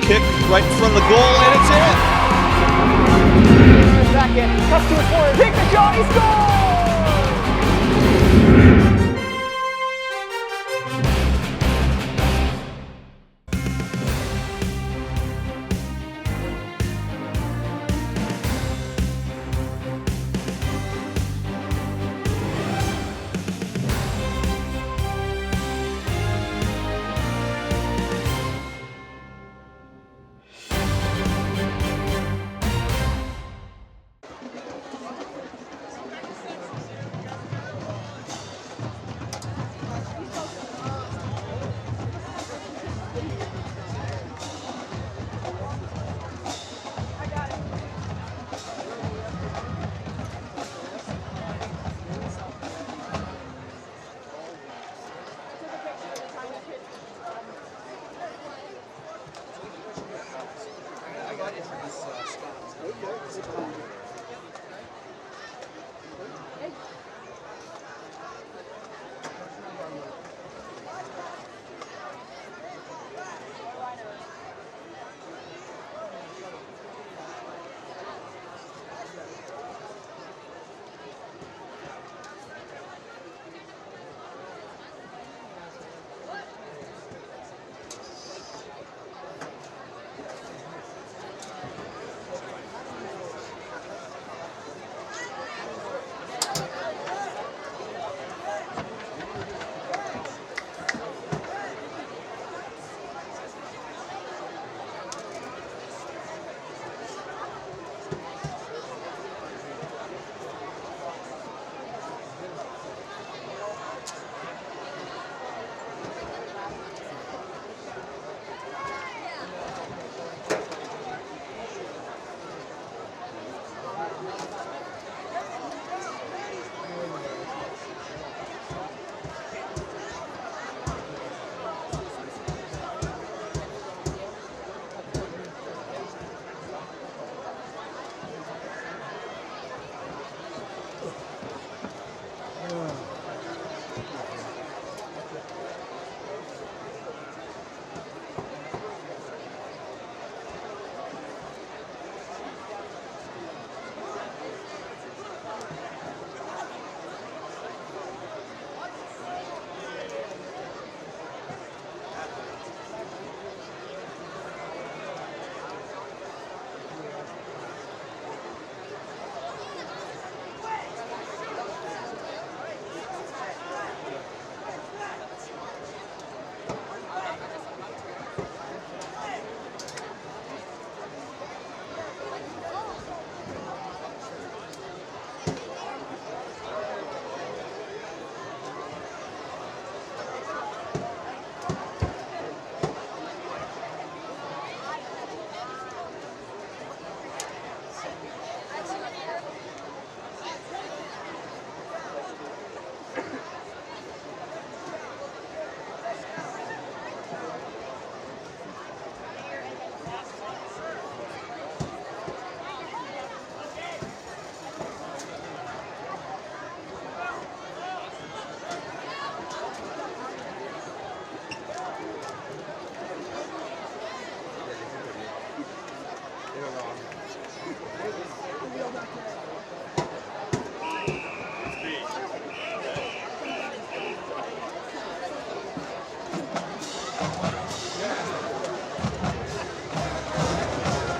kick right in front of the goal, and it's in. Second, cuts to the corner, take the shot, he scores!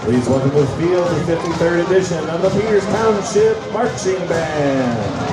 Please welcome to the field the 53rd edition of the Peters Township Marching Band.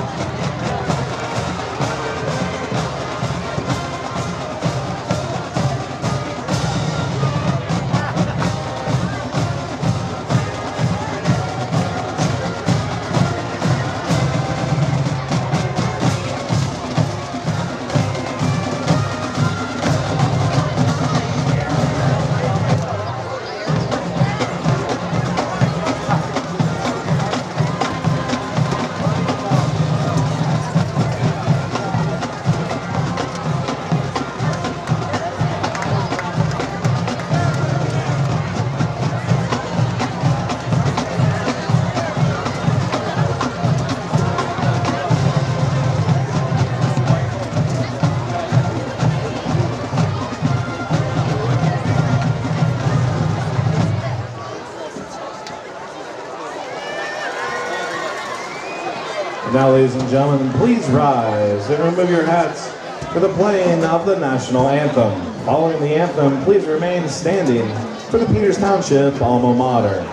Now, ladies and gentlemen, please rise and remove your hats for the playing of the national anthem. Following the anthem, please remain standing for the Peters Township alma mater.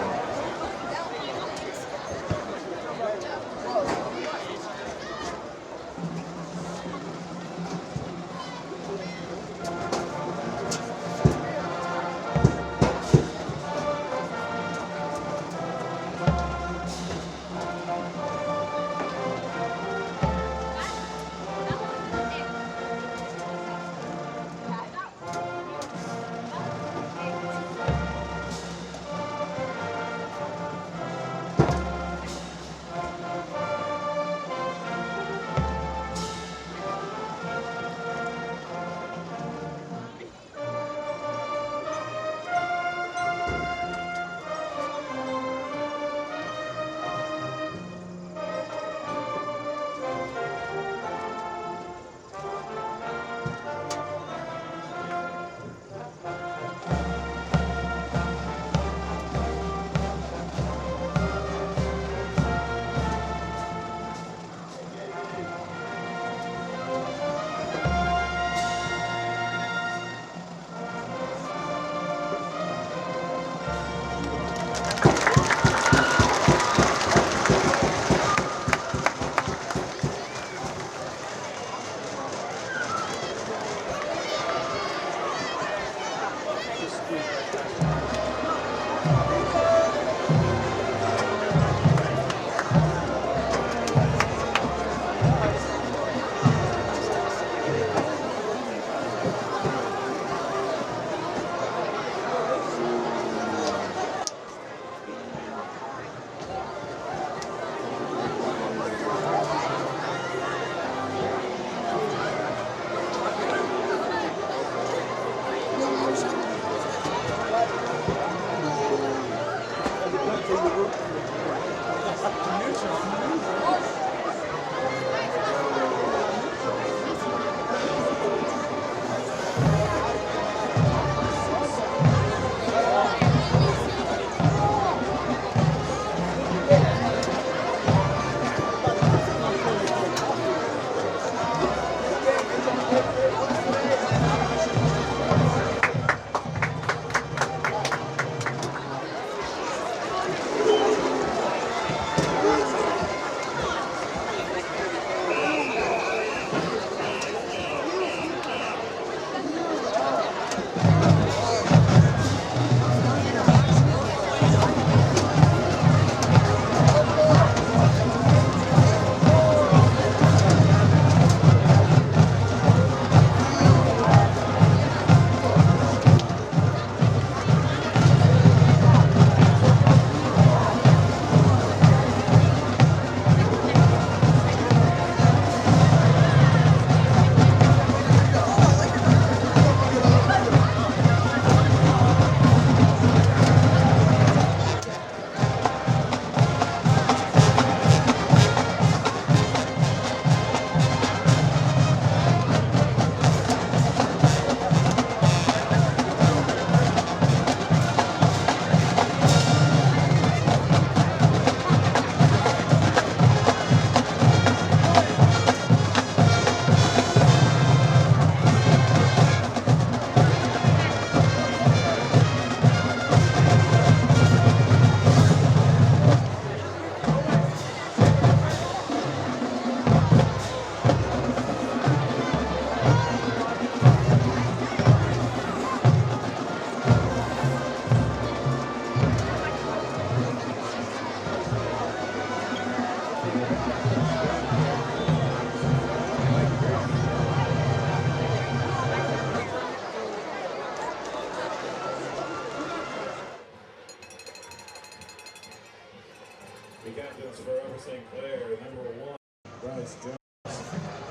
The captains for Upper St. Clair, number 1, Bryce Jones.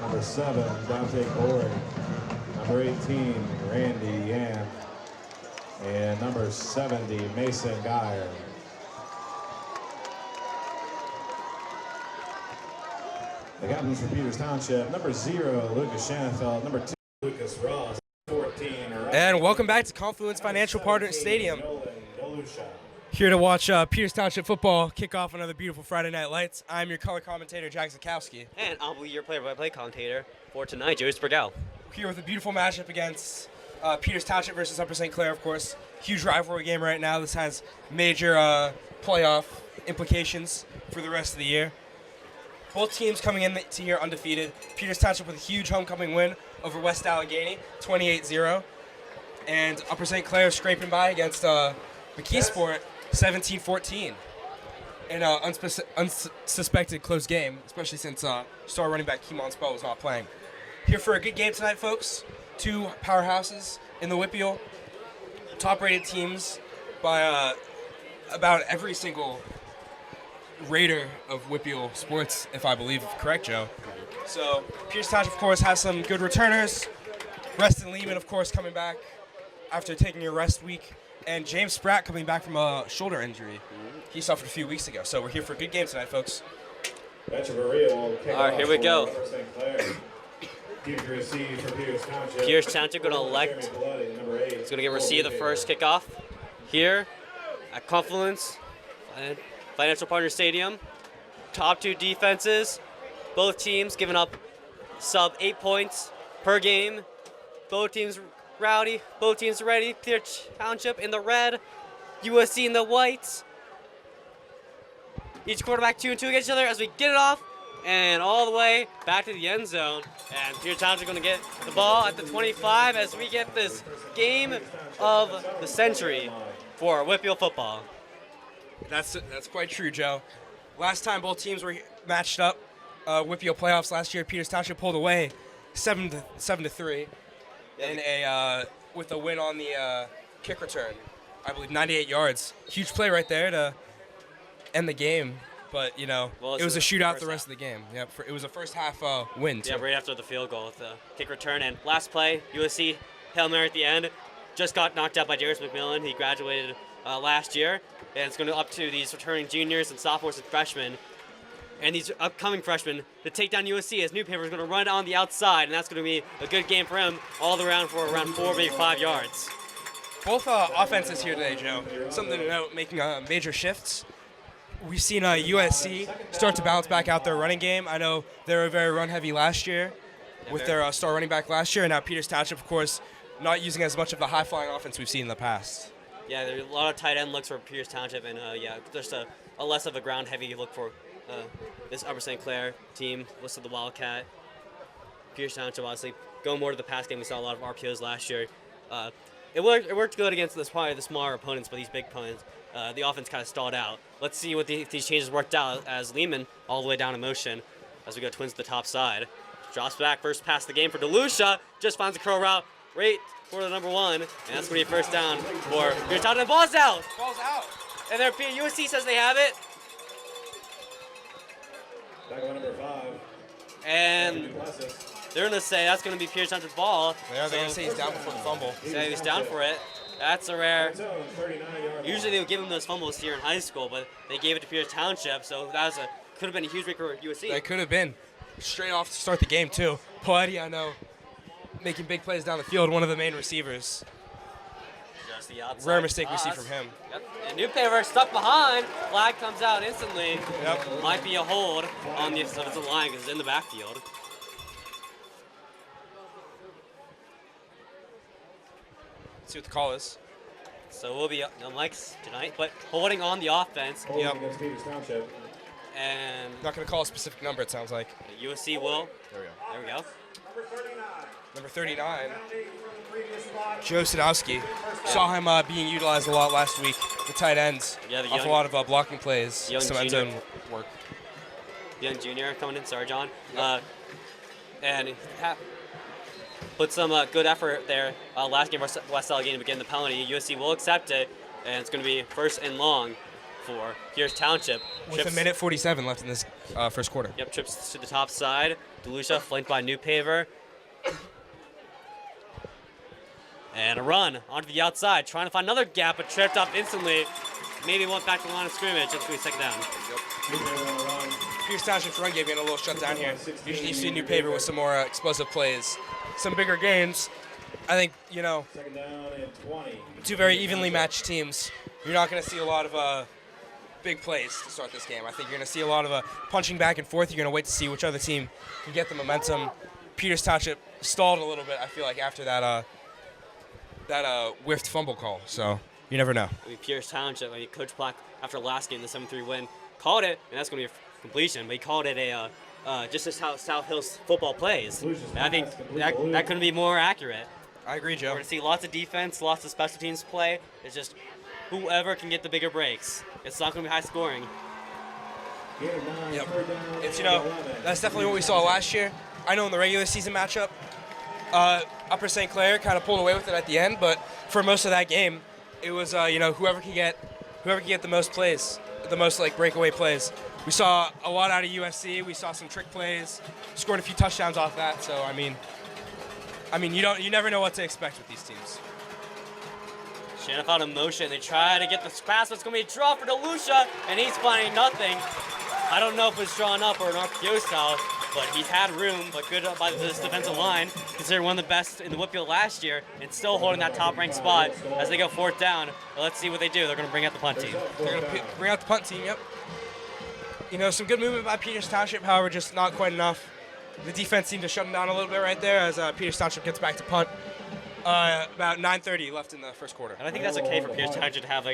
Number 7, Dante Corey. Number 18, Randy Yan. And number 70, Mason Geyer. The captains for Peters Township, number 0, Lucas Shanafelt. Number 2, Lucas Ross. 14, and welcome back to Confluence Financial Partners Stadium. Here to watch Peters Township football kick off another beautiful Friday Night Lights. I'm your color commentator, Jack Zakowski. And I'll be your play-by-play commentator for tonight, Joey Sprigal. Here with a beautiful matchup against Peters Township versus Upper St. Clair, of course. Huge rivalry game right now. This has major playoff implications for the rest of the year. Both teams coming into here undefeated. Peters Township with a huge homecoming win over West Allegheny, 28-0. And Upper St. Clair scraping by against McKeesport, 17-14. In an unsuspected close game, especially since star running back Keemon Spell was not playing. Here for a good game tonight, folks. Two powerhouses in the Whippeal. Top-rated teams by about every single rater of Whippeal sports, if I believe correct, Joe. So Peters Township, of course, has some good returners. Reston Lehman, of course, coming back after taking a rest week. And James Spratt coming back from a shoulder injury he suffered a few weeks ago. So we're here for a good game tonight, folks. All right, here we go. Peters Township going to elect. It's going to get receive the first kickoff here at Confluence Financial Partners Stadium. Top two defenses. Both teams giving up sub 8 points per game. Both teams rowdy. Both teams ready. Peters Township in the red. USC in the whites. Each quarterback 2-2 against each other as we get it off and all the way back to the end zone. And Peters Township going to get the ball at the 25 as we get this game of the century for Whippeal football. That's quite true, Joe. Last time both teams were matched up, Whippeal playoffs last year, Peters Township pulled away 7-3 in with a win on the kick return. I believe 98 yards. Huge play right there to end the game, but it was a shootout the rest of the game. Yep, it was a first half win too. Yeah, right after the field goal with the kick return. And last play, USC Hail Mary at the end. Just got knocked out by Darius McMillan. He graduated last year, and it's going to up to these returning juniors and sophomores and freshmen, and these upcoming freshmen to take down USC as Newpaper is going to run on the outside, and that's going to be a good game for him all the round for around 4, maybe 5 yards. Both offenses here today, Joe. Something to note, making major shifts. We've seen USC start to bounce back out their running game. I know they were very run-heavy last year with their star running back last year, and now Peters Township, of course, not using as much of the high-flying offense we've seen in the past. Yeah, there's a lot of tight end looks for Peters Township, and just a less of a ground-heavy look for this Upper St. Clair team, listed the Wildcat. Peters Township, obviously, going more to the pass game. We saw a lot of RPOs last year. It worked good against the smaller opponents, but these big opponents, the offense kind of stalled out. Let's see what these changes worked out as Lehman all the way down in motion as we go twins to the top side. Drops back, first pass of the game for DeLucia. Just finds a curl route right for the number 1, and that's going to be first down for Peters Township. Ball's out! Ball's out! And their USC says they have it. Back on number 5. And they're going to say that's going to be Peters Township's ball. Yeah, they're going to say he's down before the fumble. Say he's down for it. That's a rare. Usually they would give him those fumbles here in high school, but they gave it to Peters Township, so that could have been a huge break for USC. They could have been. Straight off to start the game, too. Poetti, I know, making big plays down the field, one of the main receivers. Just the outside Rare mistake we pass. see from him. Yep. And Newpaper stuck behind. Flag comes out instantly. Yep. Might be a hold on the offensive line because it's in the backfield. Let's see what the call is. So we'll be no mics tonight, but holding on the offense. Yep. Against Peters Township. And Not going to call a specific number, it sounds like. USC will. There we go. There we go. Number 39, Joe Sadowski. Saw him being utilized a lot last week, the tight ends. Yeah, the off a lot of blocking plays, young some end junior. zone work. Young junior coming in, sorry, John. And he put some good effort there last game versus West Allegheny, getting the penalty. USC will accept it, and it's going to be first and long for Peters Township. With a minute 47 left in this first quarter. Yep, trips to the top side. DeLucia flanked by Newpaver. And a run onto the outside, trying to find another gap, but tripped up instantly. Maybe went back to the line of scrimmage. It's going to be second down. Peters Township's run game getting a little shut down here. Usually you see Newpaver with some more explosive plays, some bigger gains. I think, Second down and 20. two very evenly matched teams. you're not going to see a lot of big plays to start this game. I think you're going to see a lot of punching back and forth. You're going to wait to see which other team can get the momentum. Peters Township stalled a little bit, I feel like, after that whiffed fumble call. So you never know. I mean, Pierce Township, Coach Black, after last game, the 7-3 win, called it, and that's going to be a completion, but he called it a just as how South Hills football plays. And I think that couldn't be more accurate. I agree, Joe. We're going to see lots of defense, lots of special teams play. It's just whoever can get the bigger breaks. It's not going to be high scoring. Yep. It's, that's definitely what we saw last year. I know in the regular season matchup, Upper St. Clair kind of pulled away with it at the end, but for most of that game, it was, whoever could get the most plays, the most breakaway plays. We saw a lot out of USC. We saw some trick plays, scored a few touchdowns off that. So I mean, you never know what to expect with these teams. Shannon found a motion. They try to get the pass, but it's going to be a draw for DeLucia, and he's finding nothing. I don't know if it's drawn up or an RPO style, but he's had room, but good by this defensive line, considered one of the best in the Whitfield last year, and still holding that top-ranked spot as they go 4th down. But let's see what they do. They're going to bring out the punt team. They're going to bring out the punt team, yep. Some good movement by Peters Township, however, just not quite enough. The defense seemed to shut them down a little bit right there as Peters Township gets back to punt. About 9:30 left in the first quarter. And I think that's okay for Peters Township to have,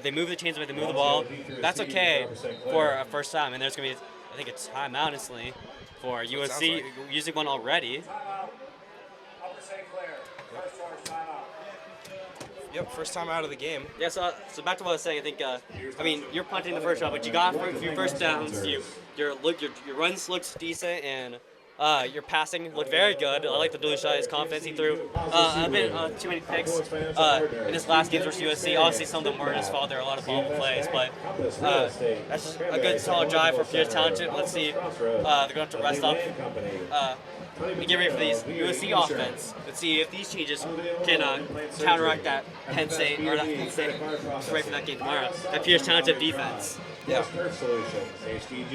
they move the chains, they move the ball. That's okay for a first time. And there's going to be, I think, a timeout, honestly, for USC, using one already. Yep, first time out of the game. Yeah, so back to what I was saying. I think, you're punting the first shot, but you got a few first downs. Your runs looks decent, and your passing looked very good. I like the DeLucia shot, his confidence. He threw a bit too many picks in his last games versus USC. Obviously, some of them weren't his fault. There were a lot of ball plays, but that's a good solid drive for Peters Township. Let's see, they're going to have to rest up. And get ready for these USC offense. Let's see if these changes can counteract that Penn State, ready for that game tomorrow, that Peters Township defense. Yeah. I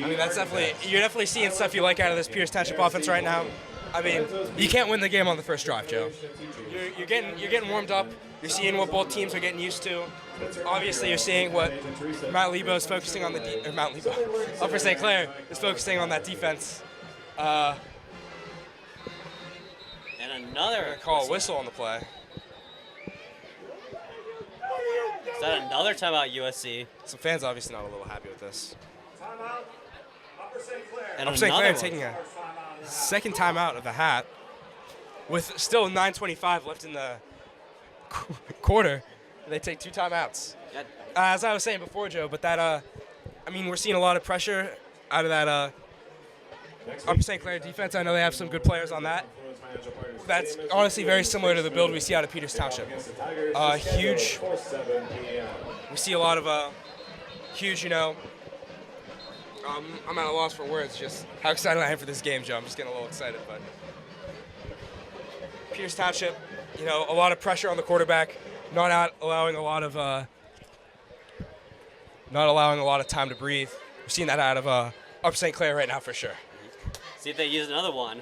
mean, you're definitely seeing stuff you like out of this Peters Township offense right now. I mean, you can't win the game on the first drive, Joe. You're getting warmed up. You're seeing what both teams are getting used to. Obviously, you're seeing what Mount Lebo is focusing on Upper St. Clair is focusing on that defense. And another call a whistle on the play. Is that another timeout USC? Some fans obviously not a little happy with this. And Upper St. Clair taking a second timeout of the hat with still 9:25 left in the quarter. They take 2 timeouts. As I was saying before, Joe, but that we're seeing a lot of pressure out of that Upper St. Clair defense. I know they have some good players on that. That's honestly very similar to the build we see out of Peters Township. Huge. We see a lot of huge, I'm at a loss for words, just how excited I am for this game, Joe. I'm just getting a little excited. But Peters Township, a lot of pressure on the quarterback, not allowing a lot of time to breathe. We're seeing that out of Upper St. Clair right now for sure. See if they use another one.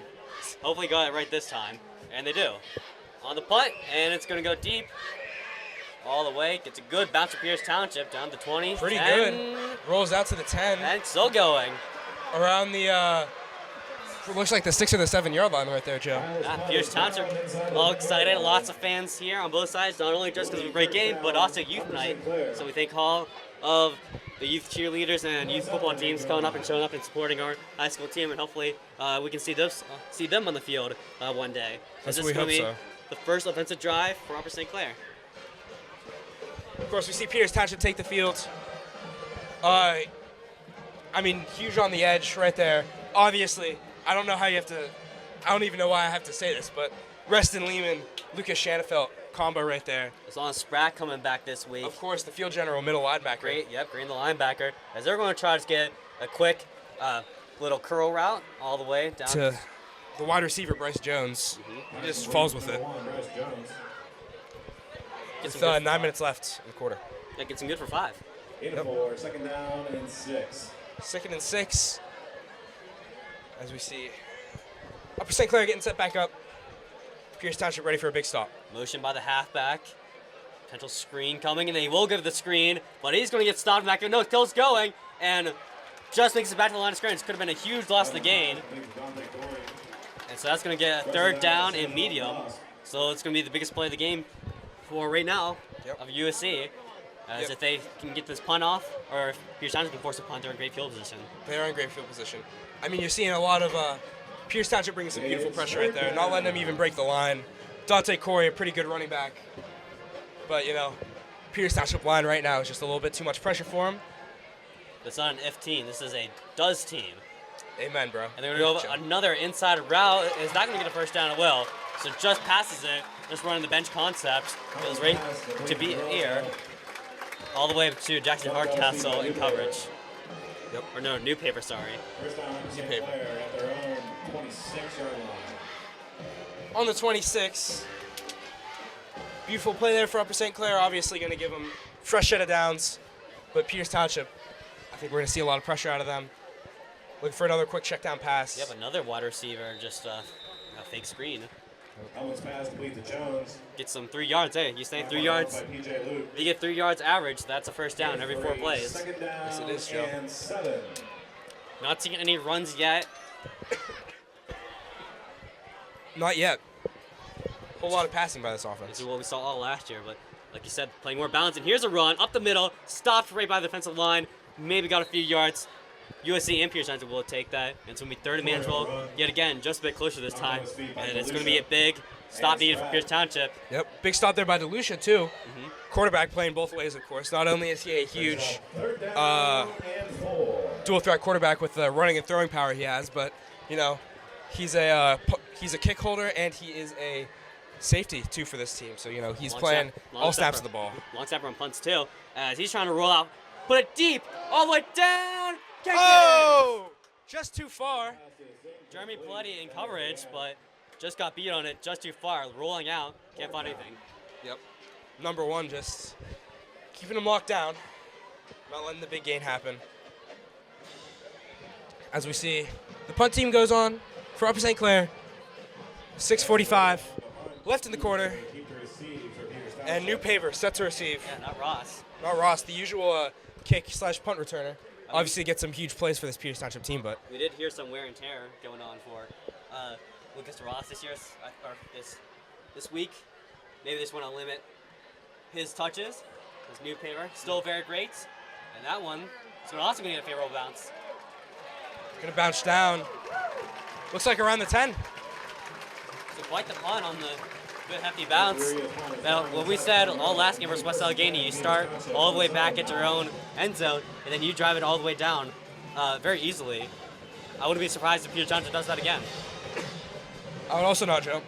Hopefully got it right this time. And they do. On the punt, and it's going to go deep. All the way. Gets a good bounce to Peters Township down to 20. Pretty 10, good. Rolls out to the 10. And still going. Around the, looks like the 6 or the 7 yard line right there, Joe. Peters Township, all excited. Lots of fans here on both sides, not only just because of a great game, but also youth night. So we thank all of the youth cheerleaders and youth football teams coming up and showing up and supporting our high school team, and hopefully we can see them on the field one day. That's what we hope so. The first offensive drive for Upper St. Clair. Of course, we see Peters Township take the field. Huge on the edge right there. Obviously, I don't even know why I have to say this, but Reston Lehman, Lucas Shanafelt combo right there. As long as Spratt coming back this week. Of course, the field general middle linebacker. Green the linebacker. As they're going to try to get a quick little curl route all the way down to the wide receiver, Bryce Jones. Mm-hmm. He just falls with it. With 9 minutes left in the quarter. Yeah, gets him good for 5. 8-4, second down and 6. Second and 6. As we see Upper St. Clair getting set back up. Peters Township ready for a big stop. Motion by the halfback. Potential screen coming, and he will give the screen, but he's going to get stopped back. No, Kill's going, and just makes it back to the line of scrimmage. Could have been a huge loss to gain. And so that's going to get a third down in medium. So it's going to be the biggest play of the game for right now of USC. As if they can get this punt off, or if Pierce Township can force a punt, they're in great field position. They are in great field position. I mean, you're seeing a lot of Pierce Township bringing some beautiful pressure right there, not letting them even break the line. Dante Corey, a pretty good running back. But, you know, Pierce Township line right now is just a little bit too much pressure for him. It's not an if team. This is a does team. Amen, bro. And they're going to go another inside route. It's not going to get a first down. It will. So just passes it. Just running the bench concept. Feels right to be here. All the way to Jackson Hardcastle in coverage. Yep. Or no, New Paper, sorry. New Paper. At their own 26-yard line. On the 26. Beautiful play there for Upper St. Clair. Obviously going to give them fresh set of downs. But Pierce Township, I think we're going to see a lot of pressure out of them. Looking for another quick check down pass. Yep, another wide receiver, just a fake screen. Almost pass complete to Jones. Get some 3 yards. Hey, you say 3 yards? If you get 3 yards average, that's a first down every 4 plays. Second down Yes, it is, Joe. and 7. Not seeing any runs yet. Not yet. Whole lot of passing by this This offense. is what we saw all last year, but like you said, playing more balance. And here's a run up the middle, stopped right by the defensive line, maybe got a few yards. USC and Pierce Township will take that. And it's going to be third and manageable. Yet again, just a bit closer this time. And it's going to be a big stop needed for Pierce Township. Yep, big stop there by DeLucia, too. Quarterback playing both ways, of course. Not only is he a huge dual threat quarterback with the running and throwing power he has, but, you know, he's a kick holder and he is a safety, too, for this team. So, you know, he's playing all snaps of the ball. Long snapper on punts, too. As he's trying to roll out, put it deep, all the way down. Oh! Just too far. Jeremy Paletti in coverage, but just got beat on it just too far. Rolling out, can't find anything. Yep. Number one, just keeping him locked down. Not letting the big gain happen. As we see, the punt team goes on for Upper St. Clair. 6:45 left in the quarter. And New Paver set to receive. Yeah, not Ross. Not Ross, the usual kick/punt returner. Obviously gets some huge plays for this Pierce Township team, but We did hear some wear and tear going on for Lucas Ross this year, or this week. Maybe they just want to limit his touches. His New Paver, still very great. And that one is also going to get a favorable bounce. gonna bounce down. Looks like around the 10. So quite the punt on the good hefty bounce. Now, what we said all last game versus West Allegheny, you start all the way back at your own end zone, and then you drive it all the way down very easily. I wouldn't be surprised if Peter Johnson does that again. I would also not jump.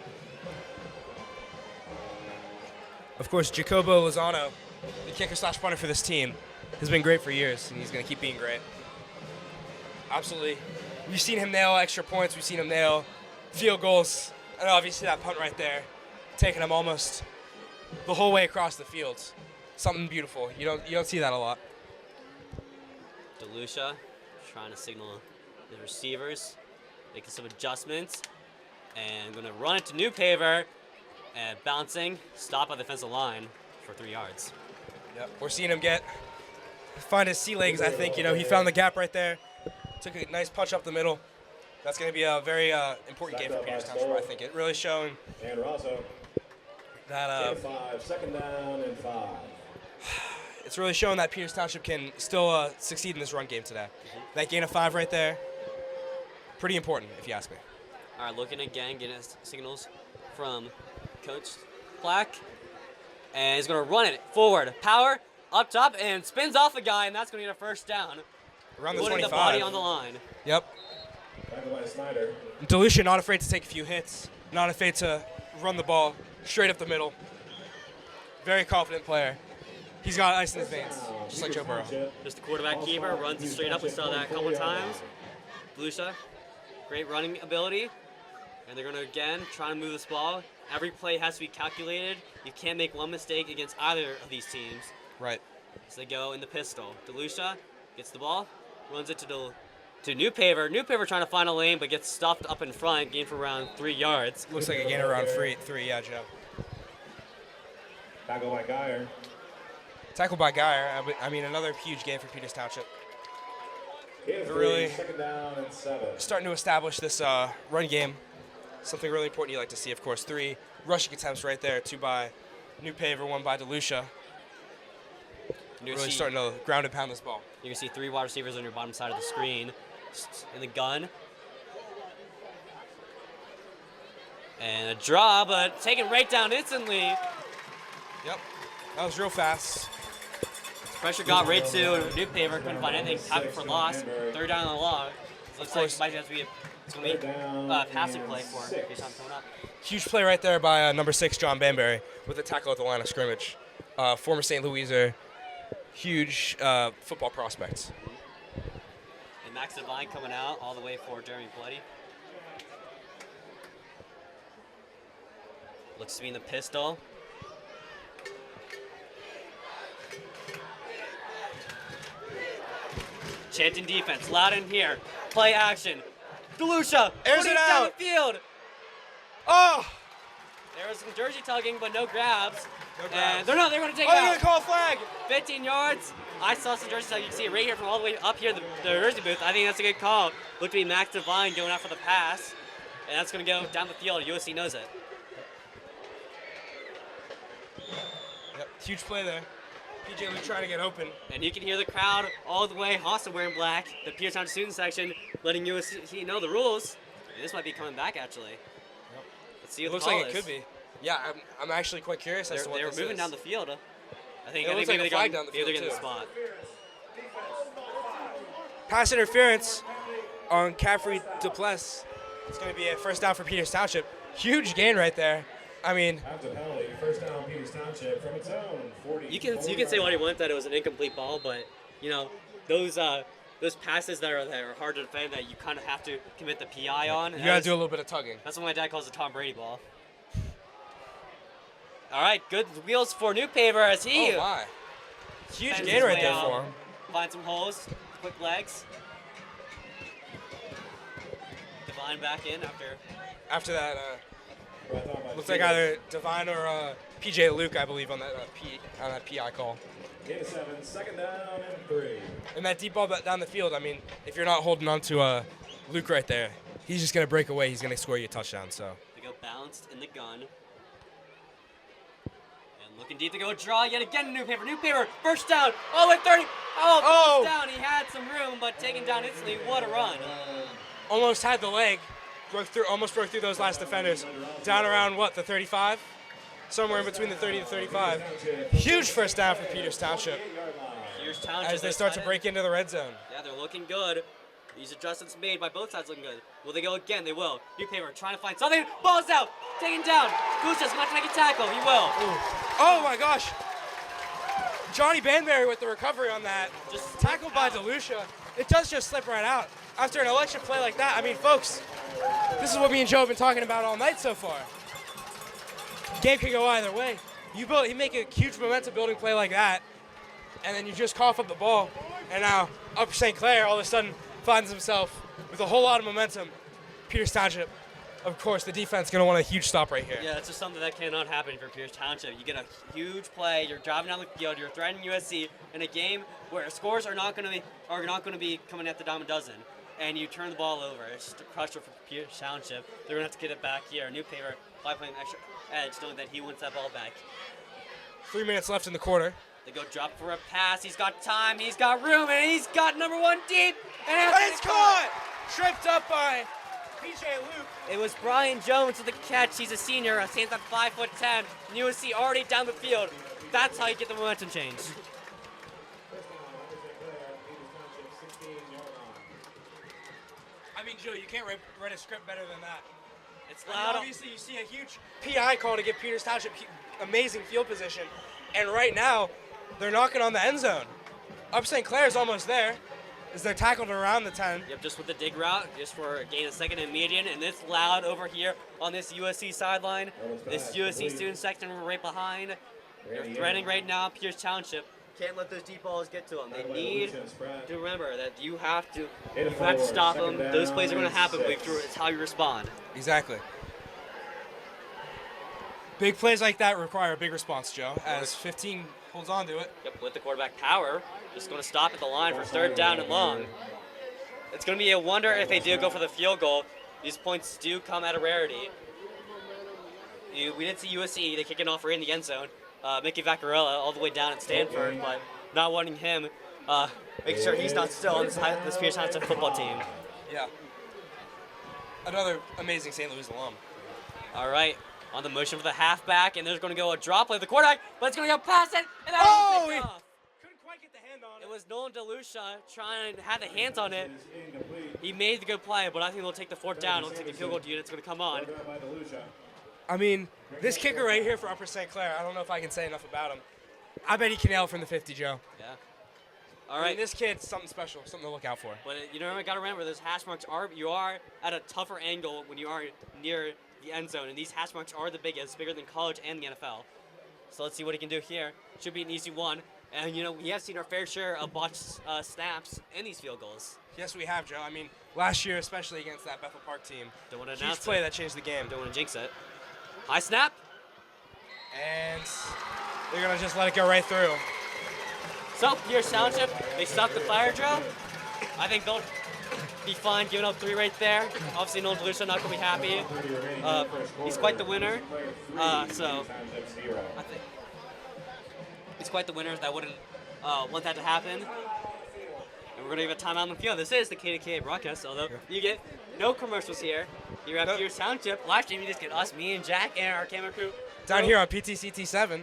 Of course, Jacobo Lozano, the kicker/punter for this team, has been great for years, and he's going to keep being great. Absolutely. We've seen him nail extra points. We've seen him nail field goals. And obviously that punt right there, taking him almost the whole way across the field. Something beautiful. You don't see that a lot. DeLucia trying to signal the receivers, making some adjustments, and going to run it to New Paver, and bouncing, stop by the defensive line for 3 yards. Yep. We're seeing him find his sea legs, I think. He found the gap right there. Took a nice punch up the middle. That's going to be a very important game for Peters Township, I think. It really showing that second down and 5. it's really showing that Peters Township can still succeed in this run game today. That gain of 5 right there, pretty important, if you ask me. All right, looking again, getting signals from Coach Black, and he's going to run it forward, power up top, and spins off a guy, and that's going to get a first down. Around the Putting 25. the body on the line. Yep. DeLucia not afraid to take a few hits, not afraid to run the ball straight up the middle. Very confident player. He's got ice in his veins, just like Joe Burrow. Just the quarterback keeper, runs it straight up. We saw that a couple of times. DeLucia, great running ability. And they're going to, again, try to move this ball. Every play has to be calculated. You can't make one mistake against either of these teams. Right. So they go in the pistol. DeLucia gets the ball, runs it to New Paver. New Paver trying to find a lane, but gets stuffed up in front, gained for around 3 yards. Looks like a gain around three, yeah, Joe. Tackle by Geyer. Tackled by Geyer. I mean, another huge game for Peters Township. They're really second down and 7. Starting to establish this run game. Something really important you like to see, of course. 3 rushing attempts right there. 2 by New Paver, 1 by DeLucia. Really starting to ground and pound this ball. You can see 3 wide receivers on your bottom side of the screen. In the gun. And a draw, but taken right down instantly. Yep, that was real fast. Pressure got right to New Paver, couldn't find anything, tapped for loss. 3rd down on the log. Looks like it might have to be a passing play for Peterstown coming up. Huge play right there by number 6, John Banbury, with a tackle at the line of scrimmage. Former St. Louiser, huge football prospects. And Max Devine coming out all the way for Jeremy Bloody. Looks to be in the pistol. Chanting defense, loud in here. Play action. DeLucia airs it down out. the field. Oh! There was some jersey tugging, but no grabs. No grabs. And they're going to take it they're out. going to call a flag. 15 yards. I saw some jersey tugging. You can see it right here from all the way up here, the jersey booth. I think that's a good call. Looked to be Max Devine going out for the pass. And that's going to go down the field. USC knows it. Yep, huge play there. PJ was trying to get open. And you can hear the crowd all the way, also wearing black, the Peterstown student section, letting USC know the rules. And this might be coming back, actually. Yep. Let's see what It looks the call like it is. could be. Yeah, I'm actually quite curious as to what They're this moving is. down the field. I think It looks like maybe a flag down the maybe they're field, getting the too. spot. Pass interference on Caffrey Duplessis. It's going to be a first down for Peters Township. Huge gain right there. I mean, After penalty, first down Peters Township from its own 40. You can say what you want that it was an incomplete ball, but you know those passes that are hard to defend that you kind of have to commit the PI on. you got to do a little bit of tugging. That's what my dad calls a Tom Brady ball. All right, good wheels for New Paver as he Oh, my. Huge fends gain his right way there out. for him. Find some holes, quick legs. Devine back in After that, looks like either Devine or PJ Luke, I believe, on that PI call. Gain of 7, second down and 3. And that deep ball down the field, I mean, if you're not holding on to Luke right there, he's just going to break away. He's going to score you a touchdown. So They go balanced in the gun. And looking deep to go draw yet again. New Paver, first down. Oh, at 30. Oh, first down. He had some room, but taken down instantly. What a run. almost had the leg. Almost broke through those last defenders. Down around, what, the 35? Somewhere in between the 30 and 35. Huge first down for Peters Township Here's Township. as they start to break into the red zone. Yeah, they're looking good. These adjustments made by both sides looking good. Will they go again? They will. New Paver trying to find something. Ball's out. Taken down. Lucia's going to make a tackle. He will. Oh my gosh. Johnny Banbury with the recovery on that. Just Tackled by DeLucia. It does just slip right out. After an election play like that, I mean, folks, this is what me and Joe have been talking about all night so far. Game can go either way. You make a huge momentum building play like that, and then you just cough up the ball, and now Upper St. Clair all of a sudden finds himself with a whole lot of momentum. Peters Township, of course, the defense going to want a huge stop right here. Yeah, it's just something that cannot happen for Peters Township. You get a huge play, you're driving down the field, you're threatening USC in a game where scores are not going to be coming at the dime a dozen, and you turn the ball over. It's just a crusher for Peters Township. They're going to have to get it back here. New Paver by playing extra edge, knowing that he wants that ball back. 3 minutes left in the quarter. They go drop for a pass. He's got time. He's got room, and he's got number 1 deep. And It's caught! Tripped up by PJ Luke. It was Brian Jones with the catch. He's a senior. Stands at 5'10", and USC already down the field. That's how you get the momentum change. I mean, Joe, you can't write a script better than that. It's I mean, loud. obviously, you see a huge PI call to give Peters Township amazing field position, and right now, they're knocking on the end zone. Up St. Clair's almost there, as they're tackled around the 10. Yep, just with the dig route, just for a gain of second and median, and it's loud over here on this USC sideline. This USC student section right behind. They're threatening right now Peters Township. Can't let those deep balls get to them. They need to remember that you have to stop them. Those plays are going to happen, but it's how you respond. Exactly. Big plays like that require a big response, Joe, as 15 holds on to it. Yep, with the quarterback power, just going to stop at the line for 3rd down and long. It's going to be a wonder if they do go for the field goal. These points do come at a rarity. We did see USC, they kick it off right in the end zone. Mickey Vaccarella all the way down at Stanford, but not wanting him, making sure he's not still on this Pierce Township football team. Yeah. Another amazing St. Louis alum. All right, on the motion for the halfback, and there's going to go a drop play of the quarterback, but it's going to go past it, and that was picked off. Couldn't quite get the hand on it. It was Nolan DeLucia trying to have the hands on it. He made the good play, but I think they'll take the 4th down. They'll take the field goal unit. It's going to come on. I mean, this kicker right here for Upper St. Clair, I don't know if I can say enough about him. I bet he can nail from the 50, Joe. Yeah. All I right. mean, this kid's something special, something to look out for. But you know, I got to remember, those hash marks you are at a tougher angle when you are near the end zone, and these hash marks are the biggest, bigger than college and the NFL. So let's see what he can do here. Should be an easy one. And, you know, we have seen our fair share of botched snaps in these field goals. Yes, we have, Joe. I mean, last year, especially against that Bethel Park team, Don't want to huge announce play it. that changed the game. Don't want to jinx it. High snap. And they're going to just let it go right through. So, Pierce Township, they stopped the fire drill. I think they'll be fine giving up 3 right there. Obviously, Nolan DeLucia not going to be happy. He's quite the winner. So, I think he's quite the winner. That wouldn't want that to happen. And we're going to give a timeout on the field. This is the KDKA broadcast, although you get no commercials here. You're at Pierce Township. Live stream, you just get us, me and Jack, and our camera crew. Down here on PTCT7.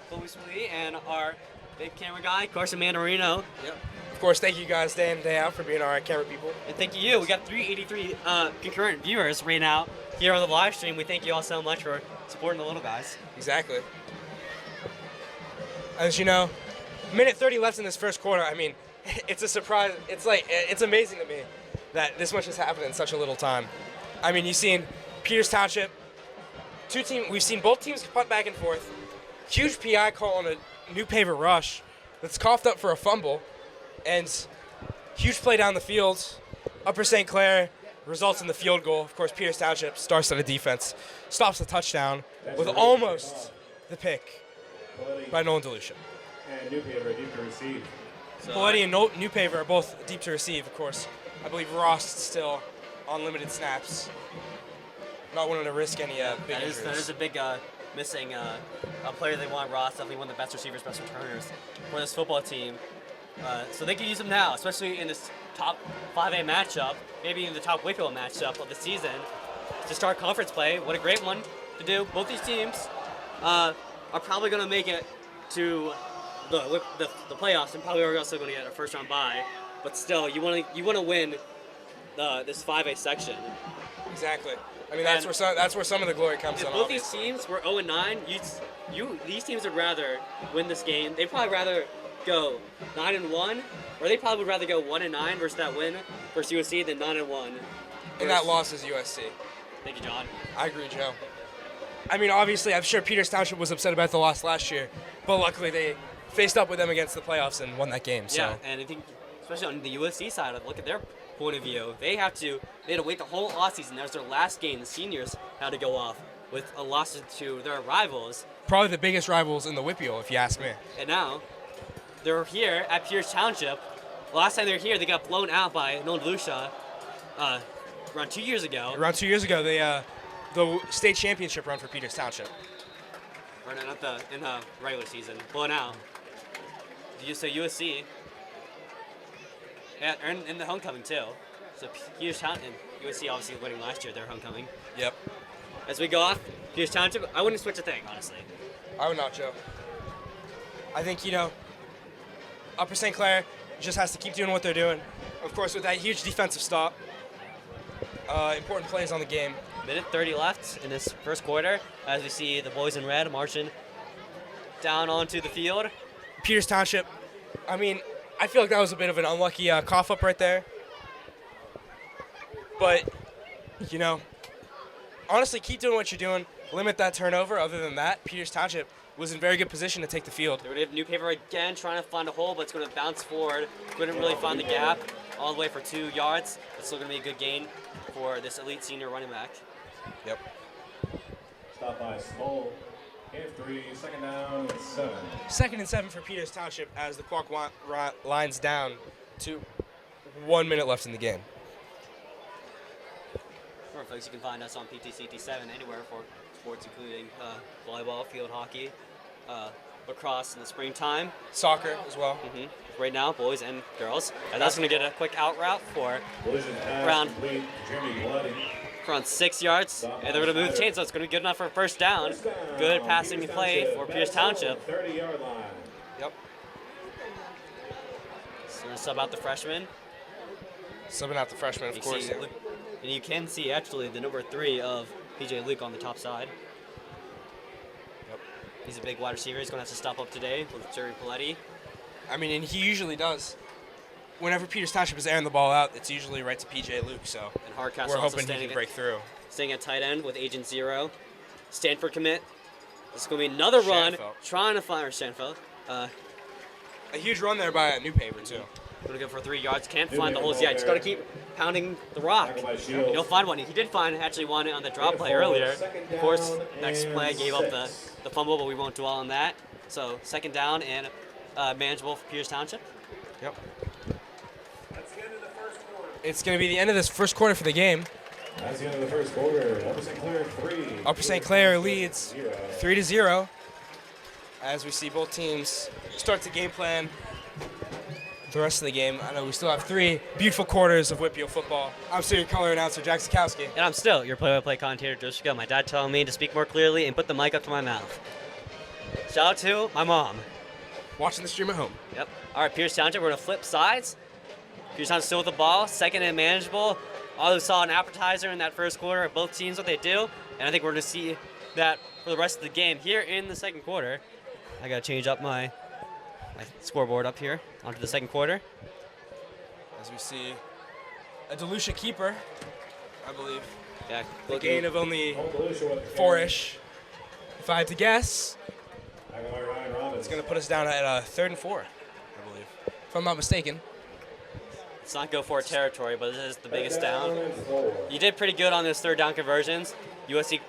Chloe Sweet and our big camera guy, Carson Mandarino. Yep. Of course, thank you guys day in and day out for being our camera people. And thank you. We got 383 concurrent viewers right now here on the live stream. We thank you all so much for supporting the little guys. Exactly. As you know, minute 30 left in this first quarter. I mean, it's a surprise. It's amazing to me that this much has happened in such a little time. I mean, you've seen Peters Township, we've seen both teams punt back and forth. Huge PI call on a new paver rush that's coughed up for a fumble, and huge play down the field. Upper St. Clair results in the field goal. Of course, Peters Township, star-studded defense, stops the touchdown with almost the pick by Nolan DeLucia. And New Paver deep to receive. Paletti and New Paver are both deep to receive, of course. I believe Ross still on limited snaps. Not wanting to risk any big injuries. That is a big missing a player they want. Ross, definitely one of the best receivers, best returners for this football team. So they can use him now, especially in this top 5A matchup, maybe in the top Waco matchup of the season, to start conference play. What a great one to do. Both these teams are probably going to make it to the playoffs, and probably are also going to get a first-round bye. But still, you want to win this 5A section. Exactly. I mean, that's where some of the glory comes If from. both these teams were 0-9, these teams would rather win this game. They'd probably rather go 9-1, or they probably would rather go 1-9 versus that win versus USC than 9-1. And that loss is USC. Thank you, John. I agree, Joe. I mean, obviously, I'm sure Peters Township was upset about the loss last year, but luckily they faced up with them against the playoffs and won that game. So. Yeah, and I think, especially on the USC side, look at their point of view. They had to wait the whole offseason. That was their last game. The seniors had to go off with a loss to their rivals. Probably the biggest rivals in the Whippeal, if you ask me. And now, they're here at Pierce Township. Last time they were here, they got blown out by Nolan DeLucia around 2 years ago. Around 2 years ago, the state championship run for Peters Township. Or no, not in the regular season. Blown out. So USC. Yeah, and in the homecoming too. So Peters Township, USC obviously winning last year, their homecoming. Yep. As we go off, Peters Township, I wouldn't switch a thing, honestly. I would not, Joe. I think, Upper St. Clair just has to keep doing what they're doing. Of course, with that huge defensive stop, important plays on the game. Minute 30 left in this first quarter as we see the boys in red marching down onto the field. Peters Township, I mean, I feel like that was a bit of an unlucky cough up right there. But, honestly, keep doing what you're doing. Limit that turnover. Other than that, Peters Township was in very good position to take the field. They're going to have New Paver again trying to find a hole, but it's going to bounce forward. Couldn't really find the gap all the way for 2 yards. It's still going to be a good gain for this elite senior running back. Yep. Stop by Small Game 3, second down and 7. 2nd and 7 for Peters Township as the clock lines down to 1 minute left in the game. Or folks, you can find us on PTCT7 anywhere for sports including volleyball, field hockey, lacrosse in the springtime. Soccer as well. Right now, boys and girls. And that's going to get a quick out route for around 6 yards. And they're going to move the chain, so it's going to be good enough for a first down. Good passing play for Pierce Township. 30-yard line. Yep. So we're going to sub out the freshman. Subbing out the freshman, of course. Yeah. And you can see actually the number 3 of PJ Luke on the top side. Yep. He's a big wide receiver. He's going to have to stop up today with Jerry Paletti. I mean, and he usually does. Whenever Peters Township is airing the ball out, it's usually right to PJ Luke, so And Hardcastle we're also hoping he can break through. Staying at tight end with Agent Zero. Stanford commit. This is going to be another run. Schanfeld. Trying to find Shanfeld. A huge run there by a new paper, too. Going to go for 3 yards. Can't find the holes yet. Just got to keep pounding the rock. You'll find one. He did find actually one on the drop play earlier. Of course, next play gave up the fumble, but we won't dwell on that. So 2nd down and manageable for Peters Township. Yep. It's going to be the end of this first quarter for the game. That's the end of the first quarter. Upper St. Clair 3. Upper St. Clair leads 3-0 as we see both teams start to game plan the rest of the game. I know we still have 3 beautiful quarters of Whitfield football. I'm still your color announcer, Jack Sikowski. And I'm still your play-by-play commentator, Joe Schigel. My dad telling me to speak more clearly and put the mic up to my mouth. Shout out to my mom. Watching the stream at home. Yep. All right, Pierce Township, we're going to flip sides. Pierce Township still with the ball, 2nd and manageable. Although we saw an appetizer in that first quarter of both teams, what they do. And I think we're going to see that for the rest of the game here in the 2nd quarter. I got to change up my scoreboard up here onto the 2nd quarter. As we see a Delucia keeper, I believe. Yeah, A gain of only 4-ish. If I had to guess, it's going to put us down at 3rd and 4, I believe. If I'm not mistaken. It's not go for it territory, but this is the biggest down. You did pretty good on those 3rd down conversions. USC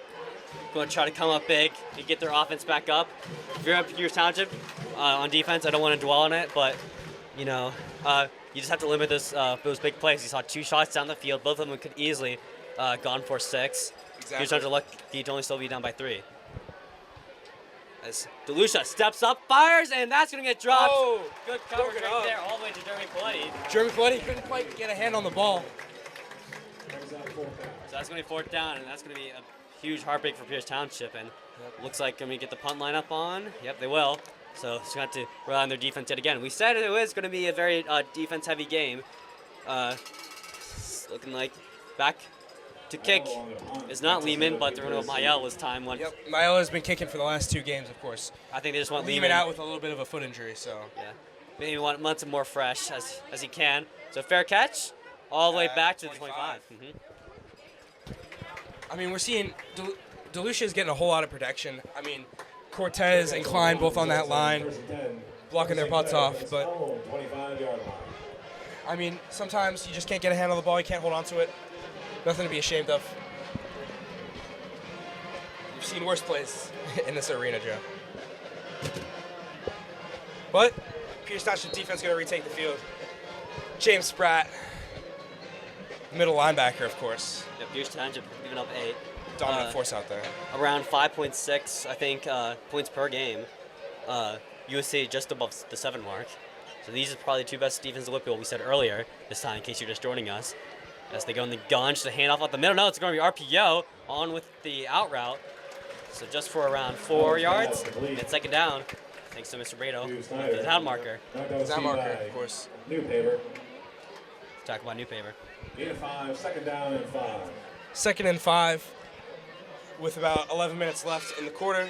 going to try to come up big and get their offense back up. If you're at Peters Township on defense, I don't want to dwell on it, but you know, you just have to limit those big plays. You saw 2 shots down the field. Both of them could easily gone for 6. Exactly. Peters Township lucky to only still be down by 3. As Delucia steps up, fires, and that's going to get dropped. Oh, good coverage right there, all the way to Jeremy Paletti. Jeremy Paletti couldn't quite get a hand on the ball. So that's going to be 4th down, and that's going to be a huge heartbreak for Peters Township. And looks like going to get the punt line up on. Yep, they will. So it's going to have to rely on their defense yet again. We said it was going to be a very defense-heavy game. Looking like back to kick is not Lehman, but they're going to go Mael this time. Yep, Mael has been kicking for the last 2 games, of course. I think they just want Lehman Lehman out with a little bit of a foot injury, so. Yeah, maybe want him more fresh as he can. So fair catch, all the way back to the 25. I mean, we're seeing Delucia is getting a whole lot of protection. I mean, Cortez and Klein both on that line, blocking their butts off. But I mean, sometimes you just can't get a hand on the ball. You can't hold on to it. Nothing to be ashamed of. You've seen worse plays in this arena, Joe. But Peters Township defense going to retake the field. James Spratt, middle linebacker, of course. Yep, Peters Township giving up 8. Dominant force out there. Around 5.6, I think, points per game. USC just above the 7 mark. So these are probably the 2 best defenses in Whitfield we said earlier this time, in case you're just joining us. As they go in the gun, just a handoff up the middle. No, it's going to be RPO on with the out route. So just for around 4 yards and 2nd down, thanks to Mr. Brado with the down marker. Down marker, of course. New paper. Talk about new paper. 5, 2nd down and 5. 2nd and 5 with about 11 minutes left in the quarter. We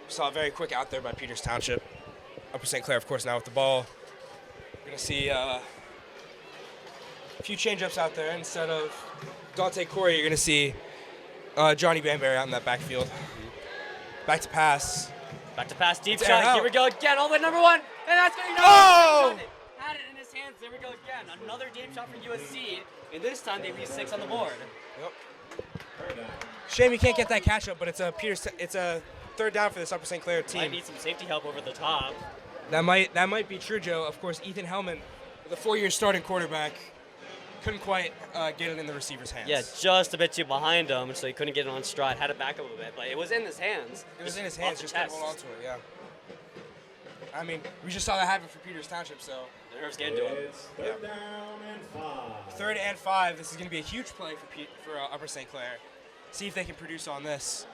saw a very quick out there by Peters Township. Upper St. Clair, of course, now with the ball. We're going to see a few change-ups out there. Instead of Dante Corey, you're going to see Johnny Banbury out in that backfield. Back to pass. Back to pass, deep It's shot. out. Here we go again, all the way number 1. And that's going to Oh! Had it in his hands. There we go again. Another deep shot for USC. And this time they leave 6 on the board. Yep. Shame you can't get that catch up, but it's a third down for this Upper St. Clair Might team. need some safety help over the top. That might be true, Joe. Of course, Ethan Hellman, the 4-year starting quarterback, couldn't quite get it in the receiver's hands. Yeah, just a bit too behind him, so he couldn't get it on stride. Had to back up a bit, but it was in his hands. It was in his off hands, the just couldn't chest. hold on to it, yeah. I mean, we just saw that happen for Peters Township, so. The nerves getting to him. It's third down and 5. 3rd and 5. This is going to be a huge play for Upper St. Clair. See if they can produce on this.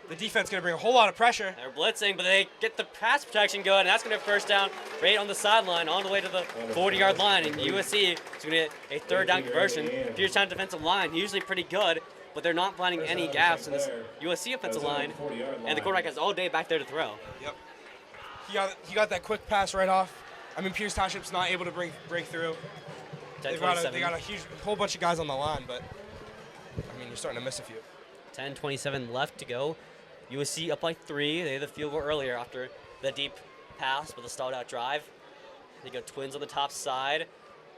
The defense going to bring a whole lot of pressure. They're blitzing, but they get the pass protection going, and that's going to be a first down right on the sideline, on the way to the 40-yard line. And USC is going to get a third down conversion. Peters Township defensive line, usually pretty good, but they're not finding any gaps in this USC offensive line. And the quarterback has all day back there to throw. Yep. He got that quick pass right off. I mean, Peters Township's not able to break through. They got a whole bunch of guys on the line, but I mean, you're starting to miss a few. 10:27 left to go. USC up by 3. They had the field goal earlier after the deep pass with a stalled out drive. They go Twins on the top side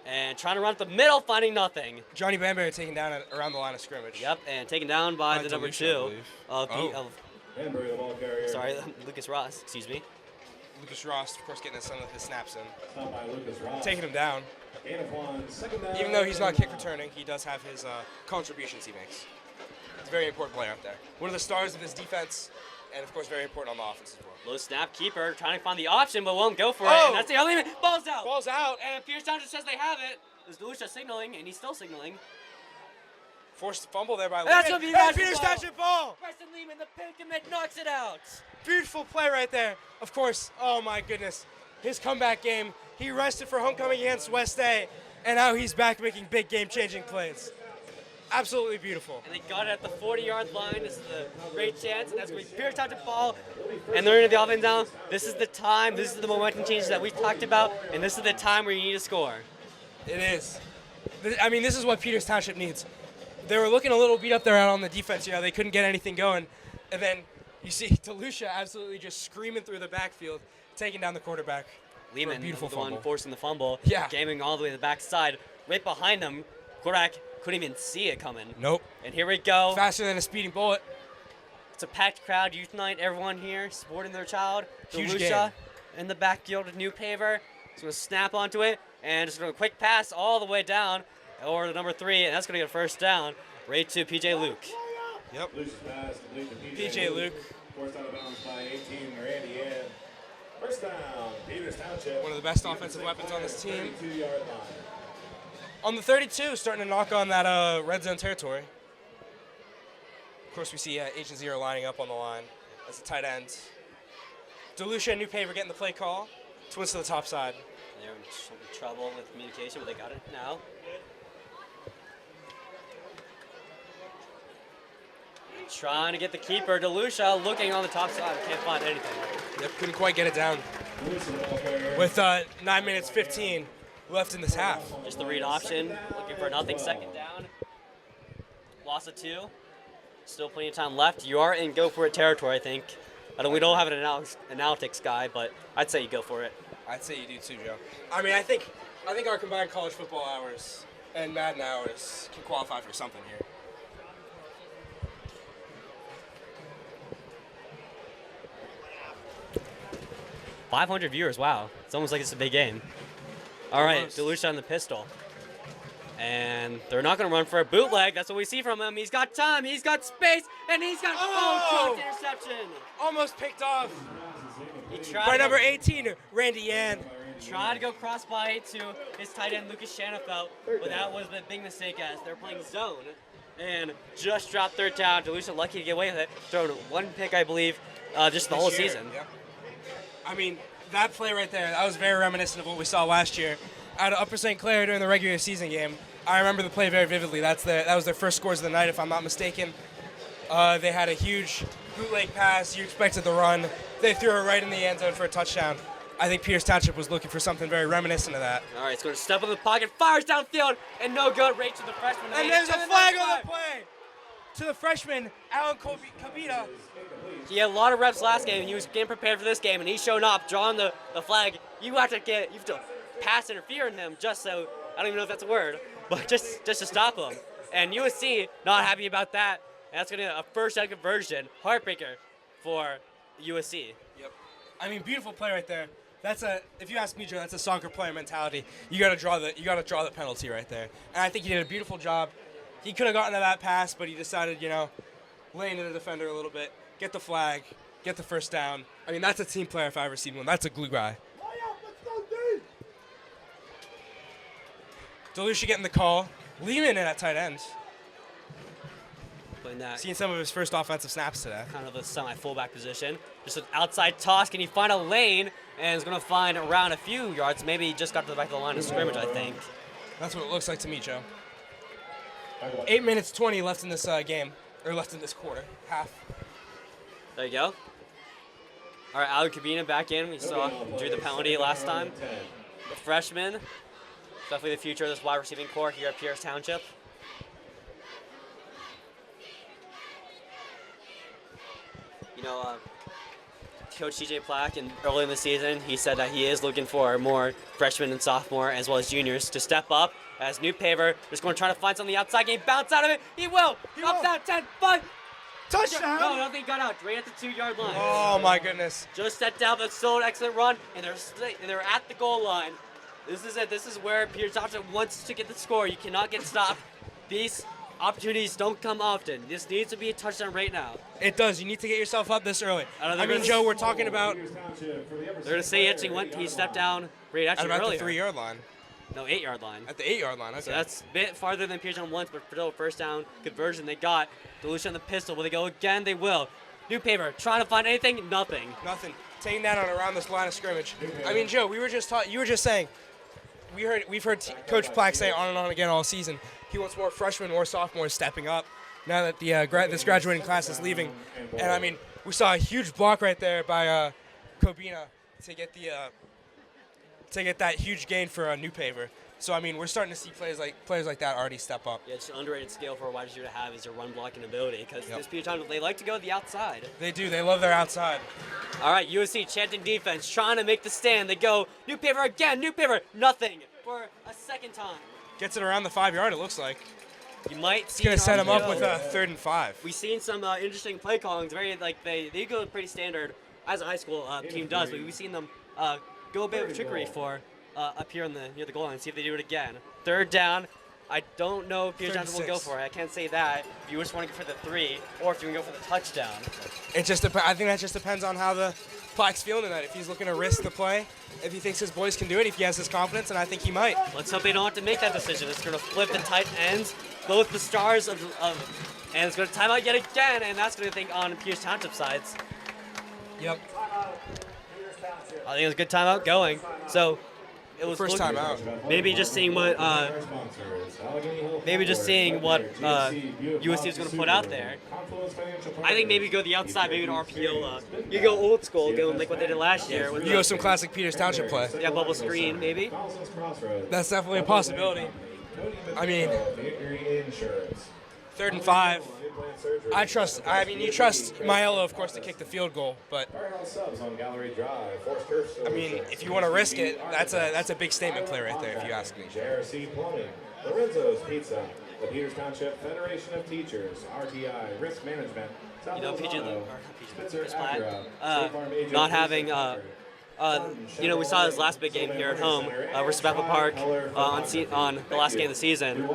and trying to run up the middle, finding nothing. Johnny Banbury taken down around the line of scrimmage. Yep, and taken down by the number Delucia, 2 of Banbury, the ball carrier. sorry, Lucas Ross, excuse me. Lucas Ross, of course, getting some of his snaps in. Stopped by Lucas Ross. Taking him down. Gain of 1, second down. Even though he's not kick returning, he does have his contributions he makes. He's a very important player up there. One of the stars of this defense, and of course, very important on the offense as well. Low snap, keeper trying to find the option, but won't go for it. Oh! And that's the only ball's out. Ball's out. And Peters Township says they have it. There's Delucia signaling, and he's still signaling. Forced fumble there by That's Lehman. gonna be And Rash's Peters ball. Township ball. Preston Lehman, the pick commit, knocks it out. Beautiful play right there. Of course, oh my goodness. His comeback game, he rested for homecoming against West A, and now he's back making big game-changing plays. Absolutely beautiful. And they got it at the 40-yard line. This is a great chance, and that's going to be Peters Township ball. And they're into the offense now. This is the time. This is the momentum changes that we talked about, and this is the time where you need to score. It is. I mean, this is what Peters Township needs. They were looking a little beat up there on the defense. You know, they couldn't get anything going. And then you see Delucia absolutely just screaming through the backfield, taking down the quarterback. Lehman, beautiful the one fumble. forcing the fumble, Yeah. gaming all the way to the backside. Right behind him, quarterback couldn't even see it coming. Nope. And here we go. Faster than a speeding bullet. It's a packed crowd, youth night, everyone here supporting their child. Huge Delucia in the backfield with new paver. He's going to snap onto it and just going to quick pass all the way down over the number 3, and that's going to get a first down right to PJ Luke. Yep. Luke's pass complete to PJ Luke. Forced out of bounds by 18, Randy Ann. First down, Peters Township. One of the best offensive weapons on this team. 32-yard line. On the 32, starting to knock on that red zone territory. Of course, we see H0 lining up on the line as a tight end. Delucia and New Paver getting the play call. Twins to the top side. They're in trouble with communication, but they got it now. Trying to get the keeper, Delucia looking on the top side, can't find anything. Yep, couldn't quite get it down. With 9 minutes 15 left in this half. Just the read option, looking for nothing, second down. Loss of 2. Still plenty of time left. You are in go for it territory, I think. We don't have an analytics guy, but I'd say you go for it. I'd say you do too, Joe. I mean, I think our combined college football hours and Madden hours can qualify for something here. .500 viewers, wow. It's almost like it's a big game. All right, Almost. Delucia on the pistol. And they're not going to run for a bootleg. That's what we see from him. He's got time, he's got space, and he's got dropped interception. Almost picked off He tried by to number go, 18, Randy Yan. tried to go cross by to his tight end, Lucas Shanafelt, but that was the big mistake as they're playing zone. And just dropped third down. Delucia lucky to get away with it. Thrown 1 pick, I believe, just the whole This year, season. yeah. I mean, that play right there, that was very reminiscent of what we saw last year out of Upper St. Clair during the regular season game. I remember the play very vividly. That was their first scores of the night, if I'm not mistaken. They had a huge bootleg pass. You expected the run. They threw it right in the end zone for a touchdown. I think Peters Township was looking for something very reminiscent of that. All right, it's going to step in the pocket, fires downfield, and no good, right to the freshman. And there's a flag on the play to the freshman, Alan Kabita. He had a lot of reps last game, and he was getting prepared for this game, and he's showing up, drawing the flag. You have to pass interfere in him just so, I don't even know if that's a word, but just to stop him. And USC not happy about that. And that's going to be a first down conversion, heartbreaker for USC. Yep. I mean, beautiful play right there. If you ask me, Joe, that's a soccer player mentality. You gotta draw the penalty right there. And I think he did a beautiful job. He could have gotten to that pass, but he decided, lay into the defender a little bit, get the flag, get the first down. I mean, that's a team player if I ever seen one. That's a glue guy. DeLucia getting the call. Lehman in at tight end. Playing that Seeing some of his first offensive snaps today. kind of a semi-fullback position. Just an outside toss. Can he find a lane? And is going to find around a few yards. Maybe he just got to the back of the line of scrimmage, I think. That's what it looks like to me, Joe. 8 minutes 20 left in this game, or left in this quarter, half. There you go. All right, Alec Cabina back in. We saw drew the penalty last time. The freshman, definitely the future of this wide receiving core here at Pierce Township. Coach TJ Plack, and early in the season, he said that he is looking for more freshmen and sophomore as well as juniors to step up. As New Paver just going to try to find something outside game, bounce out of it. He will. Drops out 10, 5. Touchdown! No, nothing got out. Right at the 2-yard line. Oh my goodness! Just set down, but still an excellent run, and they're at the goal line. This is it. This is where Pierce Township wants to get the score. You cannot get stopped. These opportunities don't come often. This needs to be a touchdown right now. It does. You need to get yourself up this early. I mean, Joe, we're talking about They're going to say he stepped down right at actually about earlier. the 3-yard line. No, 8-yard line. At the 8-yard line. Okay. So that's a bit farther than Pierce Town once, but still first down conversion they got. DeLucia on the pistol. Will they go again? They will. New Paver trying to find anything? Nothing. Nothing. Taking that on around this line of scrimmage. I mean, Joe, you were just saying. We've heard Coach Plack say on and on again all season. He wants more freshmen, more sophomores stepping up. Now that this graduating class is leaving, and I mean, we saw a huge block right there by Kobina to get that huge gain for New Paver. So I mean, we're starting to see players like that already step up. Yeah, it's an underrated skill for a wide receiver to have is your run blocking ability because this Pierce Township, they like to go to the outside. They do. They love their outside. All right, USC chanting defense, trying to make the stand. They go New Paver again. New Paver, nothing for a second time. Gets it around the 5-yard. It looks like. You might see. It's gonna set him up with a 3rd and 5. We've seen some interesting play callings. They go pretty standard as a high school team does, but we've seen them go a bit of trickery for up here near the goal line. See if they do it again. 3rd down. I don't know if Pierce Township will go for it. I can't say that. If you just want to go for the 3, or if you want to go for the touchdown. I think that just depends on how the Plaque's feeling tonight. If he's looking to risk the play, if he thinks his boys can do it, if he has his confidence, and I think he might. Let's hope they don't have to make that decision. It's going to flip the tight ends, both the stars and it's going to time out yet again, and that's going to think on Pierce Township sides. Yep. I think it was a good timeout going. So it was First time out. Maybe just seeing what USC was going to put out there. I think maybe go the outside, maybe an RPO. You go old school, go like what they did last year. With You go some classic Peters Township play. yeah, bubble screen maybe. That's definitely a possibility. I mean, 3rd and 5. You trust Maiello, of course, to kick the field goal, but I mean, if you want to risk it, that's a big statement play right there, if you ask me. JRC Plumbing, Lorenzo's Pizza, the Peters Township Federation of Teachers, RTI, Risk Management, not having. We saw his last big game here at home versus Bethel Park on the last game of the season.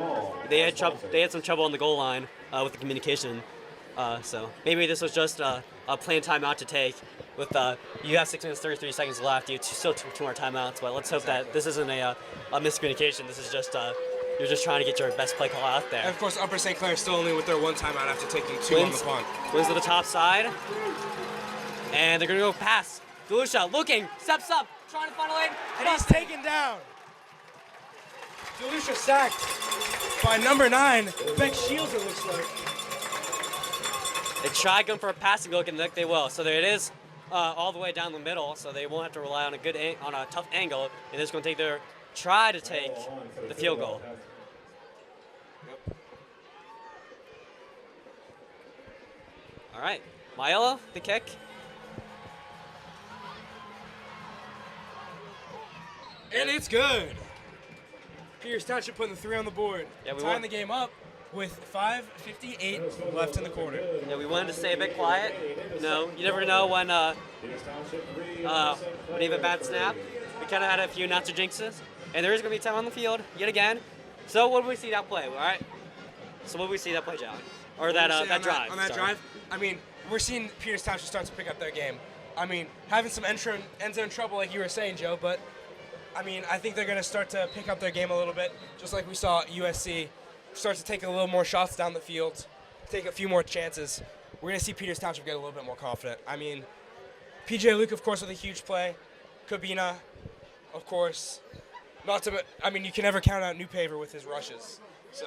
They had some trouble on the goal line with the communication. So maybe this was just a planned timeout to take. With you have 6 minutes 33 seconds left. You still 2 more timeouts, but let's hope that this isn't a miscommunication. This is just you're just trying to get your best play call out there. And of course, Upper St. Clair still only with their 1 timeout after taking 2 on the punt. Twins to the top side, and they're gonna go pass. DeLucia looking, steps up, trying to find a lane, And he's taken down. DeLucia sacked by number 9, Beck Shields, it looks like. They tried going for a passing look, and they will. So there it is, all the way down the middle. So they won't have to rely on a tough angle. And they're just going to try to take the field goal. All right, Maiello, the kick. And it's good. Pierce Township putting the 3 on the board. Yeah, Tying the game up. with 5:58 left in the quarter. Yeah, we wanted to stay a bit quiet. You know, you never know when you have a bad snap. We kind of had a few not so jinxes, and there is going to be time on the field yet again. So what do we see that play? All right. So what do we see that play, John? Or that drive? On that drive, I mean, we're seeing Peters Township start to pick up their game. I mean, having some end zone trouble, like you were saying, Joe. But I mean, I think they're going to start to pick up their game a little bit, just like we saw at USC. Start to take a little more shots down the field, take a few more chances. We're going to see Peters Township get a little bit more confident. I mean, PJ Luke, of course, with a huge play. Kabina, of course. I mean, you can never count out Newpaver with his rushes. So,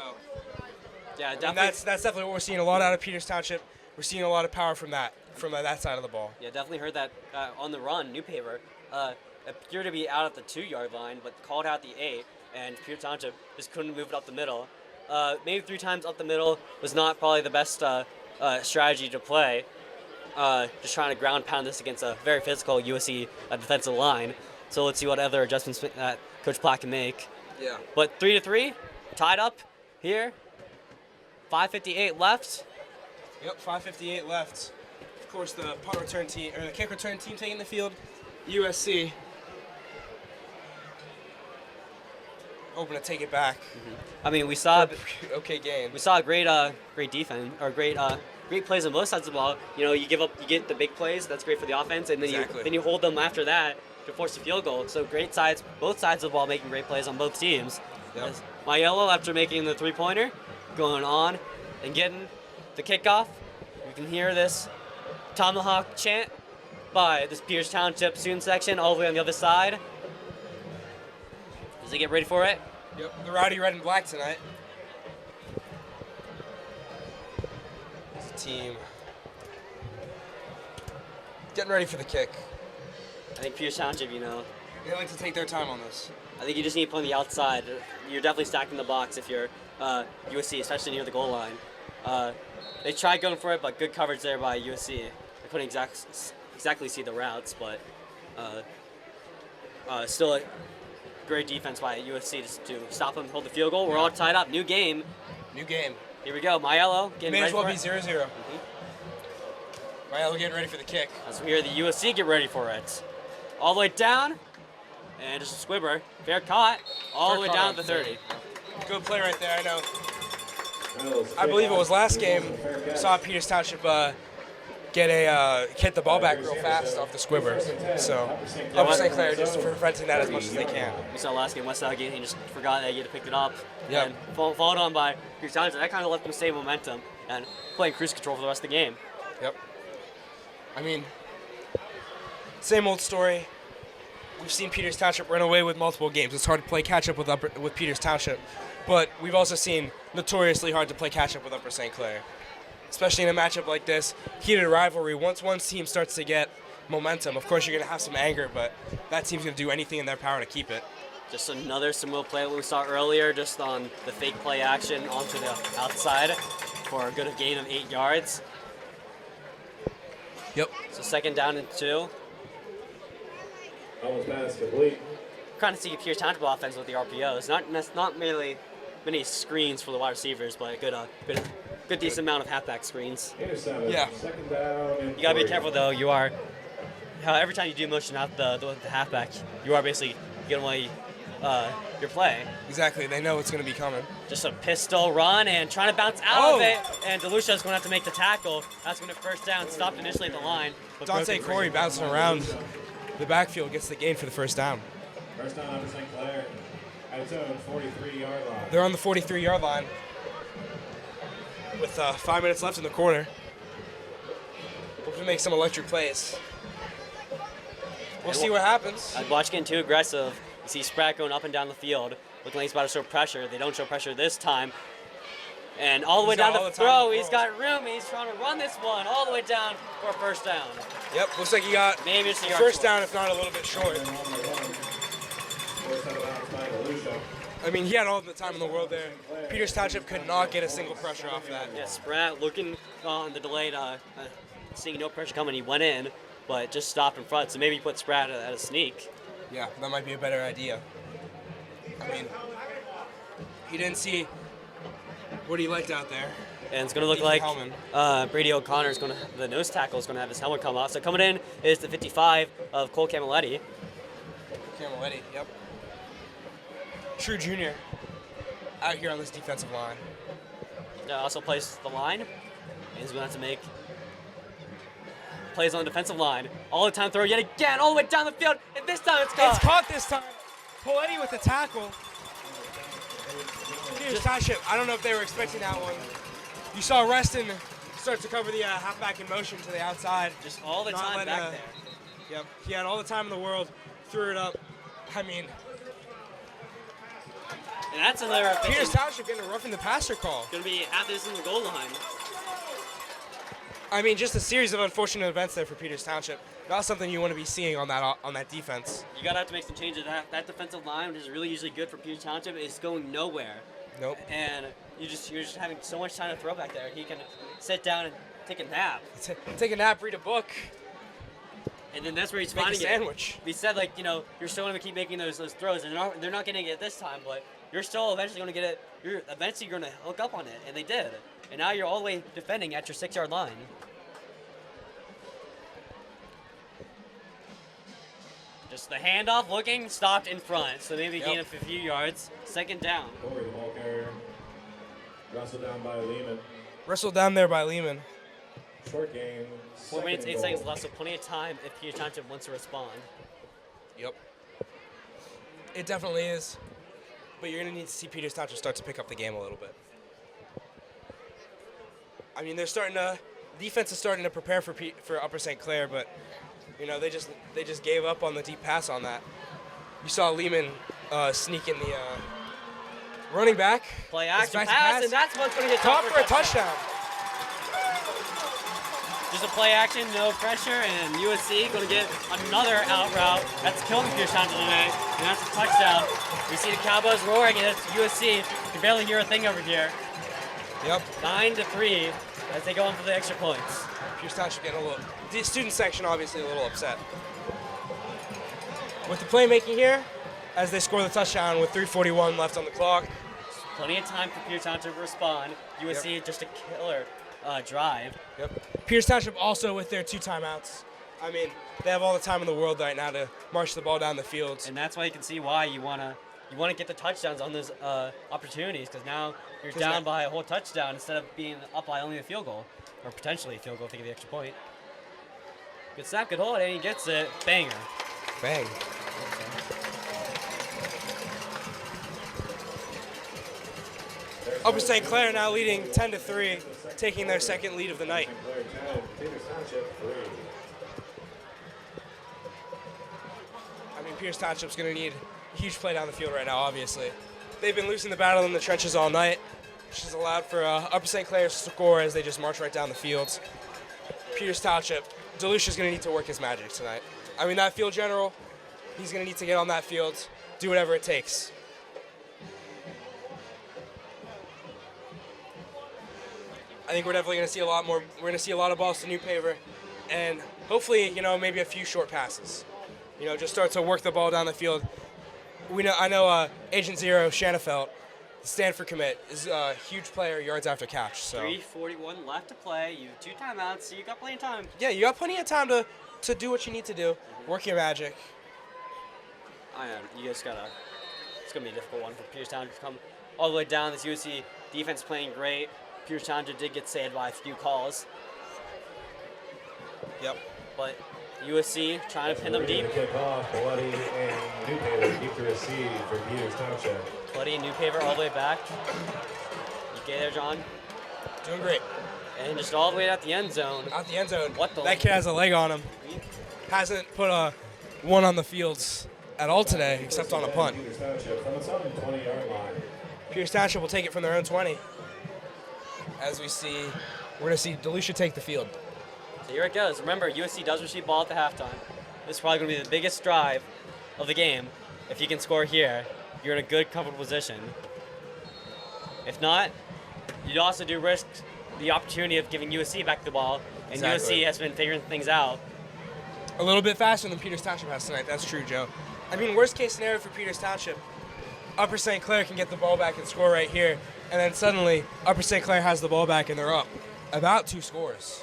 yeah, and definitely. that's definitely what we're seeing a lot out of Peters Township. We're seeing a lot of power from that side of the ball. Yeah, definitely heard that on the run. Newpaver appeared to be out at the 2-yard line, but called out the 8, and Peters Township just couldn't move it up the middle. Maybe 3 times up the middle was not probably the best strategy to play. Just trying to ground pound this against a very physical USC defensive line. So let's see what other adjustments Coach Platt can make. Yeah. But 3-3, tied up here. 5:58 left. Yep, 5:58 left. Of course, the punt return team or the kick return team taking the field, USC. Hoping to take it back. I mean, we saw okay game. We saw a great defense or great plays on both sides of the ball. You know, you get the big plays. That's great for the offense, and then you hold them after that to force a field goal. So great sides, both sides of the ball making great plays on both teams. Yep. My yellow after making the 3-pointer, going on and getting the kickoff. You can hear this tomahawk chant by this Peters Township student section all the way on the other side. Does he get ready for it? Yep, the rowdy red and black tonight. It's a team getting ready for the kick. I think Peters Township, you know, They like to take their time on this. I think you just need to play on the outside. You're definitely stacking the box if you're USC, especially near the goal line. They tried going for it, but good coverage there by USC. I couldn't exactly see the routes, but still a great defense by USC to stop them, hold the field goal. We're all tied up. New game. New game. Here we go. Myello getting May ready as well for be it. 0-0. Myello getting ready for the kick. As we hear the USC get ready for it. All the way down. And just a squibber. Fair caught. All the way down to the 30. Good play right there, I know. I believe it was last game. Saw Peters Township hit the ball back real fast off the squibber. So Upper St. Clair just preventing that as much as they can. We saw last game, West Allegany, he just forgot that he had to pick it up. Yep. And followed on by Peters Township. That kind of let them stay momentum and playing cruise control for the rest of the game. Yep. I mean, same old story. We've seen Peters Township run away with multiple games. It's hard to play catch-up with Peters Township. But we've also seen notoriously hard to play catch-up with Upper St. Clair. Especially in a matchup like this, heated rivalry. Once one team starts to get momentum, of course you're going to have some anger, but that team's going to do anything in their power to keep it. Just another similar play we saw earlier, just on the fake play action onto the outside for a good gain of 8 yards. Yep. So 2nd down and 2. Almost pass complete. Trying to see Peters Township offense with the RPOs. Not merely many screens for the wide receivers, but a good decent amount of halfback screens. Intercepted. Yeah. 2nd down and You gotta be 3. careful though. You are every time you do motion out the halfback, you are basically giving away your play. Exactly. They know it's going to be coming. Just a pistol run and trying to bounce out of it, and DeLucia's going to have to make the tackle. That's going to 1st down. Stopped initially at the line. But Dante broken Corey free. bouncing around the backfield gets the gain for the 1st down. 1st down Upper St. Clair. At its own 43-yard line. They're on the 43-yard line with 5 minutes left in the quarter. Hope to make some electric plays. We'll see what happens. Watch getting too aggressive. You see Spratt going up and down the field, looking like he's about to show pressure. They don't show pressure this time. And all the way He's got down all the the time throw, in the he's got room. He's trying to run this one all the way down for a 1st down. Yep, looks like he got Maybe it's the yard first short. down, if not a little bit short. I mean, he had all the time in the world there. Peters Township could not get a single pressure off that. Yeah, Spratt looking on the delayed, seeing no pressure coming, he went in, but just stopped in front. So maybe he put Spratt at a sneak. Yeah, that might be a better idea. I mean, he didn't see What do you liked out there? And it's going to look Ethan like Hellman. Brady O'Connor is going to, the nose tackle is going to have his helmet come off. So coming in is the 55 of Cole Camilletti. Camilletti, yep. True junior out here on this defensive line. Also plays the line. And he's going to have to make plays on the defensive line. All the time throw yet again, all the way down the field. And this time it's caught. It's caught this time. Poletti with the tackle. Peters Township, I don't know if they were expecting that one. You saw Reston start to cover the halfback in motion to the outside. Just all the Not time letting, back there. Yep, he had all the time in the world, threw it up. I mean, And that's another Peters Township getting a roughing the passer call. going to be half this in the goal line. I mean, just a series of unfortunate events there for Peters Township. Not something you want to be seeing on that defense. You got to have to make some changes. That defensive line, which is really usually good for Peters Township, is going nowhere. Nope. And you're just having so much time to throw back there. He can sit down and take a nap. Take a nap, read a book, And then that's where he's make a finding it. sandwich. He said, like, you're still going to keep making those throws, and they're not getting it this time, but you're still eventually going to get it. You're eventually going to hook up on it, and they did. And now you're all the way defending at your 6-yard line. Just the handoff looking, stopped in front, so maybe gain a few yards. Second down. Corey, the ball carrier. Wrestled down by Lehman. Wrestled down there by Lehman. Short game. 4 minutes, 8 second seconds goal. left, so plenty of time if Peters Township wants to respond. Yep. It definitely is. But you're going to need to see Peters Township start to pick up the game a little bit. I mean, defense is starting to prepare for Upper St. Clair, but they just gave up on the deep pass on that. You saw Lehman sneak in the running back. Play action Back to pass, and that's what's going to get caught for a touchdown. Just a play action, no pressure, and USC going to get another out route. That's killing Peters Township tonight, and that's a touchdown. We see the Cowboys roaring, and it's USC. You can barely hear a thing over here. Yep. 9-3 as they go in for the extra points. Peters Township getting a little. The student section obviously a little upset. With the playmaking here, as they score the touchdown with 3:41 left on the clock. Plenty of time for Peters Township to respond. USC just a killer drive. Yep. Peters Township also with their 2 timeouts. I mean, they have all the time in the world right now to march the ball down the field. And that's why you can see why you wanna get the touchdowns on those opportunities, because now you're down by a whole touchdown instead of being up by only a field goal, or potentially a field goal if they get the extra point. Good snap, good hold, and he gets it. Banger. Bang. Upper St. Clair now leading 10-3, taking their second lead of the night. Clair 10, Peters Township 3. I mean, Peters Township's going to need a huge play down the field right now, obviously. They've been losing the battle in the trenches all night, which has allowed for Upper St. Clair to score as they just march right down the field. Peters Township, DeLucia's going to need to work his magic tonight. I mean, that field general, he's going to need to get on that field, do whatever it takes. I think we're definitely going to see a lot more. We're going to see a lot of balls to New Paver, and hopefully, maybe a few short passes. Just start to work the ball down the field. I know Agent Zero Shanafelt, the Stanford commit, is a huge player yards after catch. So 3:41 left to play. You have 2 timeouts, so you got plenty of time. yeah, you got plenty of time to do what you need to do. Work your magic. You guys gotta. It's gonna be a difficult one for Peters Township to come all the way down. This USC defense playing great. Peters Township did get saved by a few calls, Yep. but USC trying to pin them deep. Kick off, Bloody and New Paver deep to receive for Peters Township. Bloody and New Paver all the way back. You get there, John? Doing great. And just all the way out the end zone. Out the end zone. What the- That kid has a leg on him. Hasn't put a one on the fields at all today, except on a punt. Peters Township from its own 20-yard line. Peters Township will take it from their own 20. As we see, we're going to see DeLucia take the field. So here it goes. Remember, USC does receive ball at the halftime. This is probably going to be the biggest drive of the game. If you can score here, you're in a good, comfortable position. If not, you also do risk the opportunity of giving USC back the ball, and Exactly. USC has been figuring things out. A little bit faster than Peters Township has tonight. That's true, Joe. I mean, worst case scenario for Peters Township, Upper St. Clair can get the ball back and score right here, and then suddenly Upper St. Clair has the ball back and they're up about 2 scores,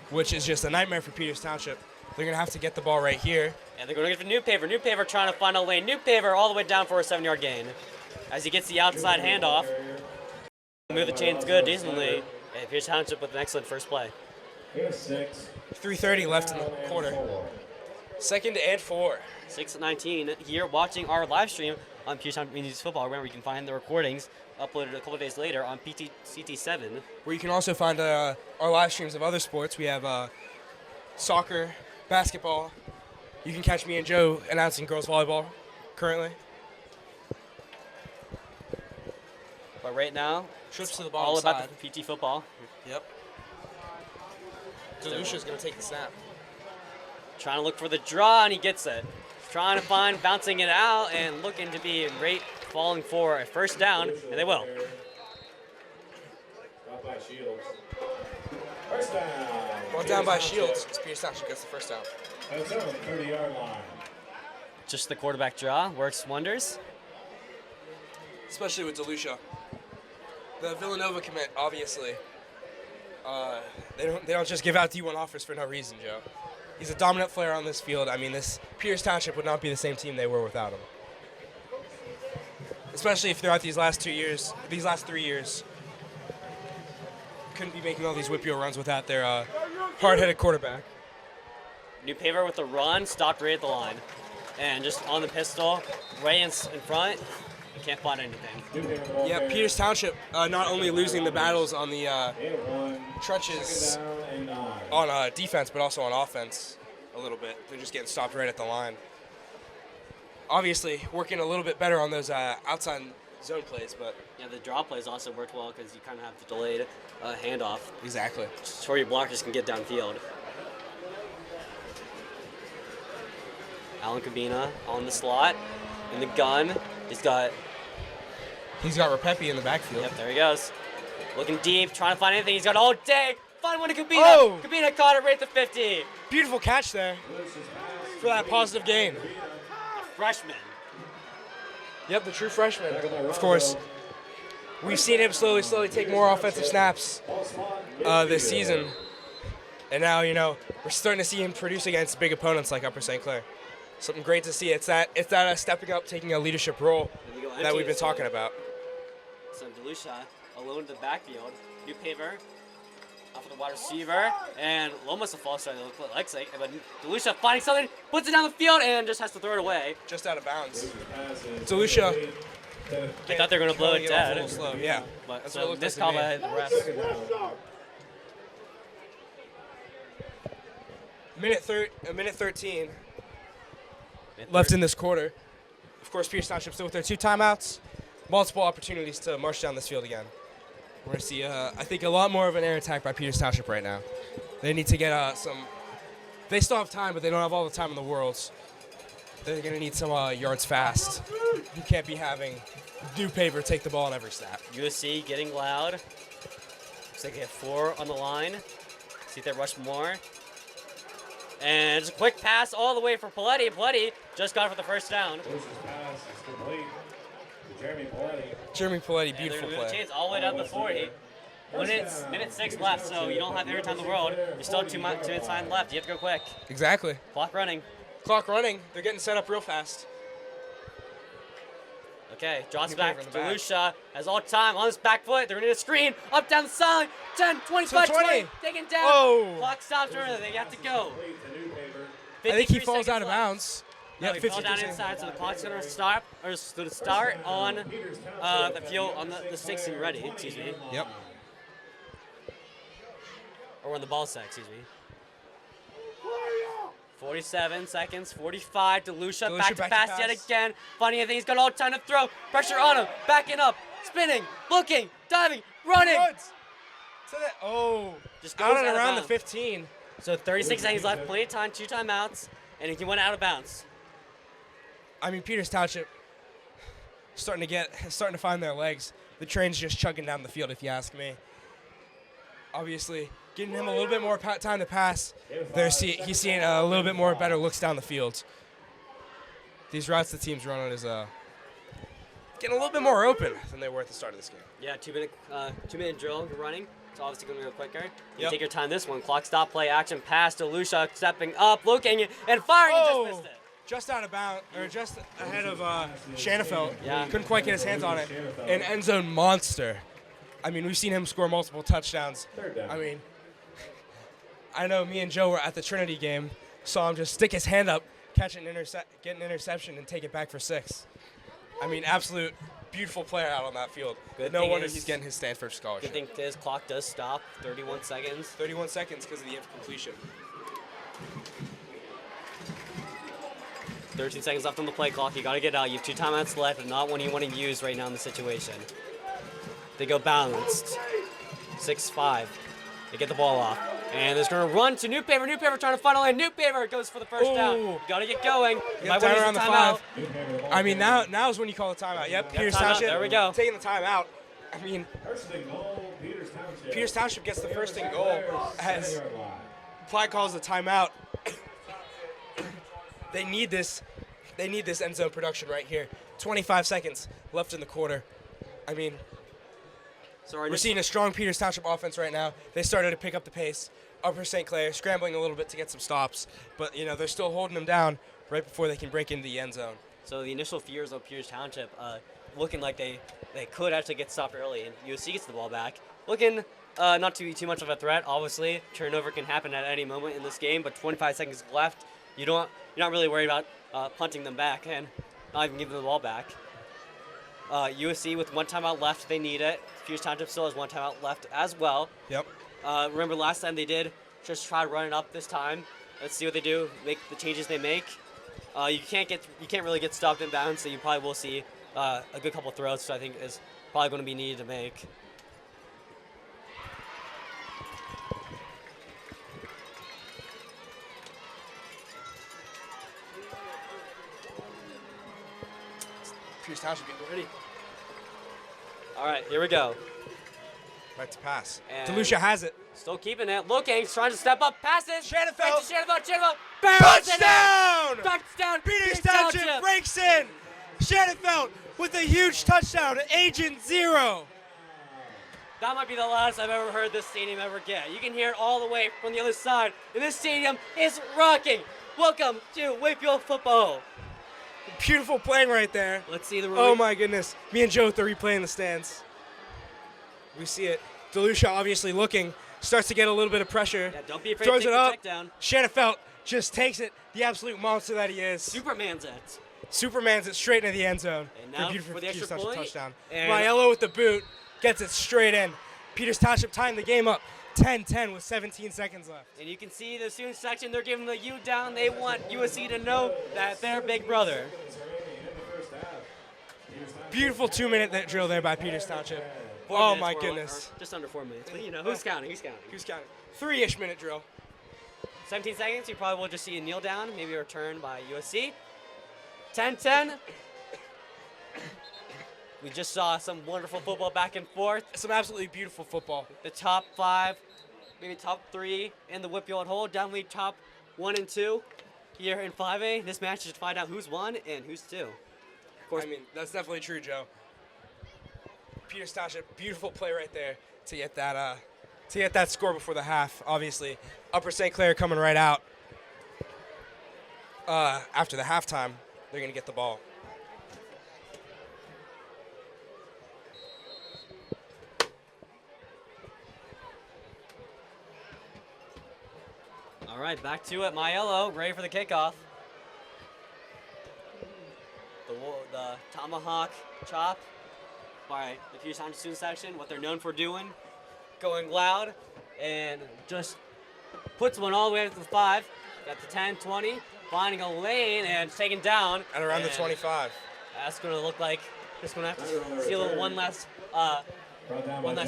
which is just a nightmare for Peters Township. They're going to have to get the ball right here. And they're going to get for Newpaver. Newpaver trying to find a lane. Newpaver all the way down for a 7-yard gain. As he gets the outside handoff. Move the chains good, decently. And Peters Township with an excellent first play. Here's 6. 3:30 left in the quarter. 2nd and 4. 6:19 here watching our live stream on Peters Township Communities Football. Remember, you can find the recordings uploaded a couple days later on CT7. Where you can also find our live streams of other sports. We have soccer, basketball. You can catch me and Joe announcing girls volleyball currently. But right now, Trips to the ball all about side. the PT football. Yep. Delusha's going to take the snap. Trying to look for the draw, and he gets it. Trying to find, bouncing it out, and looking to be right, falling for a first down, and they will. Got by Shields. First down. Brought down by Shields. Peters Township gets the first down. That's on the 30-yard line. Just the quarterback draw works wonders. Especially with Delusha. The Villanova commit, obviously. They don't just give out D1 offers for no reason, Joe. He's a dominant player on this field. I mean, this Peters Township would not be the same team they were without him. Especially if throughout these last 3 years, couldn't be making all these whip-yo runs without their hard-headed quarterback. Newpaver with the run, stopped right at the line. And just on the pistol, right in front, you can't find anything. Yeah, Peters Township not only losing the battles on the trenches on defense, but also on offense a little bit. They're just getting stopped right at the line. Obviously, working a little bit better on those outside zone plays, but... Yeah, the draw plays also worked well because you kind of have the delayed handoff. Exactly. Just where your blockers can get downfield. Alan Cabina on the slot. In the gun, he's got Rapepi in the backfield. Yep, there he goes. Looking deep, trying to find anything. He's got all day. Find one to Cabina. Oh! Cabina caught it right at the 50. Beautiful catch there for that positive gain. Freshman. Yep, the true freshman. Of course, we've seen him slowly take more offensive snaps this season. And now, we're starting to see him produce against big opponents like Upper St. Clair. Something great to see. It's that stepping up, taking a leadership role that we've been talking about. So Delusha alone in the backfield. Newpaver off of the wide receiver, and almost a false start. It looks like, but Delusha finding something, puts it down the field, and just has to throw it away. Just out of bounds. Delusha. They thought they were going to blow it dead. A little slow, yeah. But that's so what it looked this like call to me. by the rest. A minute 13 left in this quarter. Of course, Peters Township still with their 2 timeouts. Multiple opportunities to march down this field again. We're going to see, I think, a lot more of an air attack by Peters Township right now. They need to get some... They still have time, but they don't have all the time in the world. They're going to need some yards fast. You can't be having Newpaver take the ball on every snap. USC getting loud. Looks like they have 4 on the line. See if they rush more. And just a quick pass all the way for Paletti. Paletti just got it for the first down. Lucius pass is complete to Jeremy Paletti. Jeremy Paletti, beautiful And they're play. chance all the way down to 40. Minute 6 left, so you don't have every time in the world. You still have 2 minutes time left. You have to go quick. Exactly. Clock running. Clock running. They're getting set up real fast. Okay, drops Newpaver back. in the back. Delusha has all time on his back foot. They're going to need a screen. Up, down the side. 10, 25, To the 20. 20. Taken down. Oh. Clock stops early. They have to go. I think he 53 falls out seconds of left. bounds. No, Yep, he 50 fell down seconds. inside, so the clock's going to start, or to start on the field, on the 16 ready, excuse me. Yep. Or when the ball's set, excuse me. 47 seconds, 45, Delusha back to pass yet again. Finding anything, he's got all time to throw. Pressure on him, backing up, spinning, looking, diving, running. Oh, Just goes out and out of around the bounds. 15. So 36 seconds left, plenty of time, 2 timeouts, and he went out of bounds. I mean, Peters Township starting to find their legs. The train's just chugging down the field, if you ask me. Obviously, getting him a little bit more time to pass. He's seeing a little bit more better looks down the field. These routes the team's running is getting a little bit more open than they were at the start of this game. Yeah, 2-minute drill you're running. It's obviously going to go quicker. You Yep. take your time this one. Clock stop, play action, pass to Lucia, stepping up, looking, and firing, and just missed it. Just out of bounds, or just ahead of Shanafelt. Yeah. Couldn't quite get his hands on it. An end zone monster. I mean, we've seen him score multiple touchdowns. Third down. I mean, I know me and Joe were at the Trinity game, saw him just stick his hand up, catch an get an interception, and take it back for 6. I mean, absolute beautiful player out on that field. Good No thing wonder is- he's getting his Stanford scholarship. Good thing his clock does stop, 31 seconds. 31 seconds because of the incompletion. 13 seconds left on the play clock. You got to get out. You have 2 timeouts left, and not one you want to use right now in the situation. They go balanced. 6-5. They get the ball off. And there's going to run to Newpaper. Newpaper trying to funnel in. Newpaper goes for the first down. Ooh. You got to get going. You might Down want to around use the the timeout. 5. I mean, now is when you call the timeout. Yep, Peters timeout. Township. There we go. Taking the timeout. I mean, First and goal, Peters Township. Peters Township gets the first and goal as 7-yard line. Ply calls the timeout. They need this. They need this end zone production right here. 25 seconds left in the quarter. I mean, So we're seeing a strong Peters Township offense right now. They started to pick up the pace. Upper St. Clair scrambling a little bit to get some stops, but you know they're still holding them down right before they can break into the end zone. So the initial fears of Peters Township looking like they could actually get stopped early, and USC gets the ball back. Looking not to be too much of a threat. Obviously, turnover can happen at any moment in this game, but 25 seconds left. You're not really worried about punting them back and not even giving them the ball back. USC with 1 timeout left, they need it. Peters Township still has 1 timeout left as well. Yep. Remember last time they did just try to run it up this time. Let's see what they do, make the changes they make. You can't really get stopped in bounds, so you probably will see a good couple throws, which I think is probably going to be needed to make. Peters Township getting ready. All right, here we go. Right to pass. And- DeLucia has it. Still keeping it, looking, trying to step up, passes. Shanafelt. Right to Shanafelt, barrels it in. Touchdown! Touchdown! Peters Township breaks in. Shanafelt with a huge touchdown. Agent 0. That might be the loudest I've ever heard this stadium ever get. You can hear it all the way from the other side, and this stadium is rocking. Welcome to Wakefield football. Beautiful playing right there. Let's see the Oh my goodness. Me and Joe with the replay in the stands. We see it. DeLucia obviously looking. Starts to get a little bit of pressure. Yeah, don't be afraid Throws to take it the up. check down. Shanafelt just takes it. The absolute monster that he is. Superman's it. Superman's it straight into the end zone. And now beautiful for the Peters extra Township point. touchdown. And- Maiello with the boot gets it straight in. Peters Township tying the game up 10-10 with 17 seconds left. And you can see the student section, they're giving the U down. They want USC to know that they're big brother. Beautiful 2-minute drill there by Peters Township. 4 Oh minutes, my 4 goodness. or just under 4 minutes. But you know, who's counting? Who's counting? Who's counting? 3-ish minute drill. 17 seconds, you probably will just see a kneel down, maybe a return by USC. 10-10. We just saw some wonderful football back and forth. Some absolutely beautiful football. The top 5, maybe top 3 in the Whitfield Hole, definitely top 1 and 2 here in 5A. This match is to find out who's 1 and who's 2. Of course, I mean, that's definitely true, Joe. Peters Township, beautiful play right there to get that score before the half. Obviously, Upper St. Clair coming right out. After the halftime, they're gonna get the ball. all right, back to it. Maiello, ready for the kickoff. The tomahawk chop by the Peters Township student section, what they're known for doing, going loud, and just puts one all the way up to the 5, got the 10, 20, finding a lane and taken down. At around the And 25. That's going to look like just going to have to see a little one last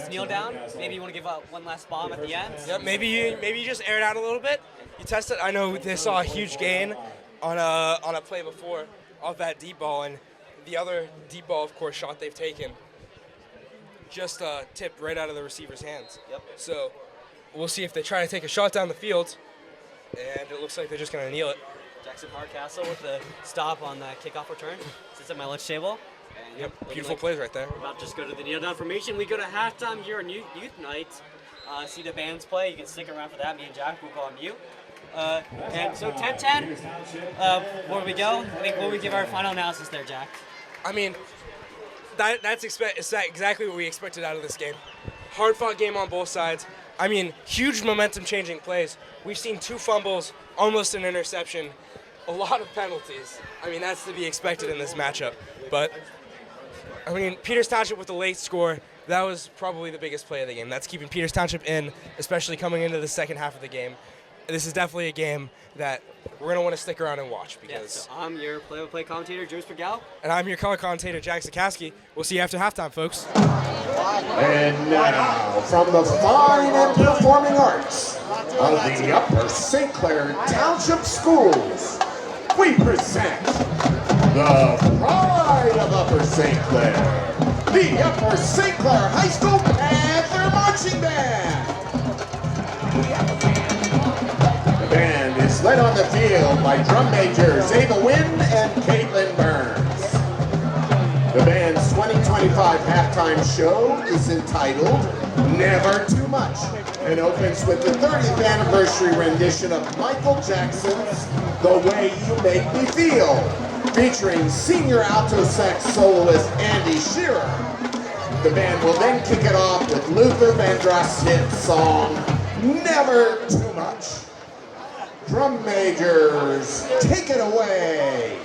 kneel down. Maybe you want to give up one last bomb at the end. Yep, maybe you just air it out a little bit. You test it. I know they saw a huge gain on a play before off that deep ball, and the other deep ball, of course, shot they've taken just tipped right out of the receiver's hands. Yep. So we'll see if they try to take a shot down the field, and it looks like they're just going to kneel it. Jackson Hardcastle with the stop on that kickoff return. Sits at my lunch table. Yep, beautiful plays right there. We're about to just go to the kneel down formation. We go to halftime here on Youth Night. See the bands play. You can stick around for that. Me and Jack will go on mute. And so 10-10, where we go? I think, what we give our final analysis there, Jack? I mean, that's exactly what we expected out of this game. Hard-fought game on both sides. I mean, huge momentum-changing plays. We've seen 2 fumbles, almost an interception, a lot of penalties. I mean, that's to be expected in this matchup. But, I mean, Peters Township with the late score, that was probably the biggest play of the game. That's keeping Peters Township in, especially coming into the second half of the game. This is definitely a game that we're going to want to stick around and watch because... Yeah, so I'm your play-by-play commentator, James Pergal. And I'm your color commentator, Jack Zakowski. We'll see you after halftime, folks. And now, from the fine and performing arts of the Upper St. Clair Township Schools, we present the pride of Upper St. Clair, the Upper St. Clair High School Panther Marching Band. The band is led on the field by drum majors Ava Wynn and Caitlin Burns. The band's 2025 halftime show is entitled Never Too Much and opens with the 30th anniversary rendition of Michael Jackson's The Way You Make Me Feel, featuring senior alto sax soloist Andy Shearer. The band will then kick it off with Luther Vandross's hit song, Never Too Much. Drum majors, take it away.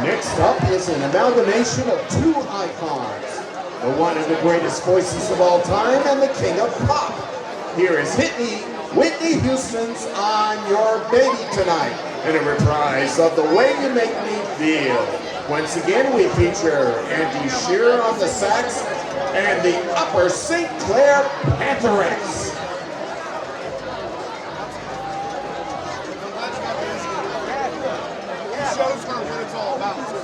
Next up is an amalgamation of 2 icons, the one of the greatest voices of all time and the king of pop. here is Whitney Houston's On Your Baby Tonight, and a reprise of The Way You Make Me Feel. Once again, we feature Andy Shearer on the sax and the Upper St. Clair Pantherettes. Shows her what it's all about.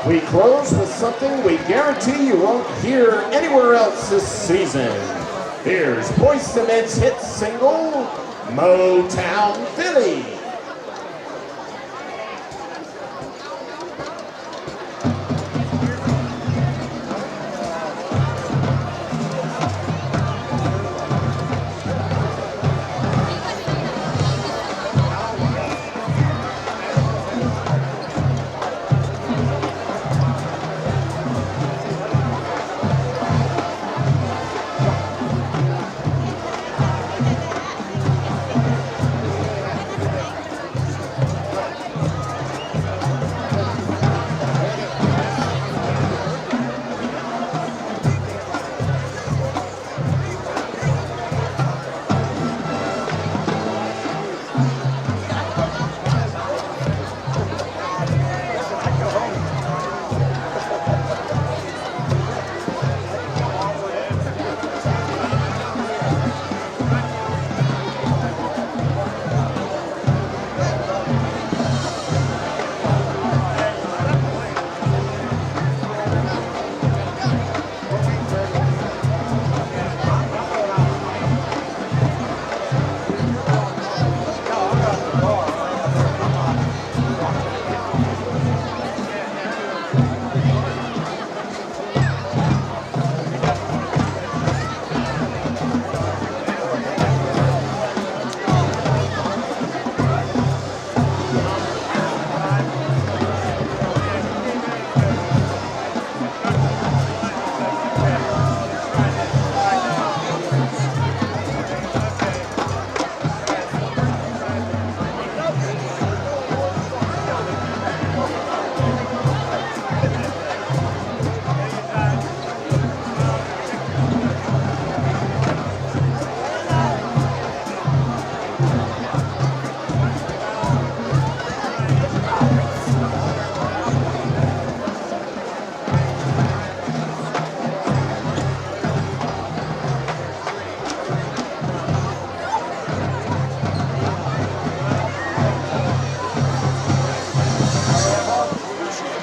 We close with something we guarantee you won't hear anywhere else this season. Here's Boyce Cement's hit single, Motown Philly.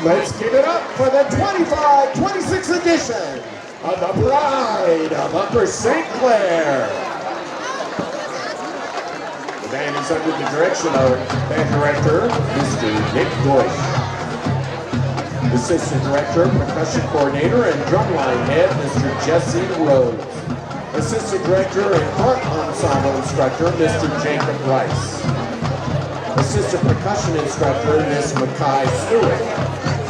Let's give it up for the 25-26 edition of the Pride of Upper St. Clair. The band is under the direction of band director, Mr. Nick Boyce. Assistant Director, Percussion Coordinator, and Drumline Head, Mr. Jesse Rhodes. Assistant Director and Front Ensemble Instructor, Mr. Jacob Rice. Assistant Percussion Instructor, Ms. Makai Stewart.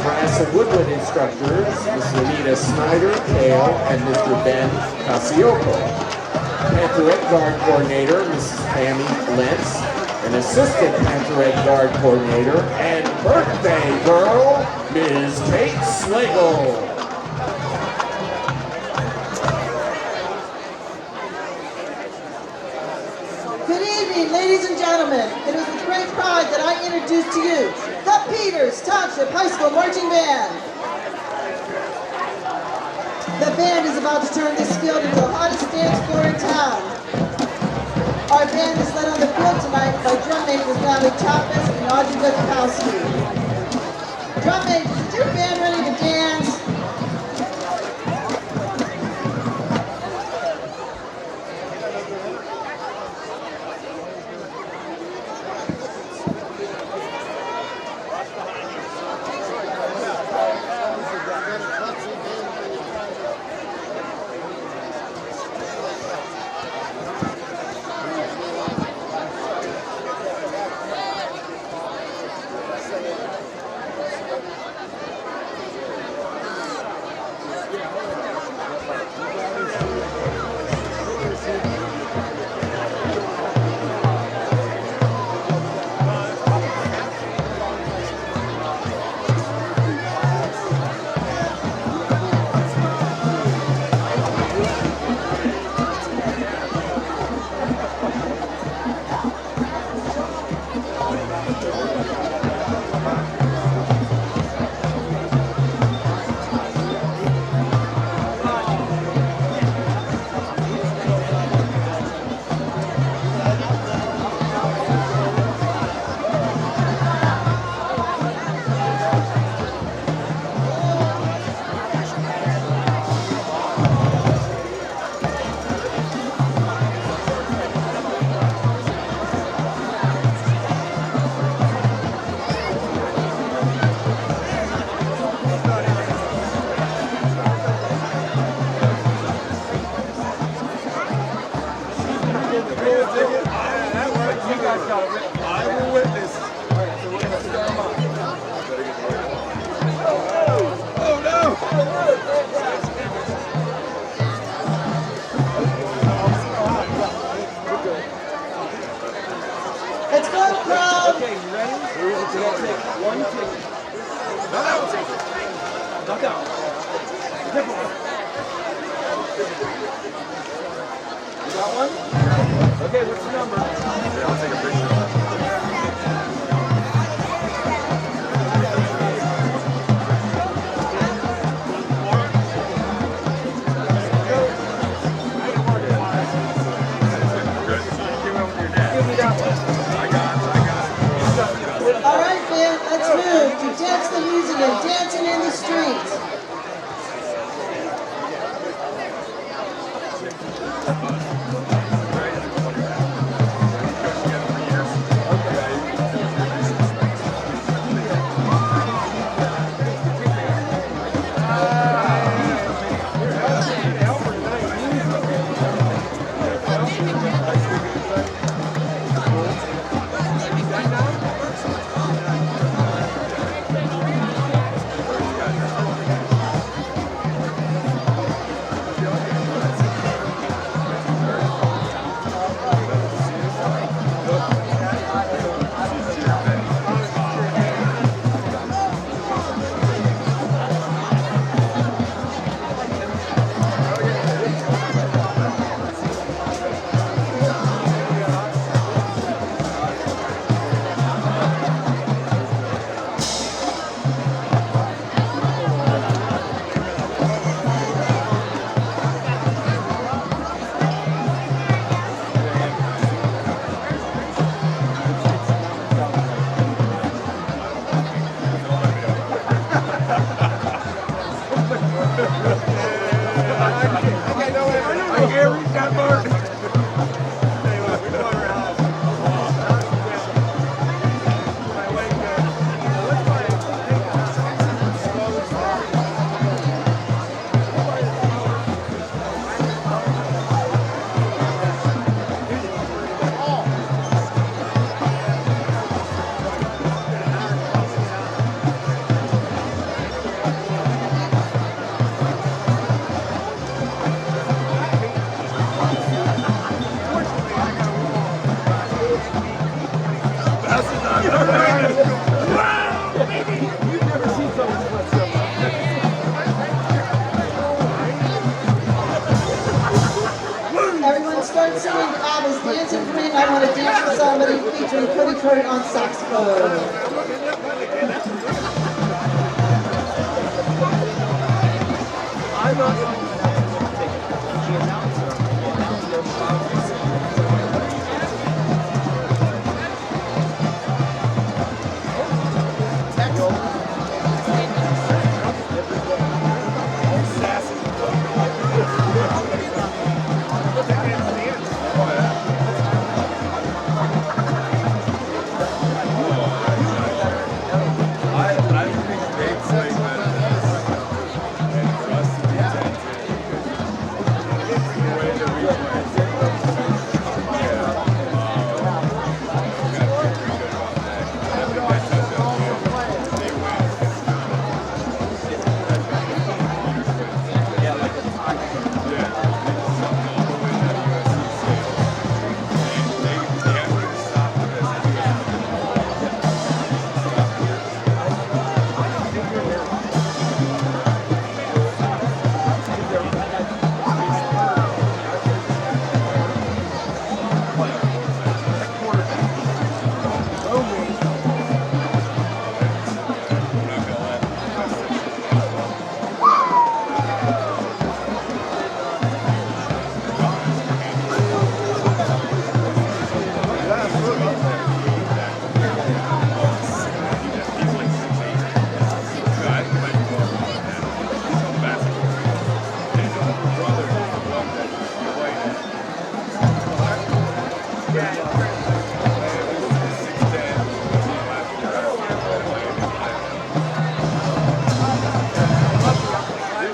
Brass and Woodwind Instructors, Ms. Anita Snyder, Kale, and Mr. Ben Casioco. Pantherette Guard Coordinator, Mrs. Pammy Lentz. An Assistant Pantherette Guard Coordinator and birthday girl, Ms. Kate Slagle. Good evening, ladies and gentlemen. It is with great pride that I introduce to you the Peters Township High School Marching Band. The band is about to turn this field into the hottest dance floor in town. Our band is led on the field tonight by drum majors Natalie Chappas and Audrey Gutowski. Drum majors, is your band ready to dance? Let's go, crowd! Okay, you ready? We're gonna take 1, 2. Knock out. Different one. You got one? Okay, what's the number? Yeah, I'll take a picture. All right, band, let's move to Dance the Music and Dancing in the Streets. a dance for somebody featuring Cody Curtin on saxophone. I'm not going to take it. The announcer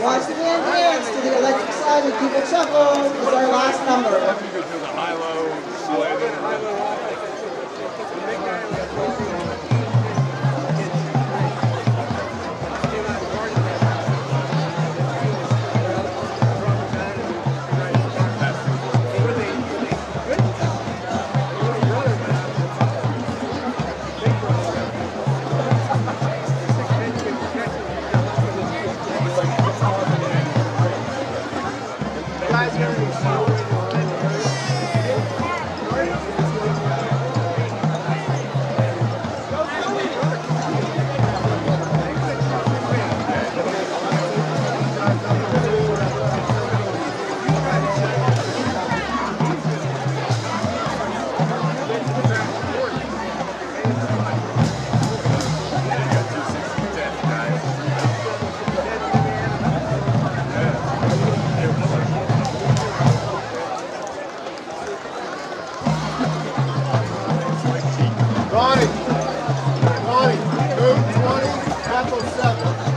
Watch the band dance to the electric slide with people shuffle is our last number. Ronnie, 220, Echo 7.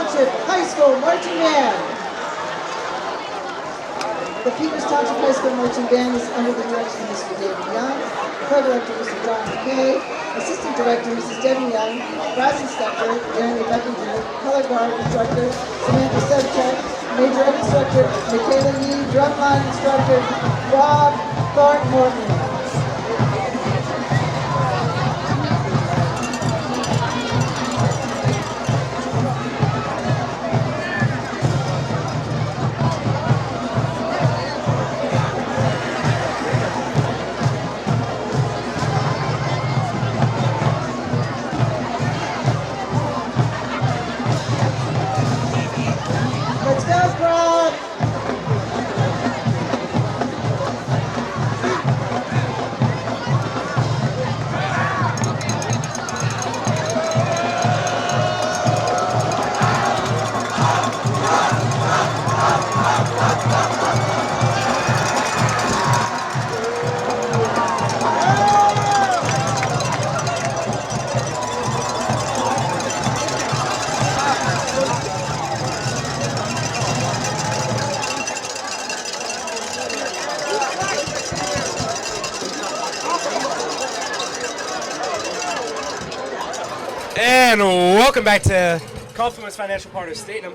Township High School Marching Band. The Peters Township High School Marching Band is under the direction of Mr. David Young, co-director Mr. John McKay, assistant director Mrs. Debbie Young, brass instructor Jeremy Beckington, color guard instructor Samantha Sebchuk, major ed instructor Michaela Yee, drumline instructor Rob Thornton. And welcome back to Confluence Financial Partners Stadium.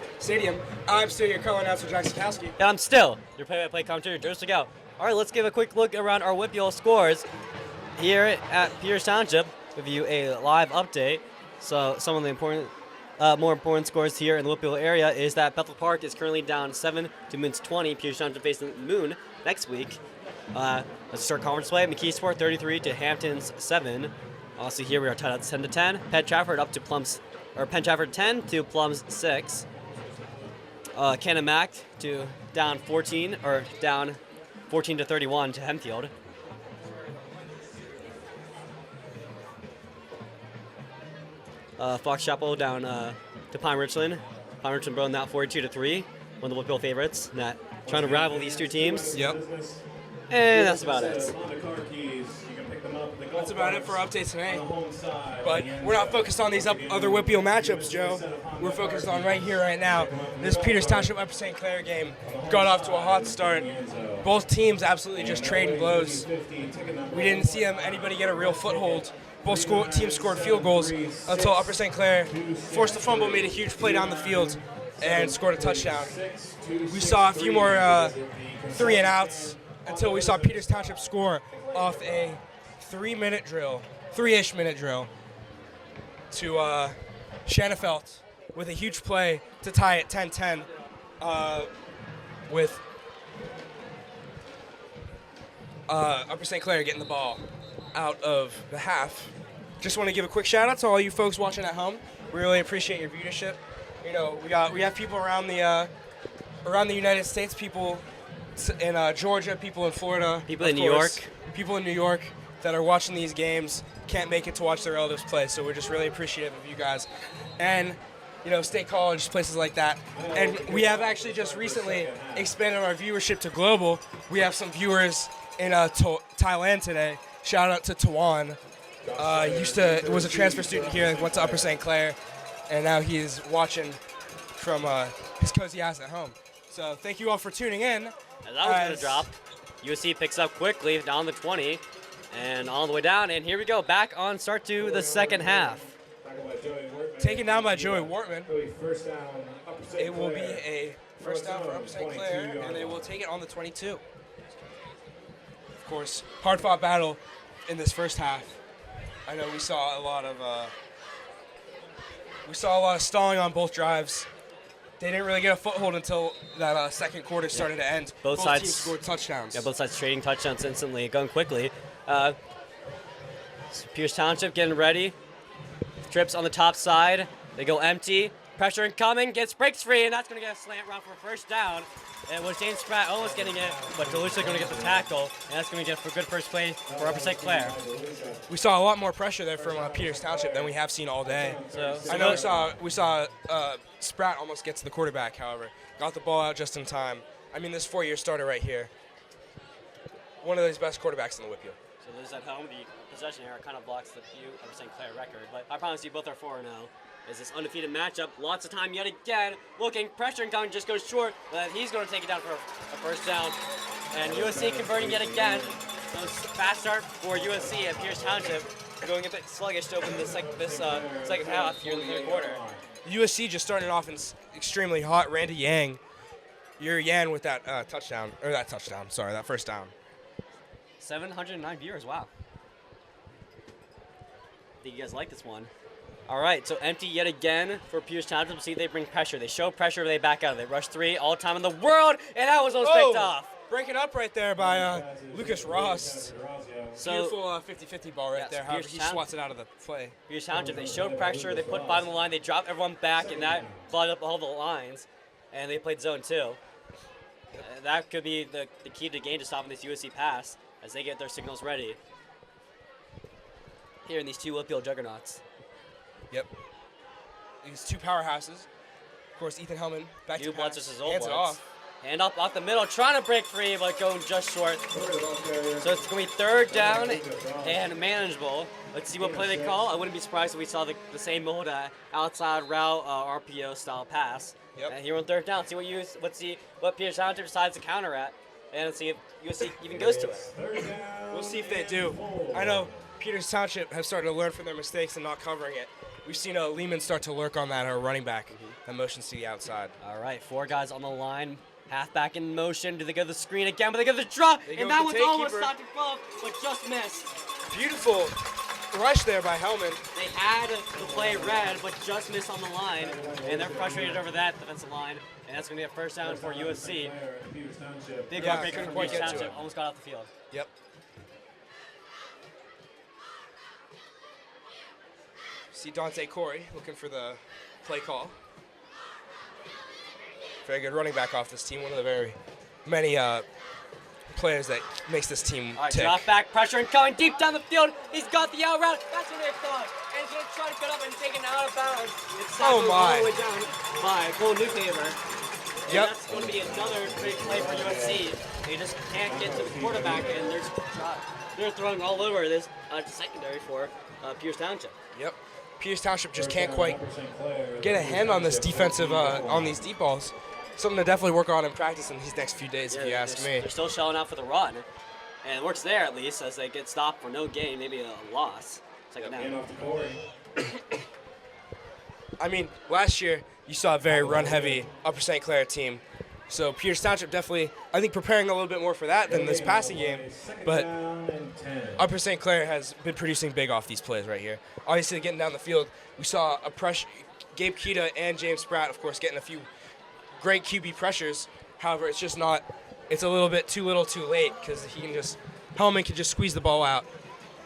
I'm still your co-announcer, Jack Sikowski. And I'm still your play-by-play commentator, Joe Segal. All right, let's give a quick look around our Whitfield scores here at Peters Township. Give you a live update. So some of the more important scores here in the Whitfield area is that Bethel Park is currently down 7 to Moon's 20. Peters Township facing Moon next week. Let's start conference play. McKeesport 33 to Hampton's 7. Also here we are tied at 10 to 10. Penn Trafford up to Penn Trafford 10 to Plums 6. Canamac to down 14 to 31 to Hempfield. Fox Chapel down to Pine Richland. Pine Richland blowing that 42 to 3. One of the Whitfield favorites. Trying to rival these two teams. Yep. And that's about it. That's about it for updates today. But we're not focused on these other Whitfield matchups, Joe. We're focused on right here, right now. This Peters Township Upper St. Clair game got off to a hot start. Both teams absolutely just trading blows. We didn't see anybody get a real foothold. Both teams scored field goals until Upper St. Clair forced a fumble, made a huge play down the field, and scored a touchdown. We saw a few more 3-and-outs until we saw Peters Township score off a 3-ish minute drill to Shanafelt with a huge play to tie it 10-10 with Upper St. Clair getting the ball out of the half. Just want to give a quick shout out to all you folks watching at home. We really appreciate your viewership. You know, we have people around the United States, people in Georgia, people in Florida, people in New York, people in New York that are watching these games, can't make it to watch their relatives play. So we're just really appreciative of you guys, and State College, places like that. And we have actually just recently expanded our viewership to global. We have some viewers in Thailand today. Shout out to Tawan. Was a transfer student here, went to Upper St. Clair, and now he's watching from his cozy ass at home. So thank you all for tuning in. And that was going to drop. USC picks up quickly down the 20 and all the way down. And here we go, back on start to the second half. Taken down by Joey Wortman. It will be a first down for Upper St. Clair, and they will take it on the 22. Of course, hard-fought battle in this first half. I know we saw a lot of stalling on both drives. They didn't really get a foothold until that second quarter started to end. Both sides teams scored touchdowns. Yeah, both sides trading touchdowns instantly, going quickly. Peters Township getting ready. Trips on the top side. They go empty. Pressure incoming. Breaks free, and that's going to get a slant route for a first down. And it was James Spratt almost getting it, but DeLucia going to get the tackle, and that's going to get a good first play for Upper St. Clair. We saw a lot more pressure there from Peters Township than we have seen all day. I know we saw Spratt almost get to the quarterback, however. Got the ball out just in time. I mean, this 4-year starter right here, one of those best quarterbacks in the Whitfield. So there's at home, the possession error kind of blocks the Upper St. Clair record, but I promise you both are 4-0. Is this undefeated matchup. Lots of time yet again. Looking, pressure incoming, just goes short, but he's going to take it down for a first down. And USC converting yet again. So fast start for USC at Peters Township, going a bit sluggish to open this second half here in the third quarter. USC just started off extremely hot. Randy Yang. You're Yan with that that first down. 709 viewers, wow. I think you guys like this one. All right, so empty yet again for Peters Township. See, they bring pressure. They show pressure, they back out. They rush 3 all time in the world, and that was almost picked off. Breaking up right there by Lucas Ross. So, beautiful 50-50 ball right there. However, he swats it out of the play. Peters Township, they showed pressure. They put 5 on the line. They dropped everyone back, and that clogged up all the lines. And they played zone 2. That could be the key to the game to stopping this USC pass as they get their signals ready. Here in these two Whitfield juggernauts. Yep. These two powerhouses. Of course, Ethan Hellman back New to Bloods versus Old Hands it off. Hand up off the middle, trying to break free, but going just short. So it's going to be third down and manageable. Let's see what play they call. I wouldn't be surprised if we saw the same old outside route RPO style pass. Yep. And here on third down, let's see what Peters Township decides to counter at, and let's see if USC even goes to it. We'll see if they do. I know Peters Township have started to learn from their mistakes and not covering it. we've seen Lehman start to lurk on that running back that motions to the outside. All right, 4 guys on the line. Halfback in motion. Do they go to the screen again? But they go to the draw. They And go that with one's the almost takekeeper. stopped in front, but just missed. Beautiful rush there by Hellman. They had the play read, but just missed on the line. And they're frustrated over that defensive line. And that's going to be a first down for USC. Big Yeah, heartbreaker couldn't for quite Pierce get to Township. it. Almost got off the field. Yep. See Dante Corey looking for the play call. Very good running back off this team. One of the very many players that makes this team All right, tick. drop back, pressure, and coming deep down the field. He's got the out route. That's what they thought. And he's going to try to get up and take it out of bounds. It's tackled all the way down by Cole Newhaver. And Yep. that's going to be another big play for USC. They just can't get to the quarterback, and they're throwing all over this secondary for Pierce Township. Yep. Pierce Township just can't quite get a hand on this defensive, on these deep balls. Something to definitely work on in practice in these next few days, if you ask me. They're still shelling out for the run. And it works there, at least, as they get stopped for no gain, maybe a loss. Second down. I mean, last year you saw a very run-heavy Upper St. Clair team. So Pierce Township definitely, I think, preparing a little bit more for that than this passing game. But Upper St. Clair has been producing big off these plays right here. Obviously, getting down the field, we saw a pressure. Gabe Kita and James Spratt, of course, getting a few great QB pressures. However, it's just not. It's a little bit too little, too late because Hellman can just squeeze the ball out,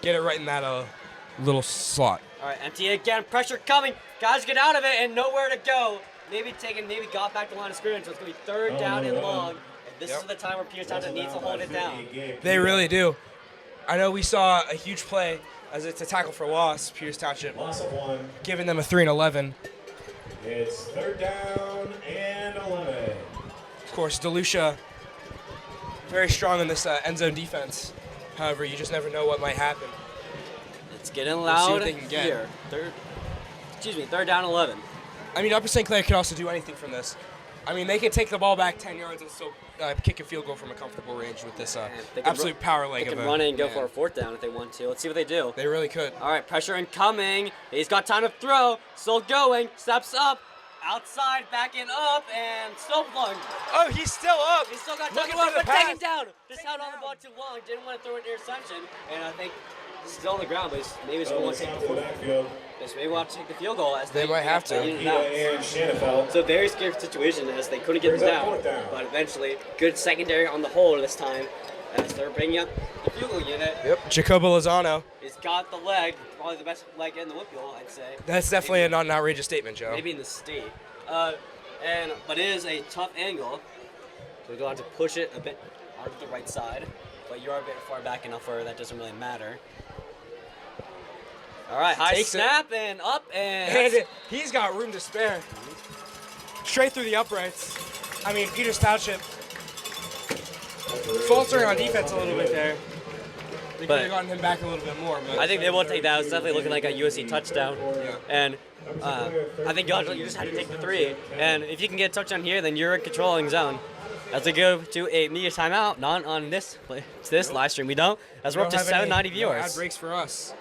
get it right in that little slot. All right, empty again. Pressure coming. Guys get out of it and nowhere to go. Maybe got back to line of scrimmage. So it's going to be third down and long. And this is the time where Pierce Township needs to hold it down. They really do. I know we saw a huge play as it's a tackle for loss. Pierce Township Loss of 1. giving them a 3 and 11. It's third down and 11. Of course, DeLucia very strong in this end zone defense. However, you just never know what might happen. It's getting see loud what they can get. here. Third down 11. I mean, Upper St. Clair can also do anything from this. I mean, they can take the ball back 10 yards and still kick a field goal from a comfortable range with this absolute power leg They of can a run it and go man. for a fourth down if they want to. Let's see what they do. They really could. All right, pressure incoming. He's got time to throw. Still going. Steps up. Outside, backing up, and still flung. Oh, he's still up. He's still got time Looking to run, for the but taken pass. down. Just held on the ball too long. Didn't want to throw an interception. And I think he's still on the ground, but maybe he's going to want to take the backfield. maybe want to take the field goal. As They might have to. And Shanafelt. It's a very scary situation as they couldn't get Where's this that down, fourth down? but eventually, good secondary on the hold this time as they're bringing up the field goal unit. Yep. Jacobo Lozano. He's got the leg, probably the best leg in the whipple, I'd say. That's definitely not an outrageous statement, Joe. Maybe in the state. But it is a tough angle. So we're going to push it a bit out to the right side, but you are a bit far back enough where that doesn't really matter. All right, high Takes it. snap and up And he's got room to spare. Straight through the uprights. I mean, Peters Township faltering on defense a little bit there. They could have gotten him back a little bit more. But I think they will take that. It's definitely looking like a USC touchdown. Yeah. And I think you just had to take the 3. And if you can get a touchdown here, then you're in controlling zone. As we go to a media timeout, not on this live stream, we don't. As we're up to 790 viewers. No ad breaks for us.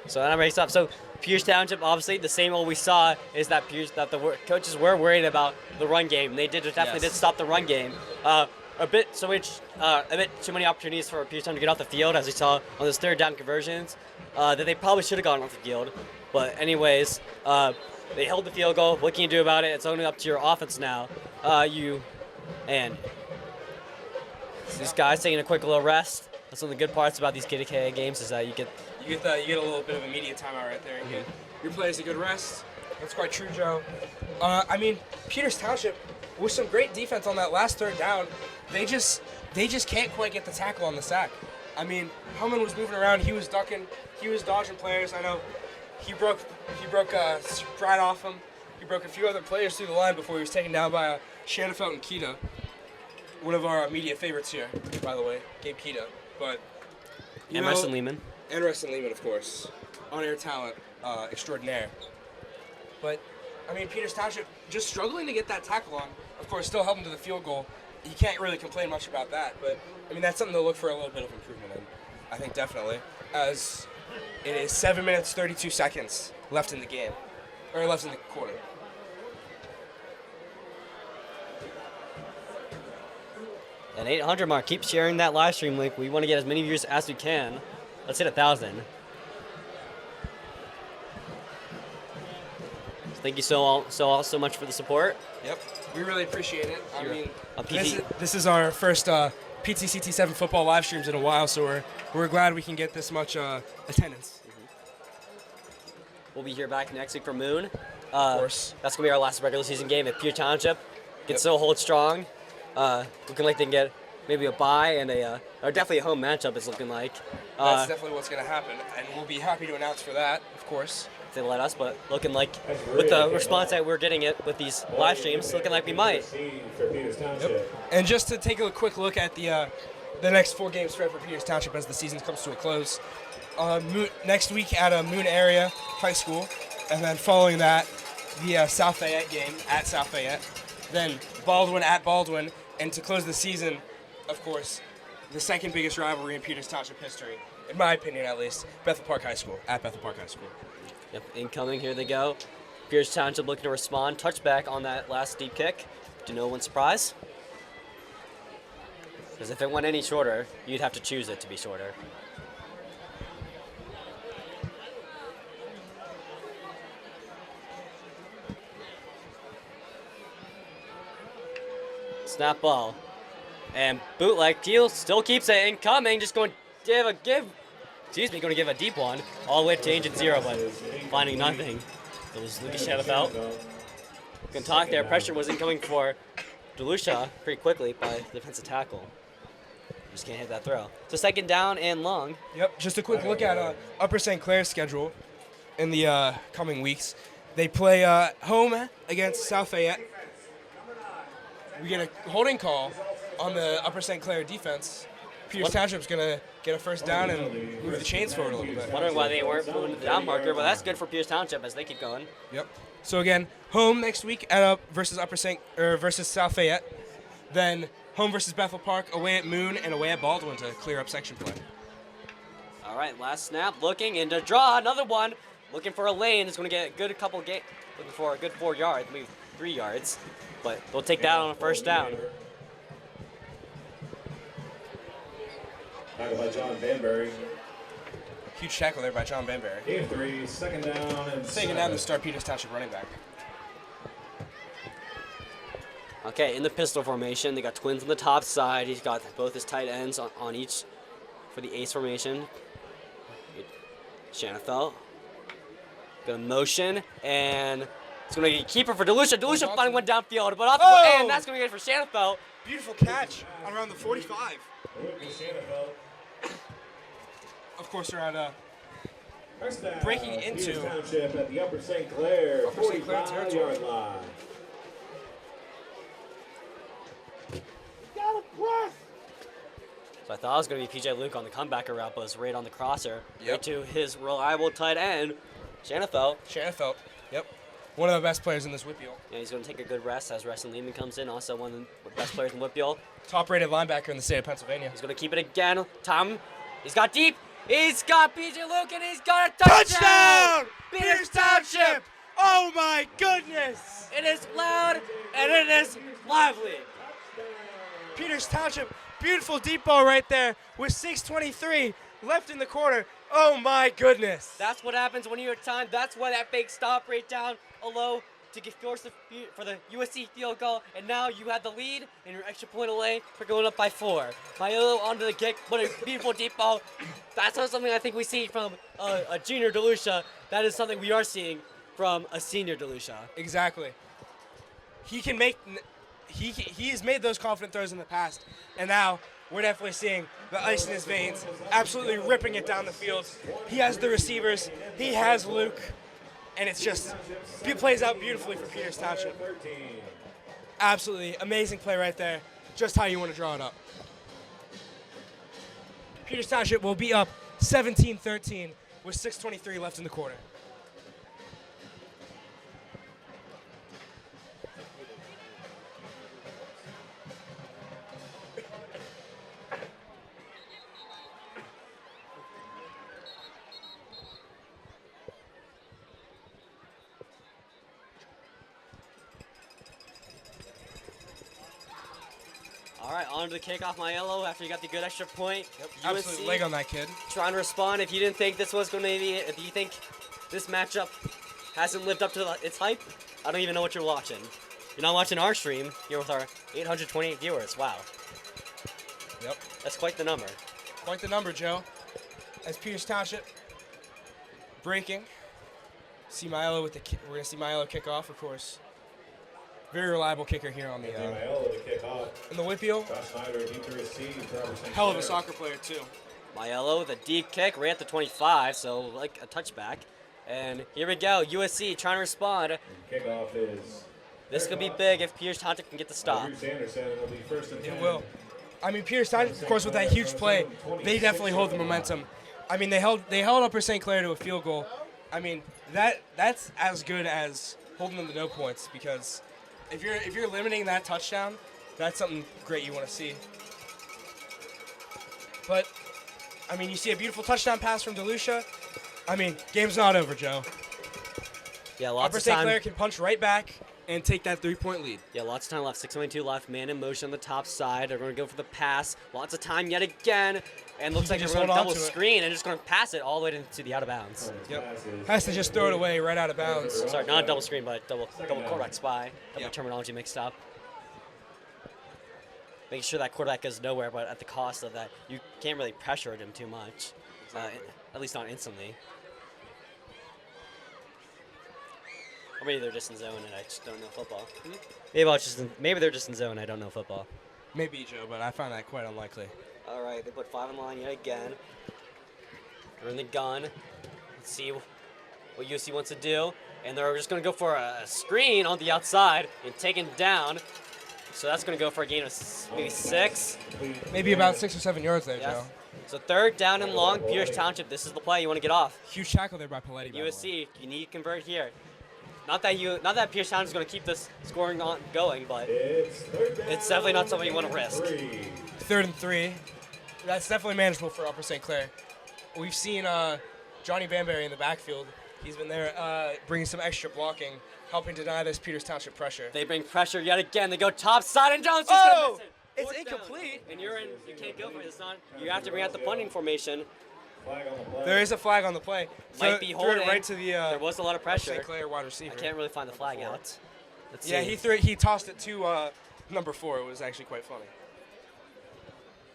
So that breaks up. So Pierce Township, obviously, the same old we saw is that the coaches were worried about the run game. They definitely did stop the run game. A bit too many opportunities for Pierce Township to get off the field, as we saw on those third down conversions, that they probably should have gotten off the field. But anyways, they held the field goal. What can you do about it? It's only up to your offense now. And these guys taking a quick little rest. That's one of the good parts about these KDKA games is that you get a little bit of immediate timeout right there. And get your players a good rest. That's quite true, Joe. I mean, Peters Township, with some great defense on that last third down, they just can't quite get the tackle on the sack. I mean, Hellman was moving around. He was ducking. He was dodging players. I know he broke Spratt off him. He broke a few other players through the line before he was taken down by Shanafelt and Kita. One of our immediate favorites here, by the way, Gabe Kita. But and Rustin Lehman. And Rustin Lehman, of course. On-air talent extraordinaire. But, I mean, Peters Township just struggling to get that tackle on. Of course, still held him to the field goal. You can't really complain much about that. But, I mean, that's something to look for a little bit of improvement in. I think definitely. As It is 7 minutes 32 seconds left in the game, or left in the quarter. And 800 mark. Keep sharing that live stream link. We want to get as many viewers as we can. Let's hit 1,000. Thank you so much for the support. Yep, we really appreciate it. I mean, A PT this is our first PTCT7 football live streams in a while, so we're glad we can get this much attendance. We'll be here back next week for Moon. Of course. That's going to be our last regular season game at Pierce Township. Can still hold strong. Looking like they can get maybe a bye and or definitely a home matchup. It's looking like. That's definitely what's going to happen, and we'll be happy to announce for that, of course. If they let us, but looking like with the response that we're getting it with these live streams, looking like we might. Yep. And just to take a quick look at the next 4 game spread for Peters Township as the season comes to a close. Next week at a Moon Area High School, and then following that, the South Fayette game at South Fayette. Then Baldwin at Baldwin, and to close the season, of course, the second biggest rivalry in Peters Township history, in my opinion at least, Bethel Park High School, at Bethel Park High School. Yep, incoming, here they go. Pierce Township looking to respond. Touchback on that last deep kick. To no one's surprise. Because if it went any shorter, you'd have to choose it to be shorter. Snap ball. And bootleg, Teal still keeps it incoming, just going to give a deep one. All the way to Agent Zero, but finding nothing. It was Lucas Shadowfeld. Good talk there. Pressure was incoming for Delusha pretty quickly by the defensive tackle. Just can't hit that throw. So second down and long. Yep, just a quick look at Upper St. Clair's schedule in the coming weeks. They play home against South Fayette. We get a holding call on the Upper St. Clair defense. Peters Township's going to get a first down and move the chains forward a little bit. Wondering why they weren't moving the down marker, but that's good for Peters Township as they keep going. Yep. So again, home next week at versus versus South Fayette. Then home versus Bethel Park, away at Moon, and away at Baldwin to clear up section play. All right, last snap, looking into draw, another one. Looking for a lane. It's going to get a good looking for a good 4 yards, maybe 3 yards. But they'll take that on a first down. Tackle by John Banbury. Huge tackle there by John Banbury. Game 3, second down and Taking down the star Peters Township running back. Okay, in the pistol formation, they got twins on the top side. He's got both his tight ends on each for the ace formation. Shanafel. Gonna motion, and it's gonna be a keeper for Delusha. Delusha finding one downfield, but off the and that's gonna be it for Shanafel. Beautiful catch around the 45. Of course, they're at breaking into Township at the Upper St. Clair 45-yard line. So I thought it was going to be PJ Luke on the comebacker route, but it was right on the crosser. Yep. Right to his reliable tight end, Shanafel. Shanafelt. Yep. One of the best players in this Whitfield. Yeah, he's going to take a good rest as Reston Lehman comes in, also one of the best players in Whitfield. Top-rated linebacker in the state of Pennsylvania. He's going to keep it again. Tom, he's got deep. He's got PJ Luke, and he's got a touchdown! Peters Township! Oh my goodness! It is loud, and it is lively. Peters Township, beautiful deep ball right there with 6:23 left in the quarter. Oh my goodness! That's what happens when you're at time. That's why that big stop right down low to force for the USC field goal. And now you have the lead and you're extra point away for going up by 4. Maiolo onto the kick. What a beautiful deep ball. That's not something I think we see from a junior Delusha. That is something we are seeing from a senior Delusha. Exactly. He can make. He has made those confident throws in the past, and now we're definitely seeing the ice in his veins, absolutely ripping it down the field. He has the receivers, he has Luke, and it's just, it plays out beautifully for Peters Township. Absolutely amazing play right there, just how you want to draw it up. Peters Township will be up 17-13 with 6:23 left in the quarter. All right, on to the kickoff, my yellow. After you got the good extra point, Absolute leg on that kid. trying to respond. If you didn't think this was going to be, if you think this matchup hasn't lived up to its hype, I don't even know what you're watching. You're not watching our stream. You're with our 828 viewers. Wow. Yep. That's quite the number. Quite the number, Joe. As Peters Township breaking. We're gonna see Milo kick off, of course. Very reliable kicker here on the to kick off. in the Whitfield. Josh Snyder deep to receive for Everson Hell of a Clair. soccer player too. Maiello with a deep kick right at the 25, so like a touchback. And here we go, USC trying to respond. Kickoff is. This could be big if Peters Township can get the stop. Drew Sanders said it'll be first and 10. It will. I mean, Peters Township, of course, with that huge play, they definitely hold the momentum. I mean, they held Upper St. Clair to a field goal. I mean, that's as good as holding them to no points, because if you're limiting that touchdown, that's something great you want to see. But I mean, you see a beautiful touchdown pass from DeLucia. I mean, game's not over, Joe. Yeah, lots Upper of St. time. Clair can punch right back and take that 3-point lead. Yeah, lots of time left. 6:22 left. Man in motion on the top side. They're going to go for the pass. Lots of time yet again. And looks like they're just going to hold on double to it. screen and just going to pass it all the way into the out of bounds. Yep. Has to just throw it away right out of bounds. Sorry, not a double screen, but double quarterback spy. Double Yep. terminology mixed up. Making sure that quarterback goes nowhere, but at the cost of that, you can't really pressure him too much. At least not instantly. Or maybe they're just in zone and I just don't know football. Maybe they're just in zone and I don't know football. Maybe, Joe, but I find that quite unlikely. All right, they put 5 in line yet again. They're in the gun. Let's see what USC wants to do. And they're just going to go for a screen on the outside and take it down. So that's going to go for a gain of maybe 6. Maybe about 6 or 7 yards there, Yeah. Joe. So 3rd down and long, Peters Township. This is the play you want to get off. Huge tackle there by Paletti. USC, you need to convert here. Not that Peters Township is going to keep this scoring on going, but it's definitely not something you want to risk. 3rd and 3. That's definitely manageable for Upper St. Clair. We've seen Johnny Banbury in the backfield. He's been there bringing some extra blocking, helping deny this Peters Township pressure. They bring pressure yet again. They go top side, and Jones just Oh! gonna miss it. It's Fourth down. incomplete. And you can't go for it. It's not. You have to bring out the punting formation. There is a flag on the play. Might be threw holding. it right to the There was a lot of pressure. St. Clair wide receiver. I can't really find the flag out. Let's see. Yeah, he tossed it to number 4. It was actually quite funny.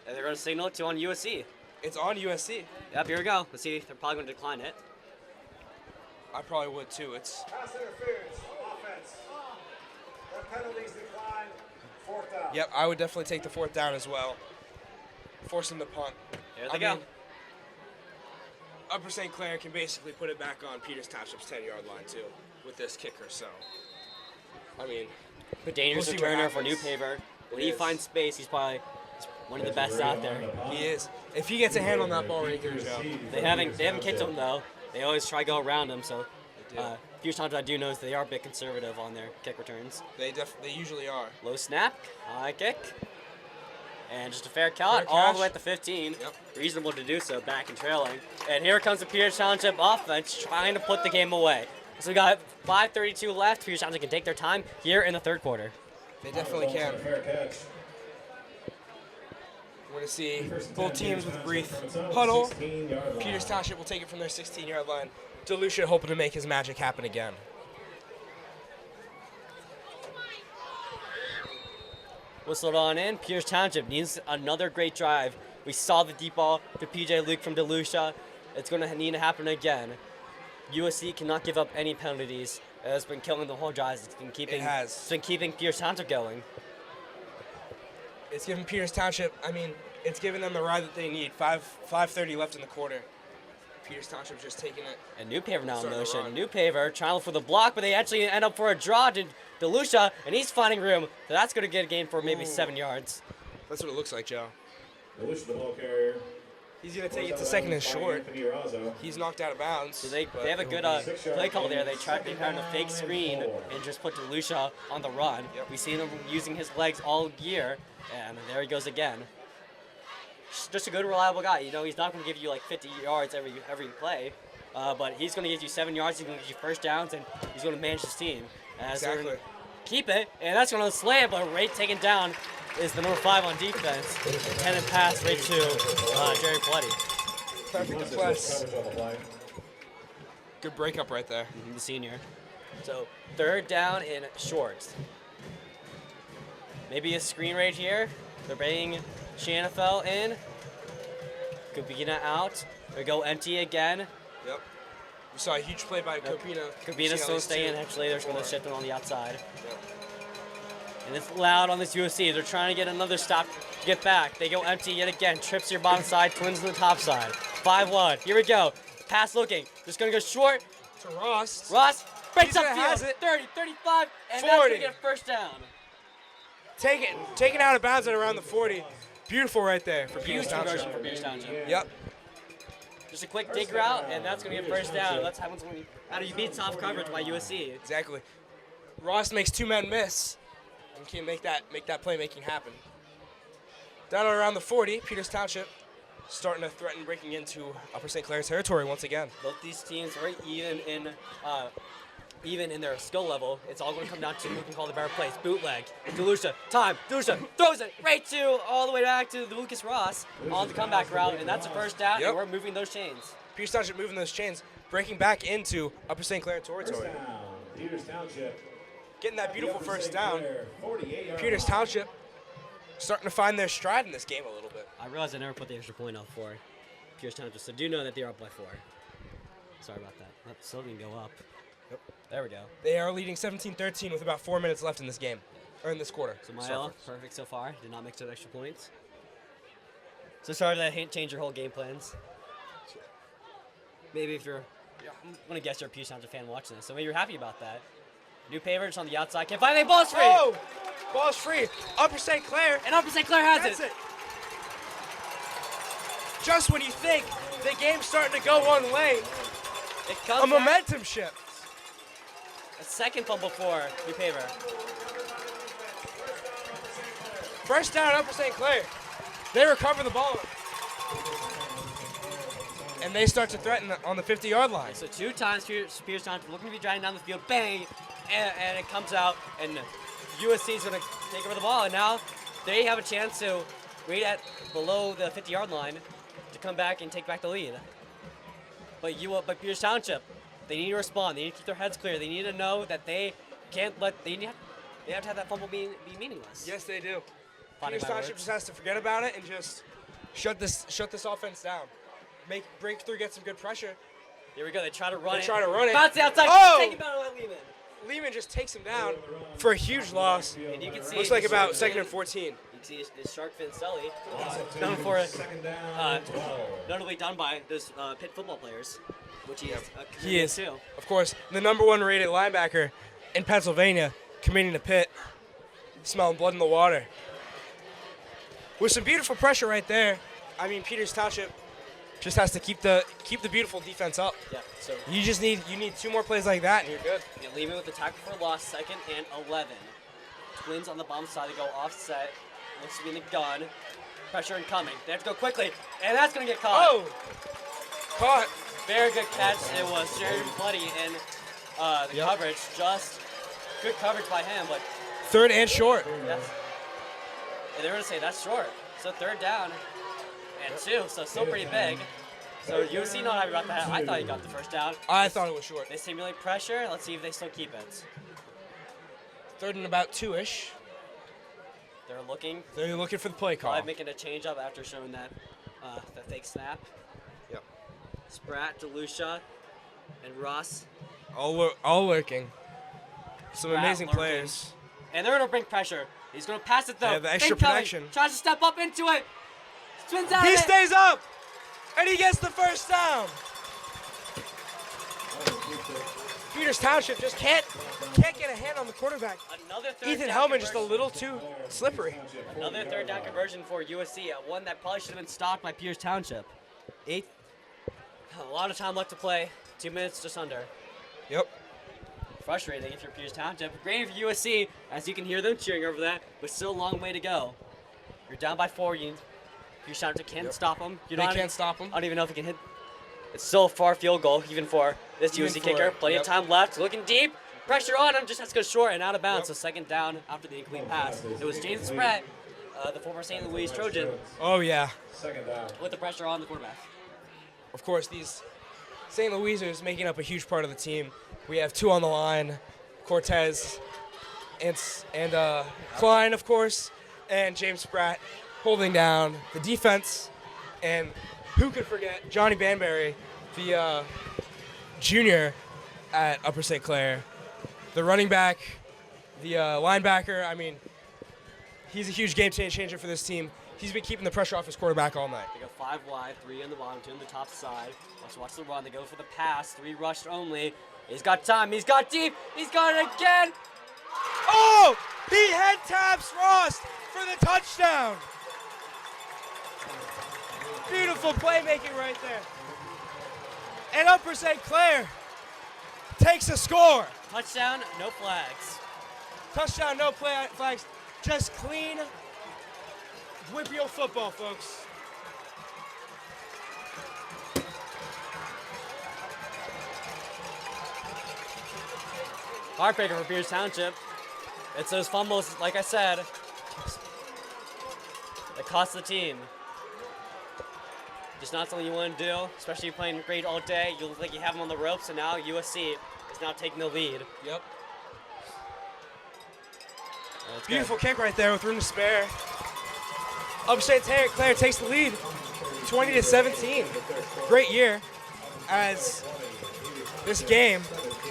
And they're going to signal it to on USC. It's on USC. Yep, here we go. Let's see. They're probably going to decline it. I probably would too. It's Pass interference, offense. That penalty's declined. 4th down. Yep, I would definitely take the 4th down as well. Force them to punt. Here they go. mean, Upper St. Clair can basically put it back on Peters Township's 10-yard line too with this kicker. So, I mean, The dangerous we'll see what returner for happens. Newpaver. When It he is. finds space, he's probably one of the best out there. he is. If he gets a hand on that ball right there, Joe. They haven't kicked him though. They always try to go around him. So, few times I do notice they are a bit conservative on their kick returns. They usually are. Low snap, high kick, and just a fair count Fair all catch. the way at the 15. Yep. Reasonable to do so, back and trailing. And here comes the Peters Township offense trying to put the game away. So we got 5:32 left. Peters Township can take their time here in the 3rd quarter. They definitely can. Fair catch. We're going to see both teams with a brief huddle. Peters Township will take it from their 16-yard line. DeLucia hoping to make his magic happen again. Whistled on in. Peters Township needs another great drive. We saw the deep ball to PJ Luke from DeLucia. It's going to need to happen again. USC cannot give up any penalties. It's been killing the whole drive. It's been keeping. It has. It's been keeping Peters Township going. It's giving Peters Township, it's giving them the ride that they need. 5:30 left in the quarter. Peters Township just taking it. And Newpaver now in Starting to motion. run. Newpaver trying to look for the block, but they actually end up for a draw to DeLucia, and he's finding room. So that's going to get a gain for maybe Ooh. 7 yards. That's what it looks like, Joe. DeLucia, the ball carrier. He's going to take it to second and short. He's knocked out of bounds. So they but have a it good will be- play call there. They found a fake screen and just put DeLucia on the run. Yep. We've seen him using his legs all year, and there he goes again. Just a good, reliable guy. You know, he's not going to give you like 50 yards every play, but he's going to give you 7 yards. He's going to give you first downs, and he's going to manage his team. So they're Exactly. gonna keep it, and that's going to slam, but right taken down is the number 5 on defense. Intended pass right to Jerry Bloody. Perfect plus. Good breakup right there. The senior. So 3rd down in short. Maybe a screen right here. They're bringing Shanafel in. Kubina out. They go empty again. Yep. We saw a huge play by Kubina. Kubina still staying. Actually, they're just going to shift him on the outside. Yep. And it's loud on this USC. They're trying to get another stop to get back. They go empty yet again. Trips to your bottom side, Twins on the top side. 5-1. Here we go. Pass looking. Just going to go short. To Ross. Ross breaks He's up gonna has field. it. 30, 35, and 40. that's going to get a first down. Taken out of bounds at around the 40. Beautiful right there for Peters Huge Township. conversion for Peters Township. Yep. Just a quick dig route, and that's going to get first down. That's how do you beat soft coverage by USC. Exactly. Ross makes 2 men miss and can make that playmaking happen. Down around the 40, Peters Township starting to threaten breaking into Upper St. Clair territory once again. Both these teams are even in their skill level. It's all going to come down to who can call the better plays. Bootleg, Delusha, time, Delusha throws it right to all the way back to the Lucas Ross on the comeback route, and that's a first down. Yep. And we're moving those chains. Peters Township moving those chains, breaking back into Upper St. Clair territory. Peters Township. Getting that beautiful first down. 48 Peters Township starting to find their stride in this game a little bit. I realized I never put the extra point up for Pierce Township, so do know that they're up by 4. Sorry about that. That still didn't go up. Yep. There we go. They are leading 17-13 with about 4 minutes left in this game, or in this quarter. So Mael, perfect so far. Did not mix up extra points. So sorry that change your whole game plans. Maybe if you're, I'm gonna guess you're a Pierce Township fan watching this, so maybe you're happy about that. New Pavers on the outside. Can't find any balls free. Oh! Ball's free. Upper St. Clair. And Upper St. Clair has That's it. Just when you think the game's starting to go one way, It comes a back. momentum shift. A second fumble for New Paver. First down, Upper St. Clair. They recover the ball. And they start to threaten on the 50-yard line. So 2 times Pierce Township looking to be driving down the field. Bang! And it comes out, and USC is going to take over the ball. And now they have a chance to wait at below the 50-yard line to come back and take back the lead. But Pierce Township, they need to respond. They need to keep their heads clear. They need to know that they can't let. They have to have that fumble be meaningless. Yes, they do. Finding Peters my Township words. just has to forget about it and just shut this offense down. Break through, get some good pressure. Here we go. They try to run it. Bounce the outside. Oh! Taken by Lehman. Lehman just takes him down for a huge loss. And you can see Looks like about 2nd and 14. You can see his shark fin Sully, known for notably done by those Pitt football players, which he is. He is, too. of course, the #1 rated linebacker in Pennsylvania, committing to Pitt, smelling blood in the water. With some beautiful pressure right there. I mean, Peters Township just has to keep the beautiful defense up. Yeah. So You need 2 more plays like that, and you're good. Lehman with the tackle for loss, 2nd and 11. Twins on the bottom side. They go offset. Looks to be in the gun. Pressure incoming. They have to go quickly, and that's going to get caught. Oh! Caught. Very good catch. It was Jerry Bloody in the coverage. Just good coverage by him, but 3rd and short. yes. And they're going to say that's short. So 3rd down and 2. So still pretty big. So USC not happy about that. I thought he got the first down. I thought it was short. They simulate pressure. Let's see if they still keep it. 3rd and about 2-ish. They're looking. They're looking for the play call. Probably making a change up after showing that the fake snap. Yep. Spratt, DeLucia, and Ross. All working. Some Spratt amazing lurking. players. And they're going to bring pressure. He's going to pass it though. They have the extra Fake coming. protection. Tries to step up into it. Spins out He of it. stays up, and he gets the first down. Peters Township just can't get a hand on the quarterback. Another third Ethan down Hellman just a conversion. little too slippery. Another 3rd down conversion for USC. One that probably should have been stopped by Pierce Township. A lot of time left to play. 2 minutes just under. Yep. Frustrating if you're Pierce Township. Great for USC, as you can hear them cheering over that, but still a long way to go. You're down by 4. Pierce Township can't stop them. They can't stop him. I don't even know if he can hit. It's still a far field goal, even for this Even USC for kicker. it, Plenty yep. of time left. Looking deep. Pressure on him. Just has to go short and out of bounds. So 2nd down after the incomplete pass. It was James Spratt the former St. Louis Trojan, Oh, yeah. Second down. with the pressure on the quarterback. Of course, these St. Louisers making up a huge part of the team. We have 2 on the line, Cortez and Klein, of course, and James Spratt holding down the defense. And who could forget Johnny Banbury, the junior at Upper St. Clair, the running back, the linebacker. I mean, he's a huge game changer for this team. He's been keeping the pressure off his quarterback all night. They go 5 wide, 3 on the bottom, 2 on the top side. Let's watch the run. They go for the pass, 3 rushed only. He's got time. He's got deep. He's got it again. Oh! He head taps Ross for the touchdown. Beautiful playmaking right there. And Upper St. Clair takes a score. Touchdown, no flags. Touchdown, no flags. Just clean Whippeal football, folks. Heartbreaker for Pierce Township. It's those fumbles, like I said, that cost the team. Just not something you want to do, especially playing great all day. You look like you have them on the ropes, and now USC is now taking the lead. Yep. That's Beautiful kick right there with room to spare. Upper St. Clair takes the lead, 20-17. Great year, as this game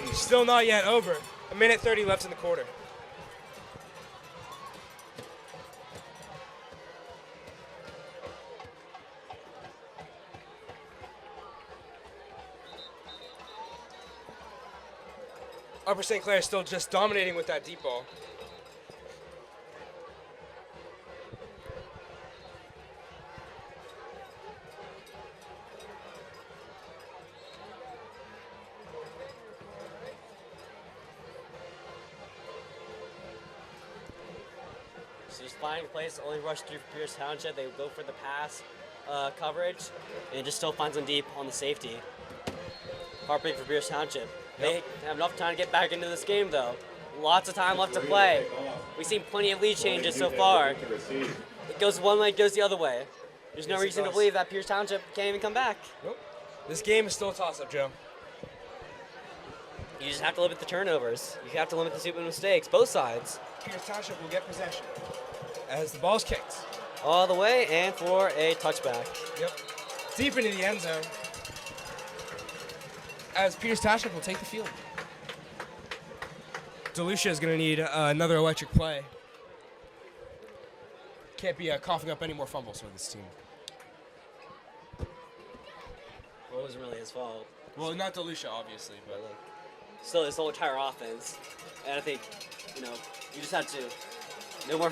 is still not yet over. 1:30 left in the quarter. Upper St. Clair is still just dominating with that deep ball. So just finding a place, only rush through Pierce Township. They go for the pass coverage, and it just still finds them deep on the safety. Heartbreak for Pierce Township. They have enough time to get back into this game, though. Lots of time left to play. We've seen plenty of lead changes so far. It goes one way, it goes the other way. There's no reason to believe that Pierce Township can't even come back. Nope. This game is still a toss-up, Joe. You just have to limit the turnovers. You have to limit the stupid mistakes, both sides. Pierce Township will get possession as the ball's kicked. All the way, and for a touchback. Yep. Deep into the end zone, as Pierce Township will take the field. DeLucia is going to need another electric play. Can't be coughing up any more fumbles for this team. Well, it wasn't really his fault. Well, not DeLucia, obviously, but Still, it's the whole entire offense. And I think, you you just have to, no more,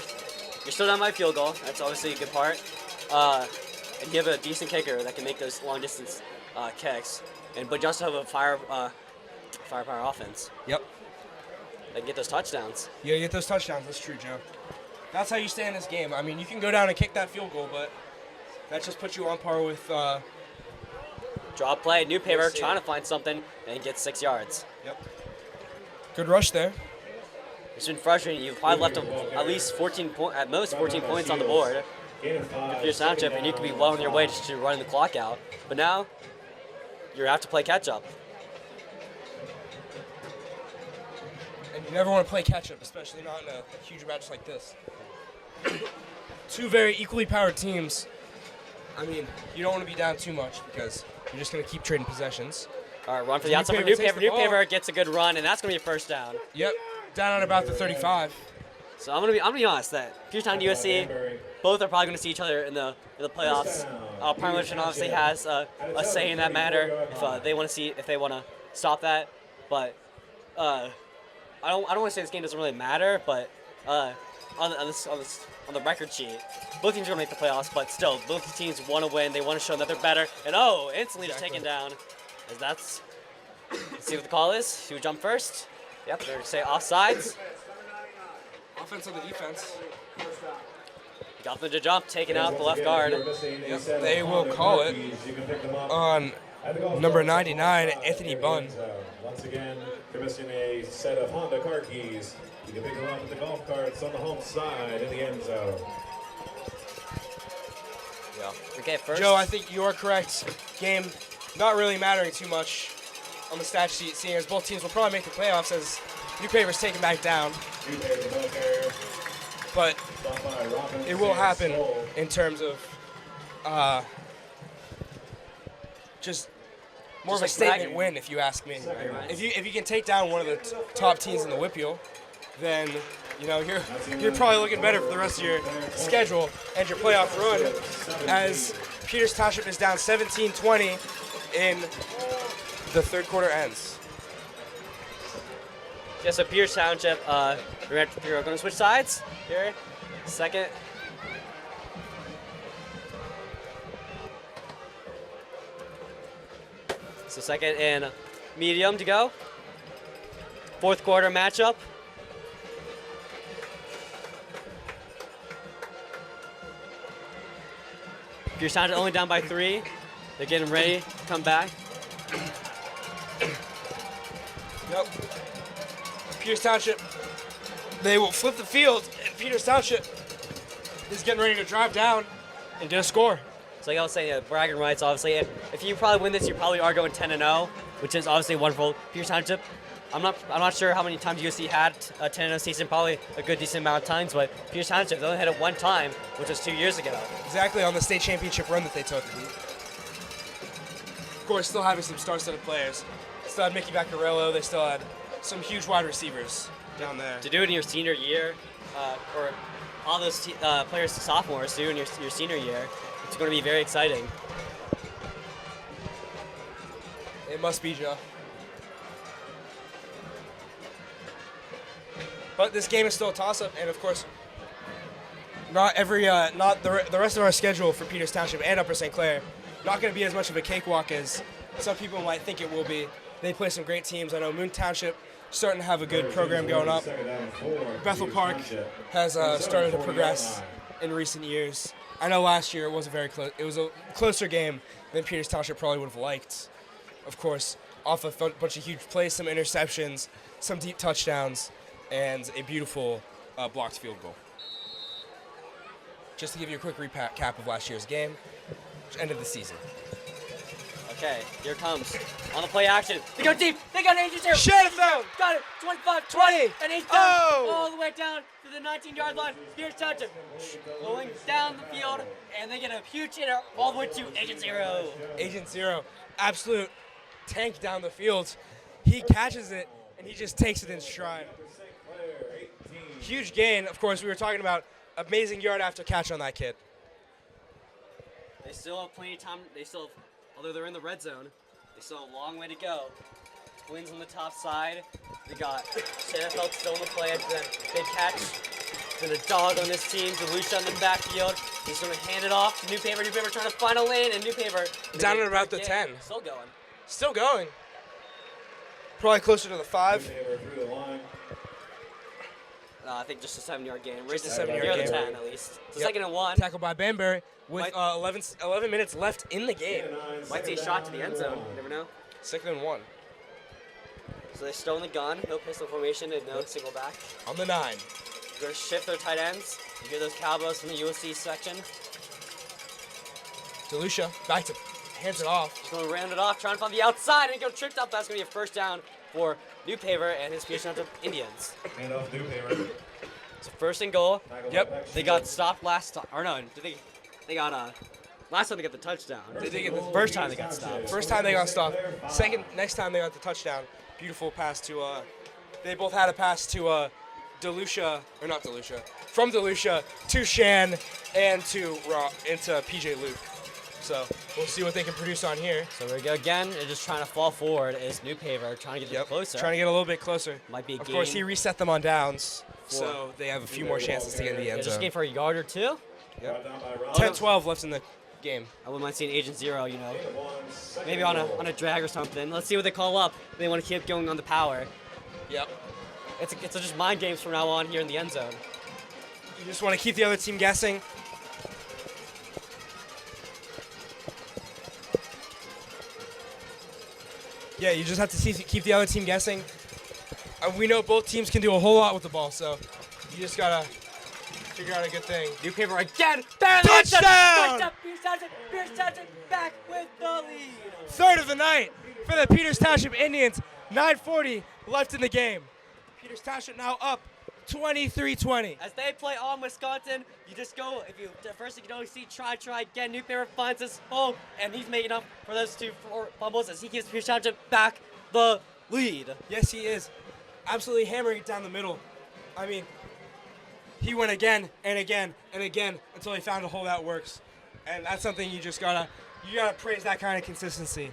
you're still down by a field goal. That's obviously a good part. And you have a decent kicker that can make those long distance kicks. But you also have a firepower offense. Yep. They can get those touchdowns. Yeah, get those touchdowns. That's true, Joe. That's how you stay in this game. I mean, you can go down and kick that field goal, but that just puts you on par with. Drop play, new paper, trying to find something, and get 6 yards. Yep. Good rush there. It's been frustrating. You've probably left at least 14 points, at most 14 points on the board for Pierce Township, and you could be well on your way just to running the clock out. But now, you have to play catch up. And you never want to play catch up, especially not in a huge match like this. Two very equally powered teams. I mean, you don't want to be down too much because you're just going to keep trading possessions. All right, run for the outside for New Paper. New Paper gets a good run, and that's going to be a first down. Yep, down at about the 35. So I'm gonna be honest that Pierce Town and USC, both are probably going to see each other in the playoffs. Promotion obviously has a say in that matter if they want to stop that. But I don't want to say this game doesn't really matter. But on the record sheet, both teams are going to make the playoffs. But still, both teams want to win. They want to show that they're better. And instantly just taken down. As that's, let's see what the call is. Who jumped first? Yep, they're going to say offsides. Offense on the defense. Got them to jump, taking out the left guard. Yep, they will call it on number 99, Anthony Bunn. Once again, they're missing a set of Honda car keys. You can pick them up at the golf carts on the home side in the end zone. Joe. Okay, first. Joe, I think you are correct. Game not really mattering too much on the stat sheet, seeing as both teams will probably make the playoffs as New Paper's taken back down. But it will happen in terms of just more of a statement win, if you ask me. Right. If you can take down one of the top teams in the WPIAL, then you're probably looking better for the rest of your schedule and your playoff run, as Peters Township is down 17-20 in the third quarter ends. Yeah, so Peters Township, we're going to switch sides here. Second. So second and medium to go. Fourth quarter matchup. Peters Township only down by 3. They're getting ready to come back. Yep. Peters Township, they will flip the field, and Peters Township is getting ready to drive down and get a score. So like I was saying, bragging rights, obviously. If you probably win this, you probably are going 10-0, which is obviously wonderful. Peters Township, I'm not sure how many times USC had a 10-0 season, probably a good decent amount of times, but Peters Township, they only had it one time, which was 2 years ago. Exactly, on the state championship run that they took. Of course, still having some star-studded players. Still had Mickey Vaccarello, they still had some huge wide receivers down there. To do it in your senior year, or all those players, sophomores, do it in your senior year, it's going to be very exciting. It must be, Joe. But this game is still a toss-up, and of course, not the rest of our schedule for Peters Township and Upper St. Clair, not going to be as much of a cakewalk as some people might think it will be. They play some great teams. I know Moon Township starting to have a good program going up. Bethel Park has started to progress in recent years. I know last year it was a closer game than Peters Township probably would have liked. Of course, off a bunch of huge plays, some interceptions, some deep touchdowns, and a beautiful blocked field goal. Just to give you a quick recap of last year's game, which ended the season. Okay, here it comes. On the play action. They go deep. They got an 8-0. Shut it down. Got it. 25, 20. And 8 Oh. all the way down to the 19-yard line. Peters Township going down the field, and they get a huge hitter all the way to Agent Zero. Agent Zero, absolute tank down the field. He catches it, and he just takes it in stride. Huge gain. Of course, we were talking about amazing yard after catch on that kid. They still have plenty of time. Although they're in the red zone, they still have a long way to go. Twins on the top side. They got Shanafelt still in the play after that big catch. Been a dog on this team. DeLucia on the backfield. He's going to hand it off to New Paper. New Paper trying to find a lane, and New Paper Down at about the 10. Still going. Still going. Probably closer to the 5. I think just a 7-yard gain. Just a 7-yard Near gain. the 10 at least. So Yep. 2nd and 1. Tackle by Banbury with 11 minutes left in the game. Might see a shot to the end zone. You never know. 2nd and 1. So they're still in the gun. No pistol formation and no single back. On the 9. They're going to shift their tight ends. You hear those cowboys from the USC section. DeLucia back to hands it off. He's going to round it off, trying to find the outside, and he got tripped up. That's going to be a first down for New Paper and his Peters Township Indians. Hand off New Paper. So 1st and goal. Yep. They got stopped last time. Or no, they got last time they got the touchdown. They did get the First time they got stopped. First time they got stopped. Next time they got the touchdown. Beautiful pass to, they both had a pass to DeLucia, or not DeLucia, from DeLucia to Shan and to into PJ Luke. So we'll see what they can produce on here. So there we go again. They're just trying to fall forward. Is New Paper trying to get them closer? Trying to get a little bit closer. Might be a Of gain. course, he reset them on downs, so they have a few more chances to get in the end They're just zone. game for a yard or two. 10-12 left in the game. I wouldn't mind seeing Agent Zero, maybe on a drag or something. Let's see what they call up. They want to keep going on the power. Yep. It's just mind games from now on here in the end zone. You just want to keep the other team guessing. Yeah, you just have to keep the other team guessing. We know both teams can do a whole lot with the ball, so you just gotta figure out a good thing. New paper again. Barely Touchdown! Pierce Township back with the lead. Third of the night for the Peters Township Indians. 9:40 left in the game. Peters Township now up 23-20. As they play on Wisconsin, you just go, if you, the first thing you don't see, try again. New paper finds his home, and he's making up for those two fumbles as he gives Pierce Township back the lead. Yes, he is. Absolutely hammering it down the middle. I mean, he went again and again and again until he found a hole that works. And that's something you gotta praise that kind of consistency,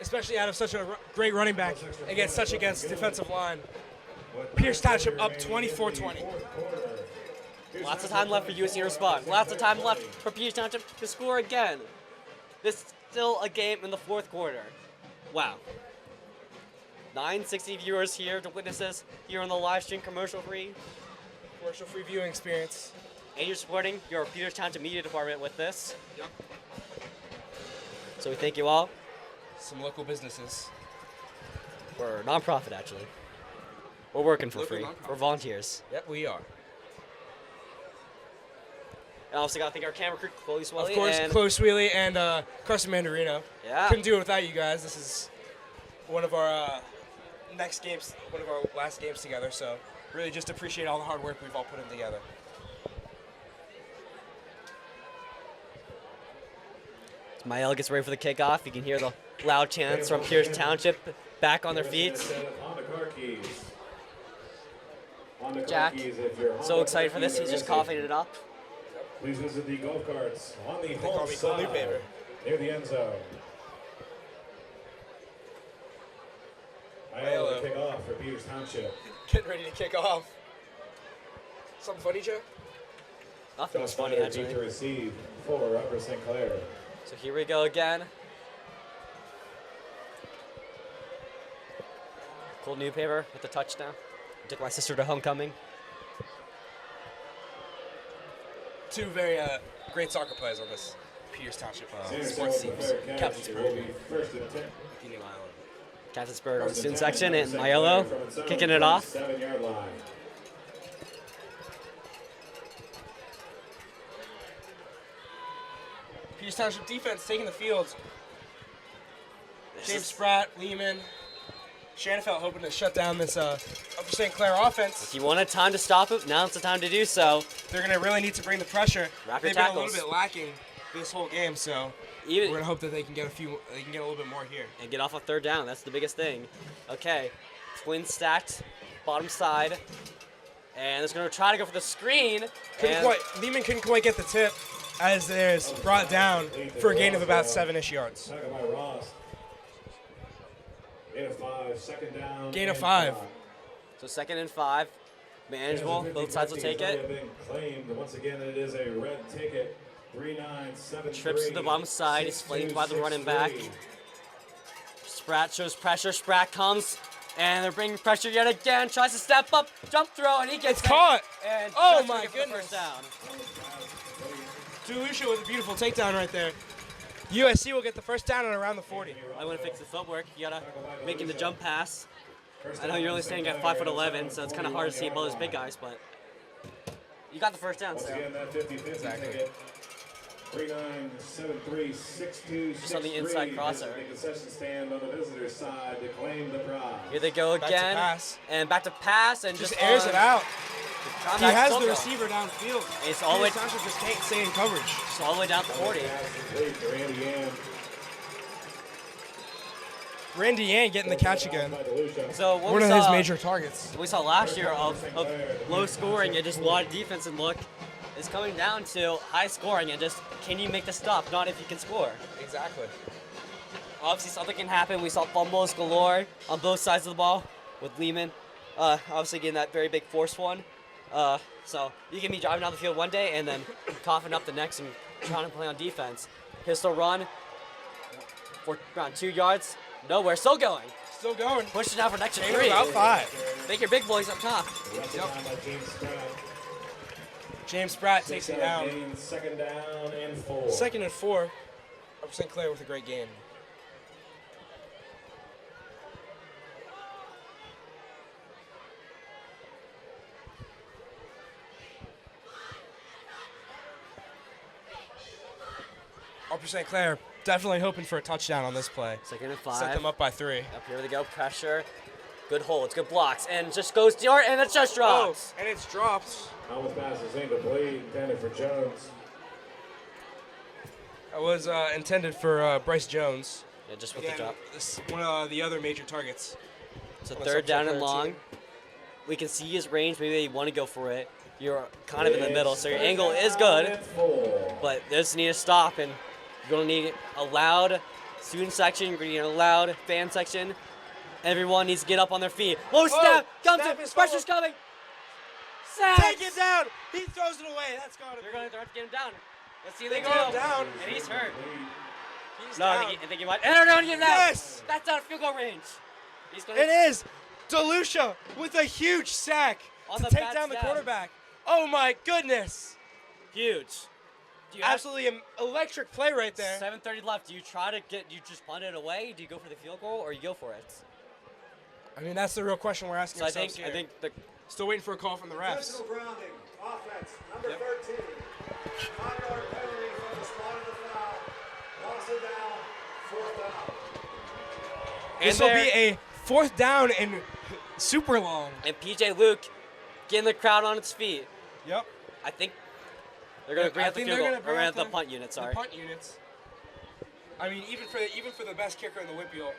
especially out of such a great running back against such defensive line. Pierce Township up 24-20. Lots of time left for USC to respond. Lots of time left for Peters Township to score again. This is still a game in the fourth quarter. Wow. 960 viewers here to witness this here on the live stream commercial-free Viewing experience. And you're supporting your Peters Township Media Department with this. Yep. So we thank you all. Some local businesses. We're a non-profit, actually. We're working for Local free. nonprofit. We're volunteers. Yep, we are. And also got to thank our camera crew, Chloe Swilly. Of course, and Chloe Sweely and Carson Mandarino. Yeah. Couldn't do it without you guys. This is one of our next games, one of our last games together. So really just appreciate all the hard work we've all put in together. As Mael gets ready for the kickoff, you can hear the loud chants from Peters Township back on their feet. Jack, so excited for this. He's just coughing it up. Please visit the golf carts on the call home me Cole side Newpaper. near the end zone. Iowa to kick off for Peters Township. Getting ready to kick off. Something funny, Joe? Nothing was funny, To actually. receive for Upper St. Clair. So here we go again. Cool Newpaper with the touchdown. Took my sister to homecoming. Two very great soccer players on this Peters Township Senior sports Silver teams. Fair Captain catch. It will Spur, be first and 10. New Island. Catonsburg on the student section, and Maiello kicking it off. 7-yard line. Peters Township defense taking the field. James Spratt, Lehman, Shanafelt hoping to shut down this Upper St. Clair offense. If you wanted time to stop it, now's the time to do so. They're going to really need to bring the pressure. Wrap They've your been a tackles. little bit lacking this whole game, so we're going to hope that they can get a little bit more here. And get off a third down. That's the biggest thing. Okay, twin stacked, bottom side. And it's going to try to go for the screen. Lehman couldn't quite get the tip as there's brought down for a gain of about 7-ish yards. Tackle by Ross. Gain of 5, second down. Gain of and 5. So 2nd and 5. Manageable. Both sides will take it. Been claimed. Once again, it is a red ticket. 3973. Trips to the bottom side. He's flanked by the running back. Spratt shows pressure. Spratt comes. And they're bringing pressure yet again. Tries to step up. Jump throw. And he gets It's caught. And Oh just my looking for the goodness. First down. DeLucia with a beautiful takedown right there. USC will get the first down at around the 40. I want to fix the footwork. You gotta making the jump pass. I know you're only standing at 5'11", so it's kind of hard to see above those big guys, but you got the first down. Once So again, that 50-50 ticket. 3973-6263. Just on the inside crosser. The concession stand on the visitor's side to claim the prize. here they go Back to again, pass. and back to pass, and Just just airs on- it out. He Combat has still the going. receiver downfield. It's all the way- Peters Township just can't stay in coverage. Just all the way down to 40. Randy Yan getting the catch again. So what One we of his saw, major targets. we saw last year of low scoring and just a lot of defense and look is coming down to high scoring and just can you make the stop, not if you can score. Exactly. Obviously something can happen. We saw fumbles galore on both sides of the ball with Lehman. Obviously getting that very big force one. So you can be driving down the field one day and then coughing up the next and trying to play on defense. Pistol run for around 2 yards. Nowhere. Still going. Still going. Push it down for an extra Gain of 3. about 5. Make your big boys up top. James Spratt takes it down. Second down and 4. 2nd and 4. Upper St. Clair with a great gain. Upper St. Clair definitely hoping for a touchdown on this play. 2nd and 5. Set them up by 3. Up here they go. Pressure. Good holds. Good blocks. And just goes to yard, and it just drops. And it's dropped. Thomas pass is incomplete, intended for Jones. That was intended for Bryce Jones. Yeah, just with the drop. This one of the other major targets. So on the 3rd down and Upper St. Clair long. team. We can see his range. Maybe they want to go for it. You're kind of in the middle, so your angle is good. But they just need to stop, and you're going to need a loud student section. You're going to need a loud fan section. Everyone needs to get up on their feet. Oh, snap! Comes in. Pressure's coming. Sack! Take it down. He throws it away. That's got to be. They're going to have to get him down. Let's see if They they get go him down. And he's hurt. He's No, down. I think he might. And they're going to get him down. Yes! That's out of field goal range. He's going It is. DeLucia with a huge sack On to the take bad down the snap. quarterback. Oh my goodness. Huge. Do you have Absolutely electric play right there. 7:30 left. Do you try to get? You just punt it away? Do you go for the field goal or you go for it? I mean, that's the real question we're asking So I ourselves think here. the Still waiting for a call from the refs. Intentional grounding. Offense. Number 13. 5-yard penalty for the spot of the foul. Loss of down. 4th down. This will be a 4th down and super long. and PJ Luke getting the crowd on its feet. Yep. I think they're going to bring I out the think field they're goal. gonna bring Or out the punt unit. Sorry. The punt units. I mean, even for the best kicker in the Whitfield,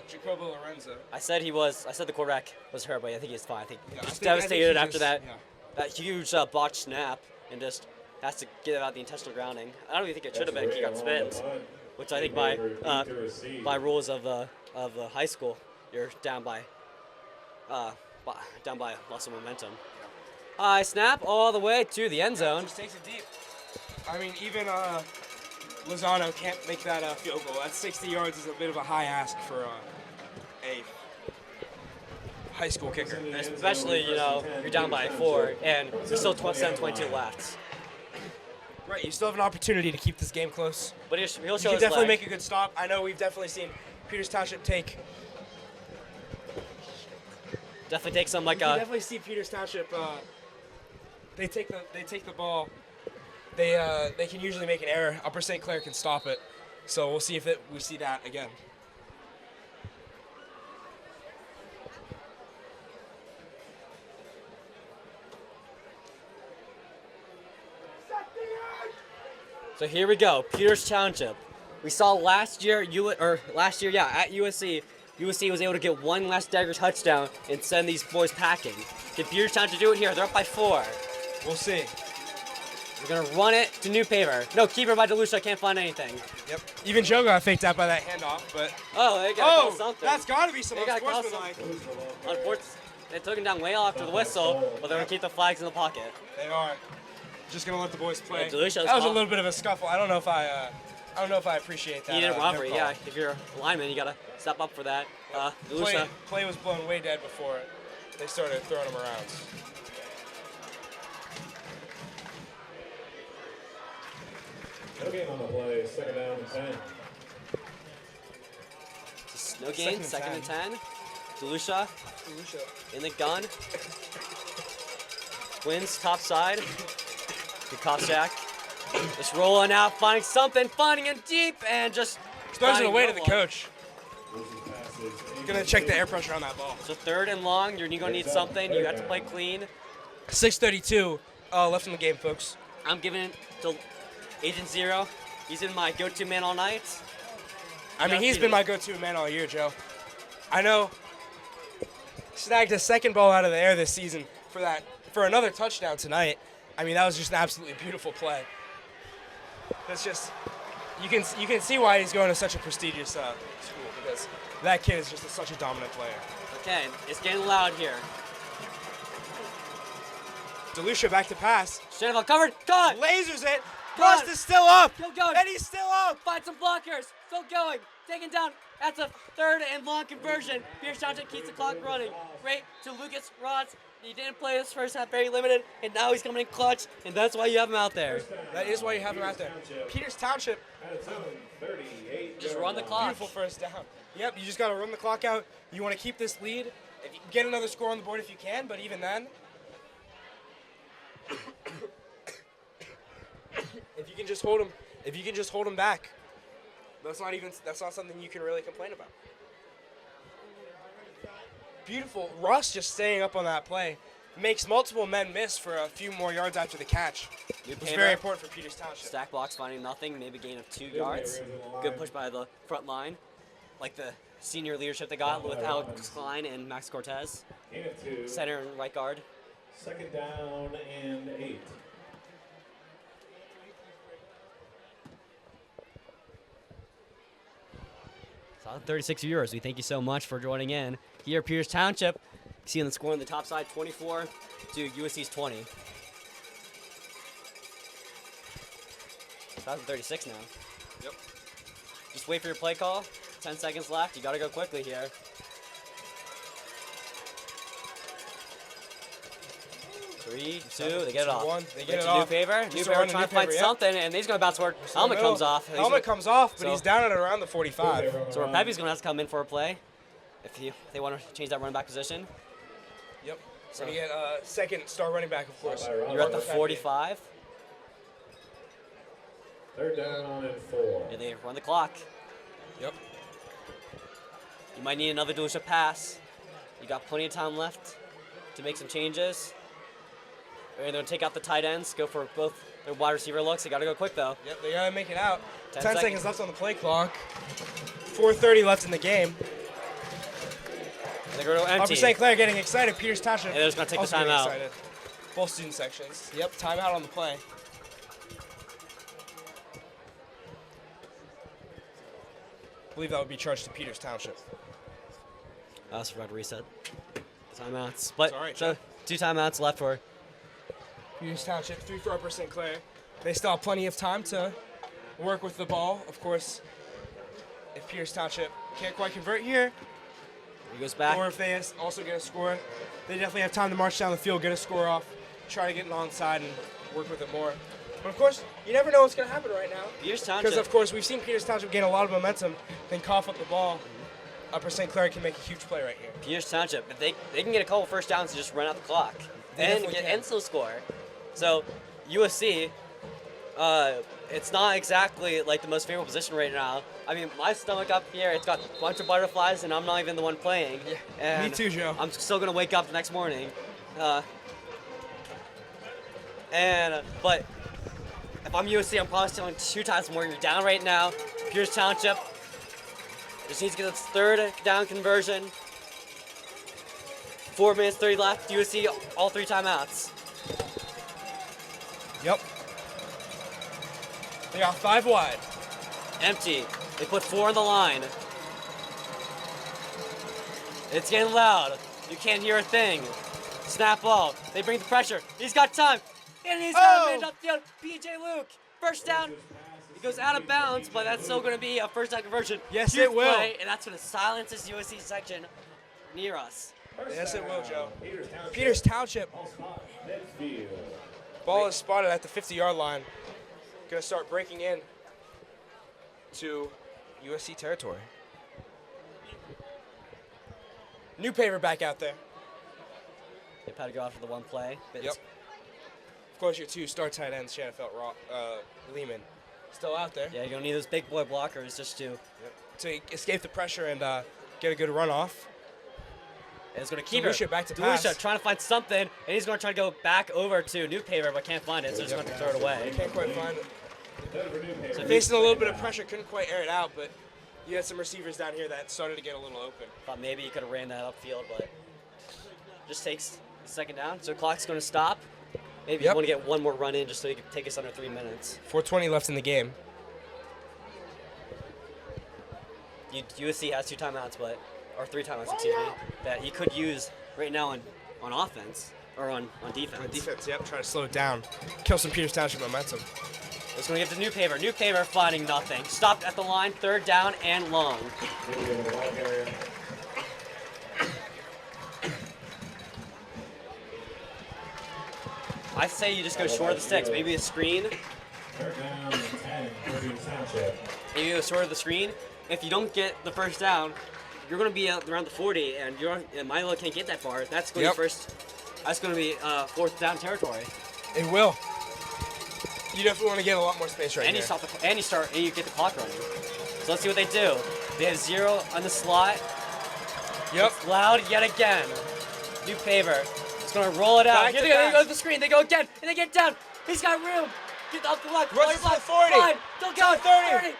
Jacobo Lorenzo. I said the quarterback was hurt, but I think he's fine. I think Yeah, he's just I think devastated he after just- that yeah. that huge botched snap, and just has to get out the intentional grounding. I don't even think it should have been. He got spins, which I think by rules of the high school, you're down by loss of momentum. High snap all the way to the end zone. Just takes it deep. I mean, even Lozano can't make that field goal. That's 60 yards is a bit of a high ask for a high school kicker. Especially, you're down by 4, and there's still 7:22 left. Right, you still have an opportunity to keep this game close. But he'll You show can his definitely leg. make a good stop. I know we've definitely seen Peters Township take. Definitely take some You can definitely see Peters Township. They take the ball. They can usually make an error. Upper St. Clair can stop it. So we'll see if we see that again. So here we go, Peters Township. We saw last year at USC, USC was able to get one last dagger touchdown and send these boys packing. Can Peters Township do it here? They're up by 4. We'll see. We're gonna run it to New Paver. No, keeper by DeLucia, can't find anything. Yep. Even Joe got faked out by that handoff, but Oh, they got oh, something. that's got to be some They gotta call unsportsmanlike. Unfortunately, they took him down way after the whistle, but they're gonna keep the flags in the pocket. They are just gonna let the boys play. Yeah, Delicia's that was a call. little bit of a scuffle. I don't know if I appreciate that. Needed a no robbery, call. yeah. If you're a lineman, you gotta step up for that. DeLucia, Play was blown way dead before they started throwing them around. No game on the play, 2nd down and 10. no gain, 2nd and 10. DeLucia in the gun. Wins top side. Good cop jack. Just rolling out, finding something, finding it deep, and just Throws it finding away no to the one. coach. Gonna check the air pressure on that ball. So 3rd and long, you're gonna need something. You have to play clean. 6:32 left in the game, folks. I'm giving it to Agent Zero. He's been my go-to man all night. I mean, he's been my go-to man all year, Joe. I know. Snagged a second ball out of the air this season for another touchdown tonight. I mean, that was just an absolutely beautiful play. That's just you can see why he's going to such a prestigious school, because that kid is just such a dominant player. Okay, it's getting loud here. DeLucia back to pass. Shanahan covered. Caught. Lasers it. Got Rust it. is still up. Still going. And he's still up. Find some blockers. Still going. Taken down. That's a 3rd and long conversion. Pierce Township keeps the clock running. Right to Lucas Rods. He didn't play this first half, very limited, and now he's coming in clutch, and that's why you have him out there. That is why you have him out there. Peters Township. Just run the clock. Beautiful first down. Yep, you just got to run the clock out. You want to keep this lead. If you can get another score on the board if you can, but even then, if you can just hold them If you can just hold them back, that's not something you can really complain about. Beautiful. Russ just staying up on that play. Makes multiple men miss for a few more yards after the catch. It was very important for Peters Township. Stack blocks finding nothing, maybe a gain of 2 yards. Good push by the front line. Like the senior leadership they got with Alex Klein and Max Cortez. Gain of 2. Center and right guard. 2nd down and 8. Solid 36 viewers. We thank you so much for joining in. Here, Peters Township. Seeing the score on the top side, 24 to USC's 20. 36 now. Yep. Just wait for your play call. 10 seconds left. You got to go quickly here. 3, 2, they get it off. 1, they get it New off. Paver. New Just Paver run trying the to find New Paver, something, and he's going to bounce forward. Helmet comes off. Helmet comes off, but So- he's down at around the 45. So Pepe's going to have to come in for a play if they want to change that running back position. Yep. So- So you get second star running back, of course. You're at the 45. 3rd down and 4. And they run the clock. Yep. You might need another dealership pass. You got plenty of time left to make some changes. They're going to take out the tight ends, go for both their wide receiver looks. They got to go quick, though. Yep, they gotta make it out. 10 10 seconds. seconds left on the play clock. 4:30 left in the game. They're going to go empty. Upper St. Clair getting excited. Peters Township. And they're just gonna take the also getting timeout. excited. Both student sections. Yep, timeout on the play. I believe that would be charged to Peters Township. I also forgot to reset timeouts. But It's all right, so Jeff. 2 timeouts left for Peters Township, 3 for Upper St. Clair. They still have plenty of time to work with the ball. Of course, if Peters Township can't quite convert here, he goes back. or if they also get a score, they definitely have time to march down the field, get a score off, try to get it onside and work with it more. But of course, you never know what's going to happen right now. Peters Because Township. of course, we've seen Peters Township gain a lot of momentum, then cough up the ball. Upper St. Clair can make a huge play right here. Peters Township, if they can get a couple first downs and just run out the clock They and definitely get can. and still score. So USC, it's not exactly like the most favorable position right now. I mean, my stomach up here, it's got a bunch of butterflies, and I'm not even the one playing. Yeah, And me too, Joe. I'm still gonna wake up the next morning. But if I'm USC, I'm probably stealing 2 times more. You're down right now. Peters Township just needs to get its 3rd down conversion. 4 minutes 30 left. USC all 3 timeouts. Yep. They got 5 wide. Empty. They put 4 on the line. It's getting loud. You can't hear a thing. Snap ball. They bring the pressure. He's got time. And he's got a man upfield. PJ Luke. First down. He goes out of bounds, but that's still going to be a first down conversion. Yes, Huge it will. play, and that's going to silence this USC section near us. Yes, it will, Joe. Peters Township. Peters Township. Ball spot. Midfield. Ball is spotted at the 50-yard line. Gonna start breaking in to USC territory. New Paver back out there. They had to go after the one play. But Yep. Of course, your 2 star tight ends, Shanafelt Lehman, still out there. Yeah, you're going to need those big boy blockers just to... To escape the pressure and get a good run off. And it's going to keep Delucia it. back to Delucia pass. trying to find something, and he's going to try to go back over to New Paver, but can't find it, so he's going to throw it away. Can't quite find it. So Facing a little bit of pressure, couldn't quite air it out, but you had some receivers down here that started to get a little open. thought maybe he could have ran that upfield, but just takes the 2nd down. So clock's going to stop. Maybe you Yep. want to get one more run in just so he can take us under 3 minutes. 4:20 left in the game. USC has 2 timeouts, or 3 timeouts, excuse me, that he could use right now on offense, or on defense. On defense, yep, trying to slow it down. Kill some Peters Township momentum. It's going to give to New Paver. New Paver finding nothing. Stopped at the line, 3rd down and long. I say you just go short of the sticks. Maybe a screen. 3rd down and 10 for Peters Township. Maybe go short of the screen. If you don't get the first down, you're going to be around the 40, and Milo can't get that far. That's going to be Yep. That's going to be 4th down territory. It will. You definitely want to get a lot more space right And here. you stop the, and you get the clock running. So let's see what they do. They have 0 on the slot. Yep. It's loud yet again. New favor. It's gonna roll it out. Back Here to they go back. to the screen. They go again, and they get down. He's got room. Get off the block. Rushes to the 40. Don't go. 30.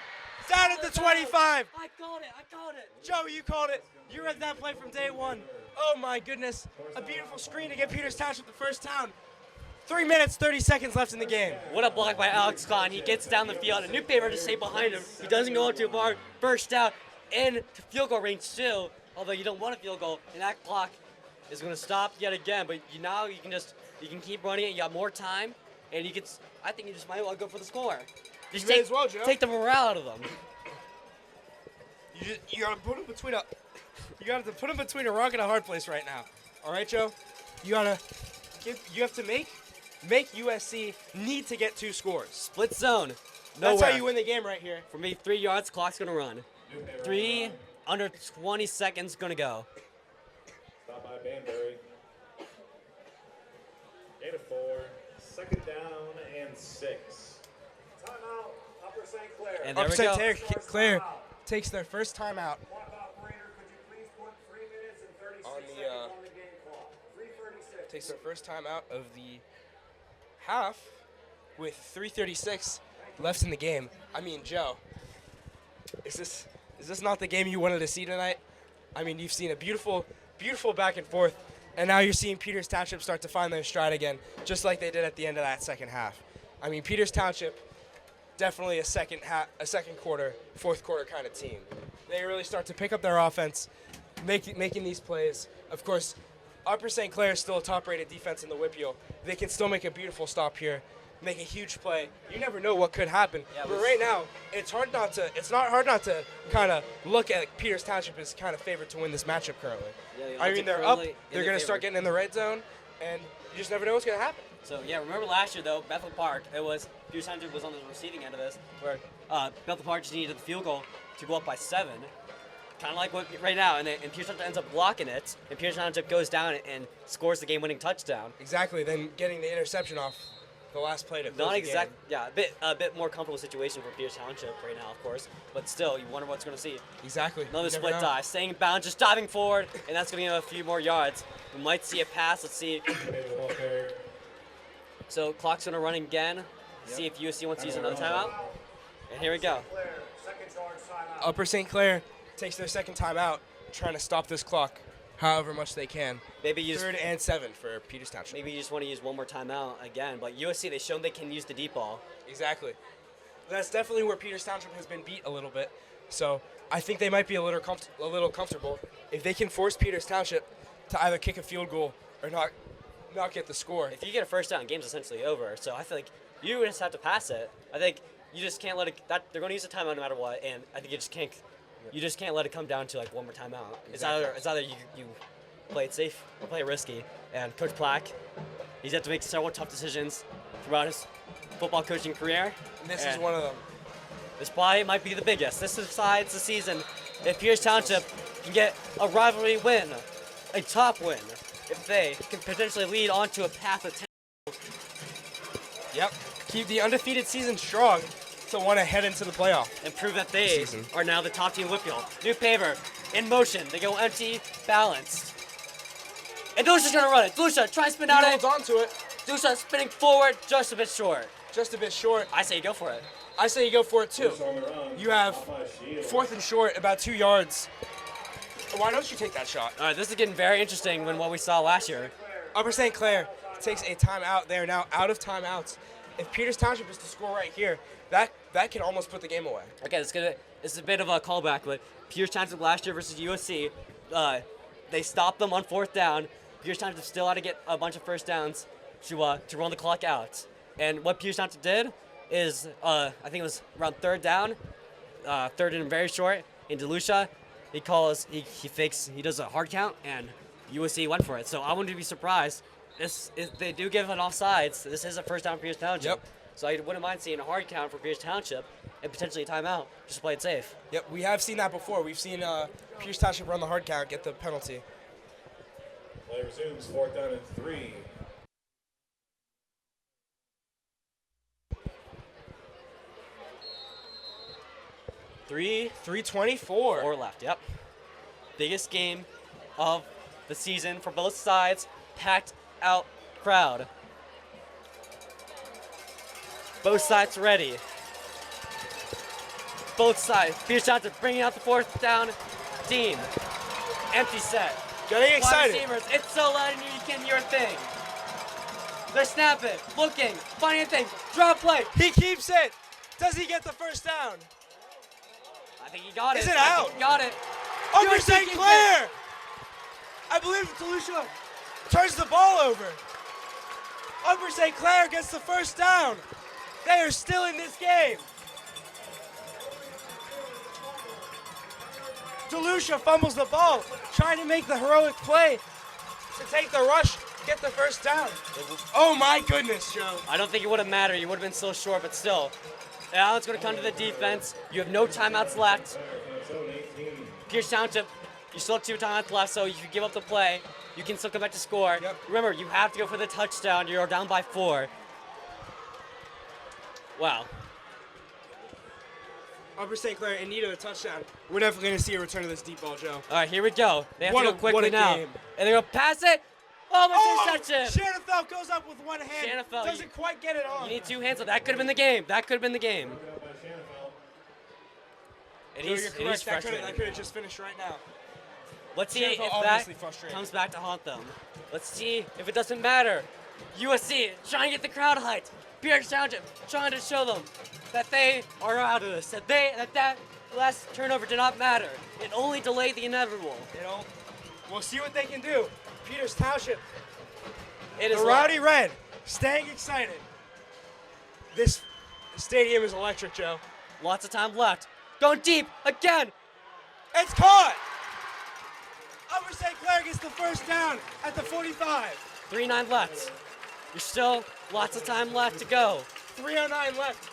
Down at the 25. I called it. Joe, you called it. You read that play from day one. Oh my goodness. A beautiful screen to get Peters Township the first down. 3 minutes, 30 seconds left in the game. What a block by Alex Kahn. He gets down the field. A new favor just stay behind him. He doesn't go too far. First down in field goal range still. Although you don't want a field goal, and that clock is going to stop yet again. But now you can keep running it. You got more time, and you can. I think you just might want to go for the score. Just You may as well, Joe. take the morale out of them. You gotta put him between a. You gotta put him between a rock and a hard place right now. All right, Joe. You have to make USC need to get 2 scores. Split zone. That's Nowhere. how you win the game right here. For me, 3 yards. Clock's going to run. 3 under 20 seconds going to go. Stop by Banbury. 8 of 4. Second down and 6. Timeout, Upper St. Clair. And there we Upset go. Claire takes their first timeout. Clock operator, could you please put 3 minutes and 36 On the, seconds on the game clock? 3:36. Takes their first timeout of the half with 3:36 left in the game. I mean, Joe, is this not the game you wanted to see tonight? I mean, you've seen a beautiful back and forth, and now you're seeing Peters Township start to find their stride again, just like they did at the end of that second half. I mean, Peters Township, definitely a second quarter, fourth quarter kind of team. They really start to pick up their offense, making these plays. Of course, Upper St. Clair is still a top-rated defense in the Whippeal. They can still make a beautiful stop here, make a huge play. You never know what could happen. Yeah, but right now, it's not hard not to kind of look at Peters Township as kind of favored to win this matchup currently. Yeah, the I odds mean, are they're up. currently in They're their going to start favor. getting in the red zone, and you just never know what's going to happen. So yeah, remember last year though, Bethel Park, Peters Township was on the receiving end of this, where Bethel Park just needed the field goal to go up by 7, kind of like what right now, and Peters Township ends up blocking it, and Peters Township goes down and scores the game-winning touchdown. Exactly. Then getting the interception off the last play to close Not the exact, game. yeah, a bit more comfortable situation for Peters Township right now, of course, but still, you wonder what's going to see. Exactly. Another You never split know. dive, staying in bounds, just diving forward, and that's going to give him a few more yards. We might see a pass. Let's see. So clock's going to run again. See if USC wants to use another timeout. And here we go. Clair, second charge timeout. Upper St. Clair takes their second timeout, trying to stop this clock however much they can. Maybe you just, 3rd and 7 for Peters Township. maybe you just want to use one more timeout again. But USC, they've shown they can use the deep ball. Exactly. That's definitely where Peters Township has been beat a little bit. So I think they might be a little comfortable if they can force Peters Township to either kick a field goal or not get the score. If you get a first down, game's essentially over. So I feel like you just have to pass it. I think you just can't let it. They're going to use a timeout no matter what, and I think you just can't let it come down to like one more timeout. Exactly. It's either you play it safe or play it risky. And Coach Black, he's had to make several tough decisions throughout his football coaching career. And this is And one of them. This probably might be the biggest. This decides the season. If Peters Township can get a rivalry win, a top win, if they can potentially lead onto a path of 10. Yep. Keep the undefeated season strong to want to head into the playoff. And prove that they Season. are now the top team in Whippeal. New paver in motion. They go empty, balanced. And Dusha's gonna run it. Dusha, try and spin out He it. holds on to it, Dusha spinning forward, just a bit short. just a bit short. I say go for it. I say you go for it too. You have 4th and short, about 2 yards. Why don't you take that shot? All right, this is getting very interesting when what we saw last year. Upper St. Clair takes a timeout. They are now out of timeouts. If Peters Township is to score right here, that can almost put the game away. Okay, this is a bit of a callback, but Peters Township last year versus USC, they stopped them on 4th down. Peters Township still had to get a bunch of first downs to run the clock out. And what Peters Township did is, I think it was around 3rd down, 3rd and very short, in DeLucia, he does a hard count, and USC went for it. So I wouldn't be surprised. They do give an offsides. This is a first down for Peters Township. Yep. So I wouldn't mind seeing a hard count for Peters Township and potentially a timeout. Just play it safe. Yep, we have seen that before. We've seen Peters Township run the hard count, get the penalty. Play resumes, 4th down and 3. 3:24. 4 left. Yep. Biggest game of the season for both sides. Packed out crowd. Both sides ready. Both sides. Pierce Johnson bringing out the 4th down team. Empty set. Getting excited. Wide receivers. It's so loud in here you can't hear a thing. They're snapping, looking, finding a thing. Drop play. He keeps it. Does he get the first down? I think he got it. Is it I out? think he got it. Over USC St. keeps Clair. it. I believe Delucia turns the ball over. Upper St. Clair gets the first down. They are still in this game. Delucia fumbles the ball, trying to make the heroic play to take the rush, get the first down. Oh my goodness, Joe. I don't think it would have mattered. You would have been so short, but still. Now it's going to come to the defense. You have no timeouts left. Pierce Township, you still have 2 timeouts left, so if you give up the play, you can still come back to score. Yep. Remember, you have to go for the touchdown. You're down by 4. Wow. Upper St. Clair in need of a touchdown. We're definitely going to see a return of this deep ball, Joe. All right, here we go. They have What to a- go quickly what a now. game. And they're going to pass it. Oh, interception. Shanafelt goes up with one hand. Shanafelt, Doesn't quite get it on. You need 2 hands. So that could have been the game. That could have been the game. And Joe, he's, you're and he's correct. That frustrated. could have just finished right now. Let's see Shanafelt if that obviously frustrated. comes back to haunt them. Let's see if it doesn't matter. USC trying to get the crowd hyped. Pierce Township trying to show them that they are out of this. That last turnover did not matter. It only delayed the inevitable. You know, we'll see what they can do. Peters Township, It is the Rowdy Red, staying excited. This stadium is electric, Joe. lots of time left. Going deep again. It's caught! Upper St. Clair gets the first down at the 45. 3:09 left. There's still lots of time left to go. 3:09 left.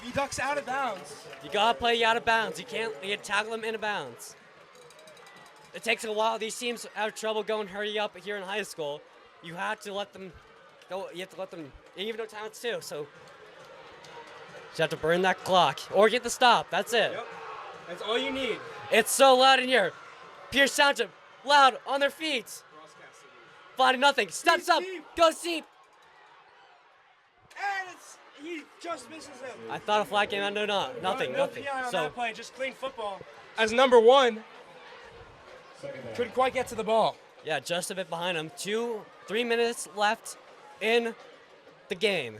The Ducks out of bounds. You gotta play out of bounds. You can't tackle them in a bounds. It takes a while. These teams have trouble going hurry up here in high school. You have to let them go. You have to let them, even though timeouts too. So you have to burn that clock or get the stop. That's it. Yep. That's all you need. It's so loud in here. Pierce Township, loud on their feet. Finding nothing. Steps He's up. deep. Goes deep. And he just misses him. I thought a flag came out. No, nothing. No Nothing. PI on So that play, just clean football. As number 1, couldn't quite get to the ball. yeah, just a bit behind him. 3 minutes left in the game.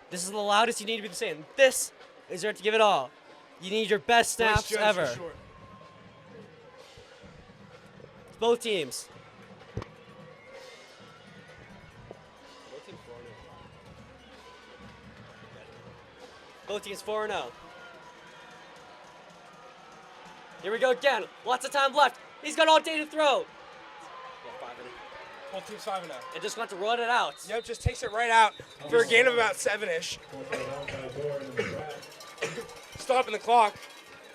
This is the loudest you need to be saying. This is where to give it all. You need your best snaps Nice judge ever. for short. Both teams. Both teams 4-0. Here we go again. Lots of time left. He's got all day to throw. Both teams 5-0. And just want to run it out. Yep, just takes it right out for a gain of about 7-ish. Stopping the clock.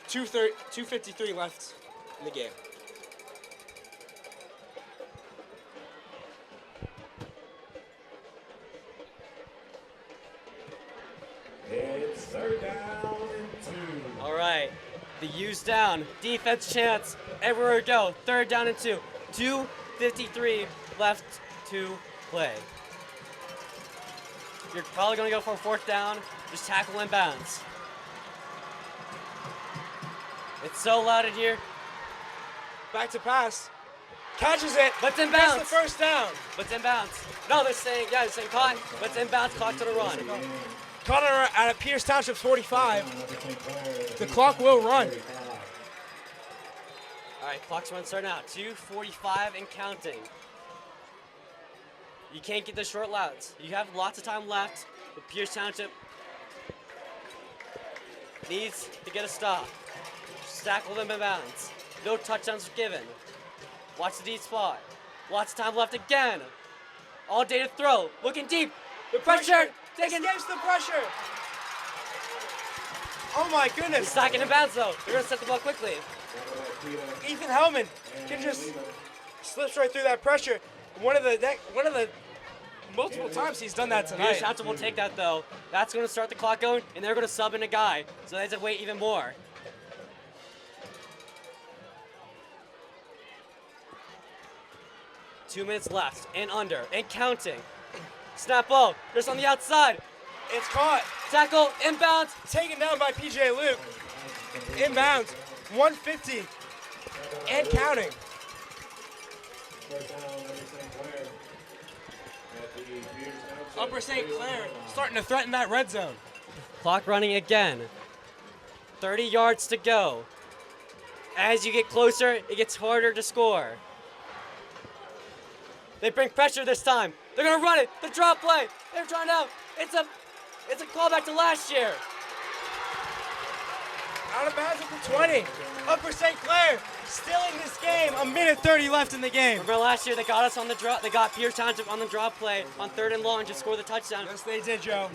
2:53 left in the game. It's 3rd down and 2. All right. The U's down. Defense chance. Everywhere we go. 3rd down and 2. 2:53 left to play. You're probably going to go for a 4th down. Just tackle inbounds. It's so loud in here. Back to pass. Catches it. But it's Gets inbounds. the first down. But it's inbounds. No, they're saying caught. But it's inbounds. Clock to the run. Caught it at Peters Township's 45. The clock will run. All right, clock's run start now. 2:45 and counting. You can't get the short louds. You have lots of time left, but Pierce Township needs to get a stop. Tackle them in bounds. No touchdowns given. Watch the deep spot. Lots of time left again. All day to throw. Looking deep. The pressure. Taking. Escapes the pressure. Oh my goodness. It's not getting in bounds though. They're gonna set the ball quickly. Ethan Hellman can just slips right through that pressure. One of the multiple times he's done that Pierce tonight. Township will take that though. That's going to start the clock going, and they're going to sub in a guy. So they have to wait even more. Two minutes left, and under, and counting. Snap ball, just on the outside. It's caught. Tackle, inbounds. Taken down by PJ Luke. Inbounds. 150. And counting. First down, number St. Clair. At the Peters Township. Upper St. Clair starting to threaten that red zone. Clock running again. 30 yards to go. As you get closer, it gets harder to score. They bring pressure this time. They're gonna run it. The drop play. They're trying out. It's a callback to last year. Out of bounds at the 20. Upper St. Clair still in this game. A minute 30 left in the game. Remember last year they got us on the drop. They got Pierce Township on the drop play on 3rd and long to score the touchdown. Yes, they did, Joe.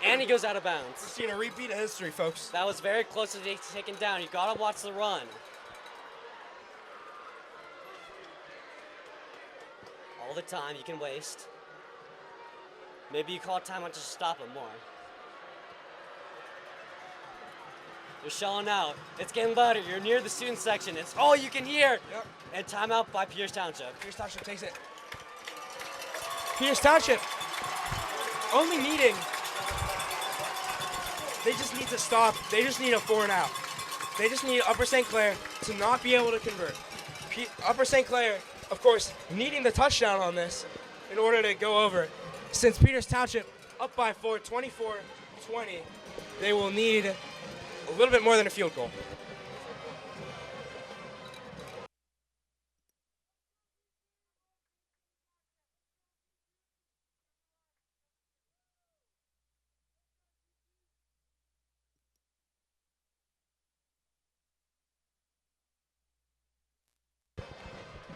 And he goes out of We're bounds. seeing a repeat of history, folks. That was very close to being taken down. You gotta watch the run. All the time you can waste. Maybe you call timeout just to stop him more. They're shelling out. It's getting louder. You're near the student section. It's all you can hear. Yep. And timeout by Pierce Township. Pierce Township takes it. Pierce Township only needing. They just need to stop. They just need a 4 and out. They just need Upper St. Clair to not be able to convert. Upper St. Clair, of course, needing the touchdown on this in order to go over. Since Peters Township up by 4, 24-20, they will need a little bit more than a field goal.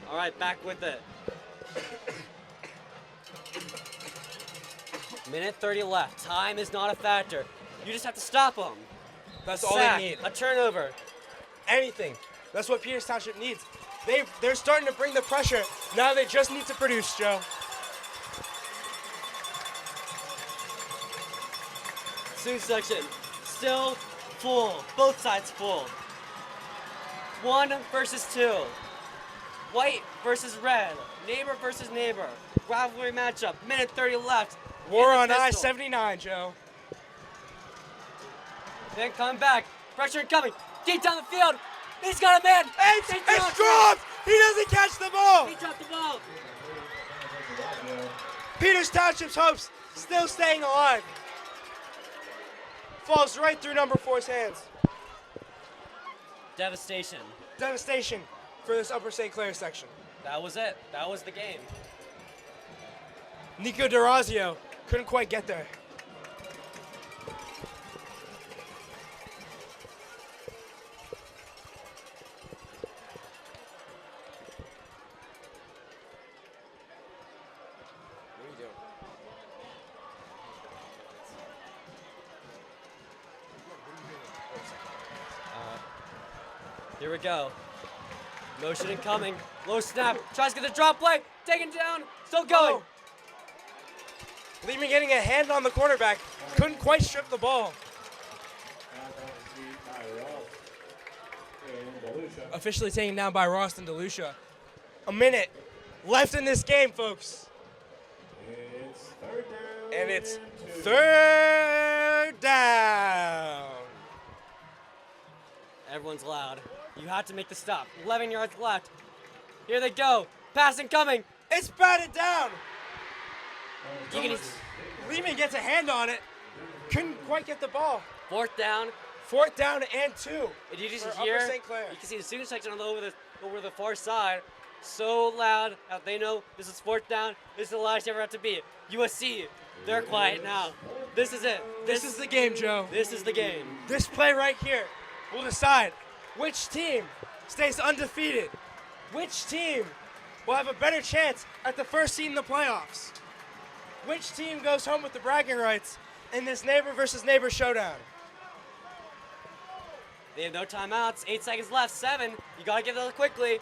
All right, back with it. Minute 30 left. Time is not a factor. You just have to stop them. That's all Sack, they need. a turnover. Anything. That's what Peters Township needs. They're starting to bring the pressure. Now they just need to produce, Joe. Student section still full. Both sides full. 1 versus 2. White versus red. Neighbor versus neighbor. Rivalry matchup. Minute 30 left. War In on the pistol. I-79, Joe. Then coming back. Pressure incoming. Deep down the field. He's got a man. It's dropped! He doesn't catch the ball! He dropped the ball. Peters Township's hopes still staying alive. Falls right through number 4's hands. Devastation. Devastation for this Upper St. Clair section. That was it. That was the game. Nico DeRazio couldn't quite get there. What are you doing? Here we go. Motion incoming. Low snap. Tries to get the drop play. Taken down. Still going. Oh. Lehman getting a hand on the quarterback. Couldn't quite strip the ball. Officially taken down by Ralston DeLucia. A minute left in this game, folks. It's third down. And it's and 2. 3rd down. Everyone's loud. You have to make the stop. 11 yards left. Here they go. Passing coming. It's batted down. You can, Lehman gets a hand on it. Couldn't quite get the ball. 4th down. 4th down and 2. And you just for hear, Upper St. Clair. you can see the student section over the far side, so loud that they know this is 4th down. This is the last you ever have to be. USC, they're quiet now. This is it. This is the game, Joe. This is the game. This play right here will decide which team stays undefeated. Which team will have a better chance at the first seed in the playoffs. Which team goes home with the bragging rights in this neighbor versus neighbor showdown. They have no timeouts. 8 seconds left. 7. You gotta get those quickly.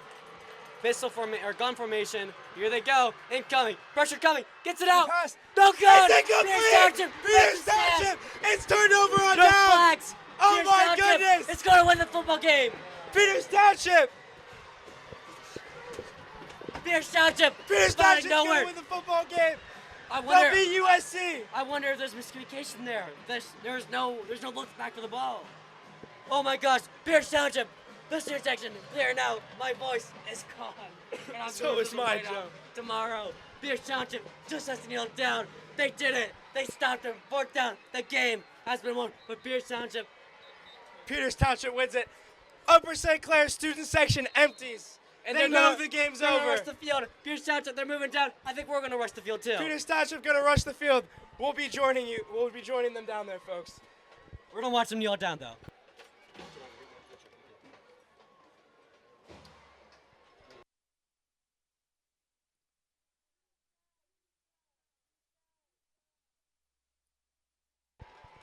Pistol formation or gun formation. Here they go. Incoming. Pressure coming. Gets it out. Pass. No good. It's incomplete. Pierce Township. Pierce Township. It's turned over on No down. flags. Oh Pierce my Township goodness. is going to win the football game. Peters Township. Pierce Township. Peters is going Township's nowhere. going to win the football game. I They'll wonder. beat USC. I wonder if there's miscommunication there. There's no looks back for the ball. Oh my gosh, Pierce Township, this intersection clear now. My voice is gone. And I'm So going is to mine, right Joe. out tomorrow. Pierce Township just has to kneel down. They did it. They stopped them. Fourth down. The game has been won. But Pierce Township. Peters Township wins it. Upper St. Clair student section empties. And they know the game's they're gonna over. rush the field. Pierce Township, they're moving down. I think we're gonna rush the field too. Peters Township gonna rush the field. We'll be joining you. We'll be joining them down there, folks. We're gonna watch them kneel down though.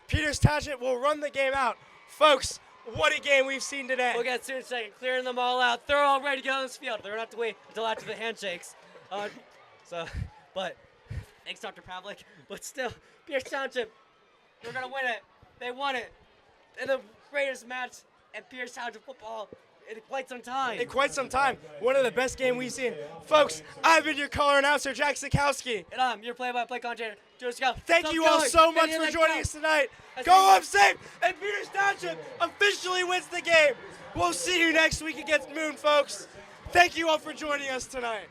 Peters Township will run the game out. Folks, what a game we've seen today. We'll get soon second, clearing them all out. They're all ready to get on this field. They're gonna have to wait until after the handshakes. But thanks, Dr. Pavlik. But still, Pierce Township, they're gonna win it. They won it in the greatest match at Pierce Township football in quite some time. In quite some time. One of the best games we've seen. Folks, I've been your color announcer, Jack Sikowski. And I'm your play-by-play commentator, Joe Scott. Thank you all so much for joining us tonight. Go home safe, and Peters Township officially wins the game. We'll see you next week against Moon, folks. Thank you all for joining us tonight.